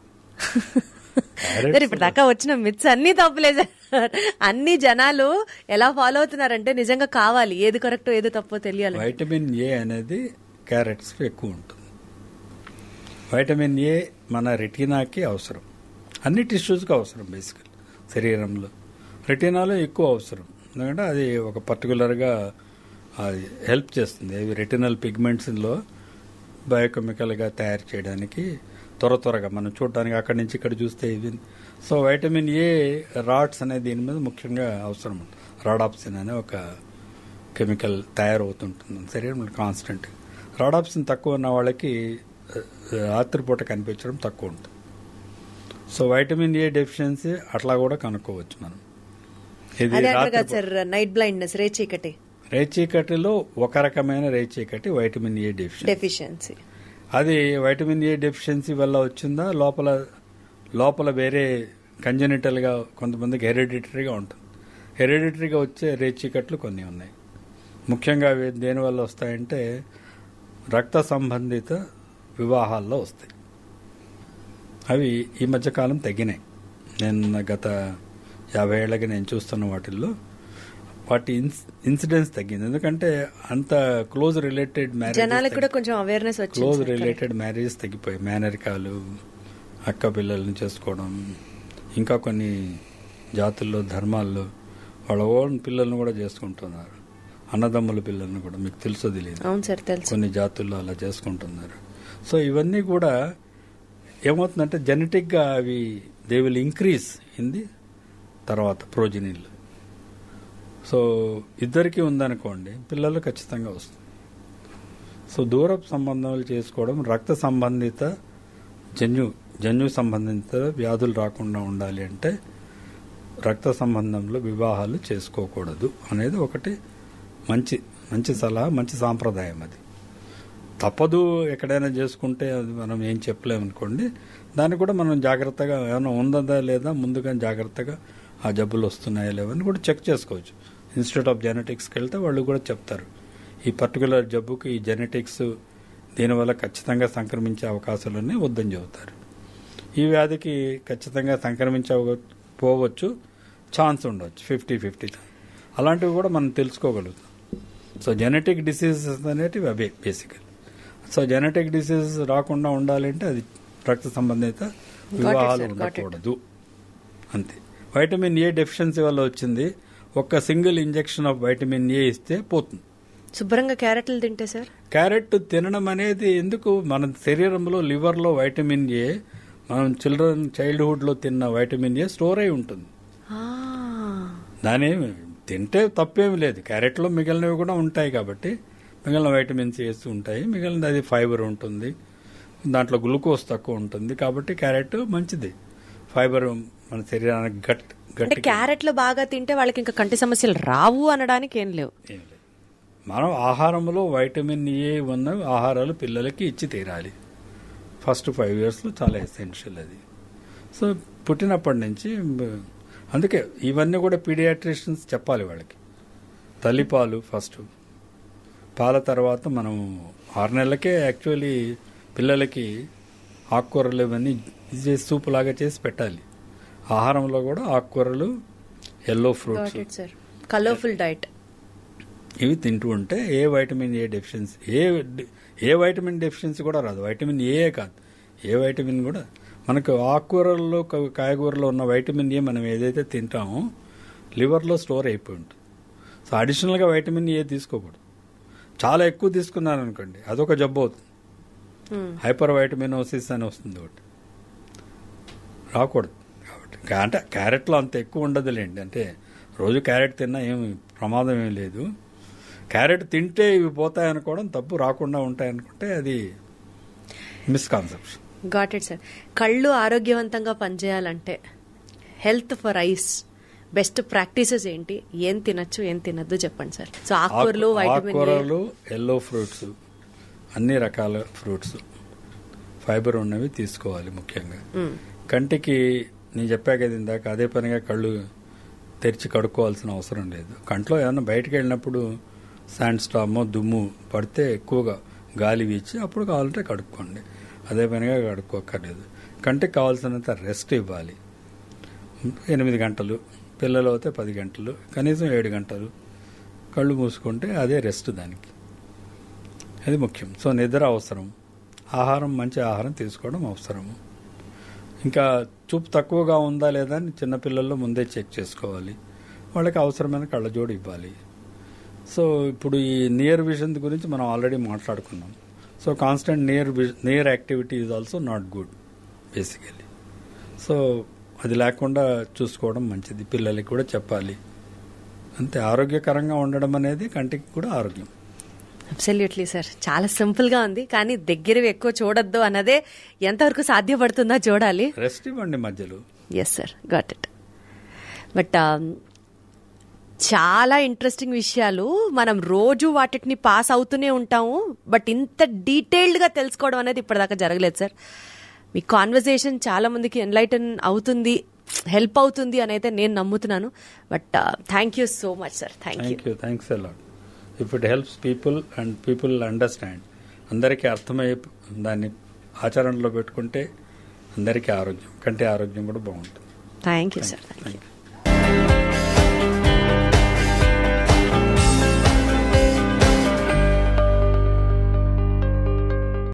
ఇప్పుడు దాకా వచ్చిన మిత్స్ అన్ని తప్పులే సార్. అన్ని జనాలు ఎలా ఫాలో అవుతున్నారంటే నిజంగా కావాలి, ఏది కరెక్టో ఏది తప్పో తెలియాలి. వైటమిన్ ఏ అనేది క్యారెట్స్ ఎక్కువ ఉంటుంది. వైటమిన్ ఏ మన రెటీనాకి అవసరం, అన్ని టిష్యూస్కి అవసరం. బేసికల్ శరీరంలో రెటీనాలో ఎక్కువ అవసరం, ఎందుకంటే అది ఒక పర్టికులర్గా అది హెల్ప్ చేస్తుంది. అవి రెటినల్ పిగ్మెంట్స్లో బయోకెమికల్గా తయారు చేయడానికి త్వరగా మనం చూడడానికి అక్కడి నుంచి ఇక్కడ చూస్తే ఇవి. సో వైటమిన్ ఏ రాడ్స్ అనే దీని మీద ముఖ్యంగా అవసరం ఉంటుంది. రాడాప్సిన్ అనే ఒక కెమికల్ తయారవుతుంటుంది శరీరంలో కాన్స్టెంట్. రాడాప్సిన్ తక్కువ ఉన్న వాళ్ళకి రాత్రిపూట కనిపించడం తక్కువ ఉంటుంది. సో వైటమిన్ ఏ డెఫిషియన్సీ అట్లా కూడా కనుక్కోవచ్చు మనం. నైట్ బ్లైండ్నెస్, రేచీకటిలో ఒక రకమైన రేచీకటి వైటమిన్ ఏ డెఫిషియన్సీ. అది వైటమిన్ ఏ డెఫిషియన్సీ వల్ల వచ్చిందా, లోపల వేరే కంజెనిటల్గా కొంతమందికి హెరిడిటరీగా ఉంటుంది. హెరిడిటరీగా వచ్చే రేచీకట్లు కొన్ని ఉన్నాయి. ముఖ్యంగా అవి దేనివల్ల వస్తాయంటే రక్త సంబంధిత వివాహాల్లో వస్తాయి. అవి ఈ మధ్యకాలం తగ్గినాయి. నేను గత 50 ఏళ్ళకి నేను చూస్తున్న వాటిల్లో వాటి ఇన్సిడెన్స్ తగ్గింది. ఎందుకంటే అంత క్లోజ్ రిలేటెడ్ మ్యారేజెస్ తగ్గిపోయాయి. మేనరికాలు, అక్క పిల్లల్ని చేసుకోవడం, ఇంకా కొన్ని జాతుల్లో ధర్మాల్లో వాళ్ళ ఓన్ పిల్లల్ని కూడా చేసుకుంటున్నారు. అన్నదమ్ముల పిల్లల్ని కూడా, మీకు తెలుసో తెలియదు, కొన్ని జాతుల్లో అలా చేసుకుంటున్నారు. సో ఇవన్నీ కూడా ఏమవుతుందంటే జెనెటిక్గా అవి they will increase in the తర్వాత ప్రోజెనీలు. సో ఇద్దరికీ ఉందనుకోండి, పిల్లలు ఖచ్చితంగా వస్తుంది. సో దూరపు సంబంధాలు చేసుకోవడం, రక్త సంబంధిత జన్యు సంబంధిత వ్యాధులు రాకుండా ఉండాలి అంటే రక్త సంబంధంలో వివాహాలు చేసుకోకూడదు అనేది ఒకటి మంచి సలహా, మంచి సాంప్రదాయం. అది తప్పదు, ఎక్కడైనా చేసుకుంటే అది మనం ఏం చెప్పలేమనుకోండి. దాన్ని కూడా మనం జాగ్రత్తగా ఏమైనా ఉందా లేదా ముందుగా జాగ్రత్తగా ఆ జబ్బులు వస్తున్నాయా లేవని కూడా చెక్ చేసుకోవచ్చు. ఇన్స్టిట్యూట్ ఆఫ్ జెనెటిక్స్కి వెళ్తే వాళ్ళు కూడా చెప్తారు, ఈ పర్టికులర్ జబ్బుకి ఈ జెనెటిక్స్ దీనివల్ల ఖచ్చితంగా సంక్రమించే అవకాశాలన్నీ వద్దని చెబుతారు. ఈ వ్యాధికి ఖచ్చితంగా సంక్రమించకపోవచ్చు, ఛాన్స్ ఉండవచ్చు 50-50. అలాంటివి కూడా మనం తెలుసుకోగలుగుతాం. సో జెనెటిక్ డిసీజెస్ అనేటివి అవే బేసికల్. సో జెనెటిక్ డిసీజెస్ రాకుండా ఉండాలంటే అది రక్త సంబంధిత వివాహాలు ఉండకూడదు, అంతే. వైటమిన్ ఏ డెఫిషియన్సీ వల్ల వచ్చింది, ఒక్క single injection of vitamin A ఇస్తే పోతుంది. శుభ్రంగా క్యారెట్లు తింటే సార్, క్యారెట్ తినడం అనేది ఎందుకు, మన శరీరంలో లివర్లో వైటమిన్ ఏ మనం చైల్డ్హుడ్ లో తిన్న వైటమిన్ ఏ స్టోర్ అయి ఉంటుంది. దాని తింటే తప్పేమి లేదు, క్యారెట్లో మిగిలినవి కూడా ఉంటాయి కాబట్టి మిగిలిన వైటమిన్స్ వేస్తూ ఉంటాయి. మిగిలినది అది ఫైబర్ ఉంటుంది, దాంట్లో గ్లూకోజ్ తక్కువ ఉంటుంది కాబట్టి క్యారెట్ మంచిది. ఫైబర్ మన శరీరానికి గట్టి. క్యారెట్లు బాగా తింటే వాళ్ళకి ఇంకా కంటి సమస్యలు రావు అనడానికి ఏం లేవు. మనం ఆహారంలో వైటమిన్ ఏ ఉన్న ఆహారాలు పిల్లలకి ఇచ్చి తీరాలి. ఫస్ట్ 5 years చాలా ఎసెన్షియల్ అది. సో పుట్టినప్పటి నుంచి అందుకే ఇవన్నీ కూడా పీడియాట్రిషియన్స్ చెప్పాలి వాళ్ళకి. తల్లిపాలు ఫస్ట్, పాల తర్వాత మనం 6 నెలలకే యాక్చువల్లీ పిల్లలకి ఆకుకూరలు ఇవన్నీ సూప్ లాగా చేసి పెట్టాలి. ఆహారంలో కూడా ఆకుకూరలు, ఎల్లో ఫ్రూట్స్, కలర్ఫుల్ డైట్. ఇవి తింటూ ఉంటే ఏ vitamin A deficiency A vitamin deficiency కూడా రాదు. వైటమిన్ ఏ కాదు, ఏ వైటమిన్ కూడా మనకు ఆకుకూరల్లో కాయగూరలో ఉన్న వైటమిన్ ఏ మనం ఏదైతే తింటామో లివర్లో స్టోర్ అయిపోయి ఉంటుంది. సో అడిషనల్గా వైటమిన్ ఏ తీసుకోకూడదు. చాలా ఎక్కువ తీసుకున్నాను అనుకోండి అదొక జబ్బు అవుతుంది. హైపర్ వైటమినోసిస్ అని వస్తుంది ఒకటి, రాకూడదు. కాబట్టి అంటే క్యారెట్లో అంత ఎక్కువ ఉండదులేండి, అంటే రోజు క్యారెట్ తిన్నా ఏమి ప్రమాదం ఏం లేదు. క్యారెట్ తింటే ఇవి పోతాయనుకోవడం తప్పు, రాకుండా ఉంటాయనుకుంటే అది మిస్కాన్సెప్షన్. Got it sir. కళ్ళు ఆరోగ్యవంతంగా పనిచేయాలంటే health for ice best practices ఏంటి, ఏం తినచ్చు ఏం తినద్దు చెప్పండి సార్. సో ఆకుకూరలు, వైటమిన్ ఆకుకూరలు, ఎల్లో ఫ్రూట్స్, అన్ని రకాల ఫ్రూట్స్ ఫైబర్ ఉన్నవి తీసుకోవాలి. ముఖ్యంగా కంటికి నేను చెప్పా కదా ఇందాక, అదే పనిగా కళ్ళు తెరిచి కడుక్కోవాల్సిన అవసరం లేదు. కంట్లో ఏమన్నా బయటకు వెళ్ళినప్పుడు శాండ్ స్టామో దుమ్ము పడితే ఎక్కువగా గాలి వీచి అప్పుడు కావాలంటే కడుక్కోండి, అదే పనిగా కడుక్కోక్కర్లేదు. కంటికి కావాల్సినంత రెస్ట్ ఇవ్వాలి. 8 గంటలు, పిల్లలు అయితే 10 గంటలు, కనీసం 7 గంటలు కళ్ళు మూసుకుంటే అదే రెస్ట్ దానికి, అది ముఖ్యం. సో నిద్ర అవసరం, ఆహారం మంచి ఆహారం తీసుకోవడం అవసరము. ఇంకా చూపు తక్కువగా ఉందా లేదా అని చిన్నపిల్లల్లో ముందే చెక్ చేసుకోవాలి. వాళ్ళకి అవసరమైన కళ్ళజోడు ఇవ్వాలి. సో ఇప్పుడు ఈ నియర్ విజన్ గురించి మనం ఆల్రెడీ మాట్లాడుకున్నాం. So constant near activity is also not good basically. So అది లేకుండా చూసుకోవడం మంచిది, పిల్లలకి కూడా చెప్పాలి. అంతే, ఆరోగ్యకరంగా ఉండడం అనేది కంటికి కూడా ఆరోగ్యం. అబ్సల్యూట్లీ సార్, చాలా సింపుల్ గా ఉంది, కానీ దగ్గరవి ఎక్కువ చూడొద్దు అన్నదే ఎంతవరకు సాధ్యపడుతుందో చూడాలి. రెస్ట్ ఇవ్వండి మధ్యలో. Yes sir, got it. But చాలా ఇంట్రెస్టింగ్ విషయాలు, మనం రోజు వాటిని పాస్ అవుతూనే ఉంటాము, బట్ ఇంత డీటెయిల్డ్ గా తెలుసుకోవడం అనేది ఇప్పటిదాకా జరగలేదు సార్. మీ కాన్వర్సేషన్ చాలా మందికి ఎన్లైటన్ అవుతుంది, హెల్ప్ అవుతుంది అని అయితే నేను నమ్ముతున్నాను. But thank you so much sir. Thanks a lot. If it helps people and people understand, అందరికీ అర్థమయ్యే దాన్ని ఆచరణలో పెట్టుకుంటే అందరికీ ఆరోగ్యం, కంటి ఆరోగ్యం కూడా బాగుంటుంది. Thank you sir. Thank you.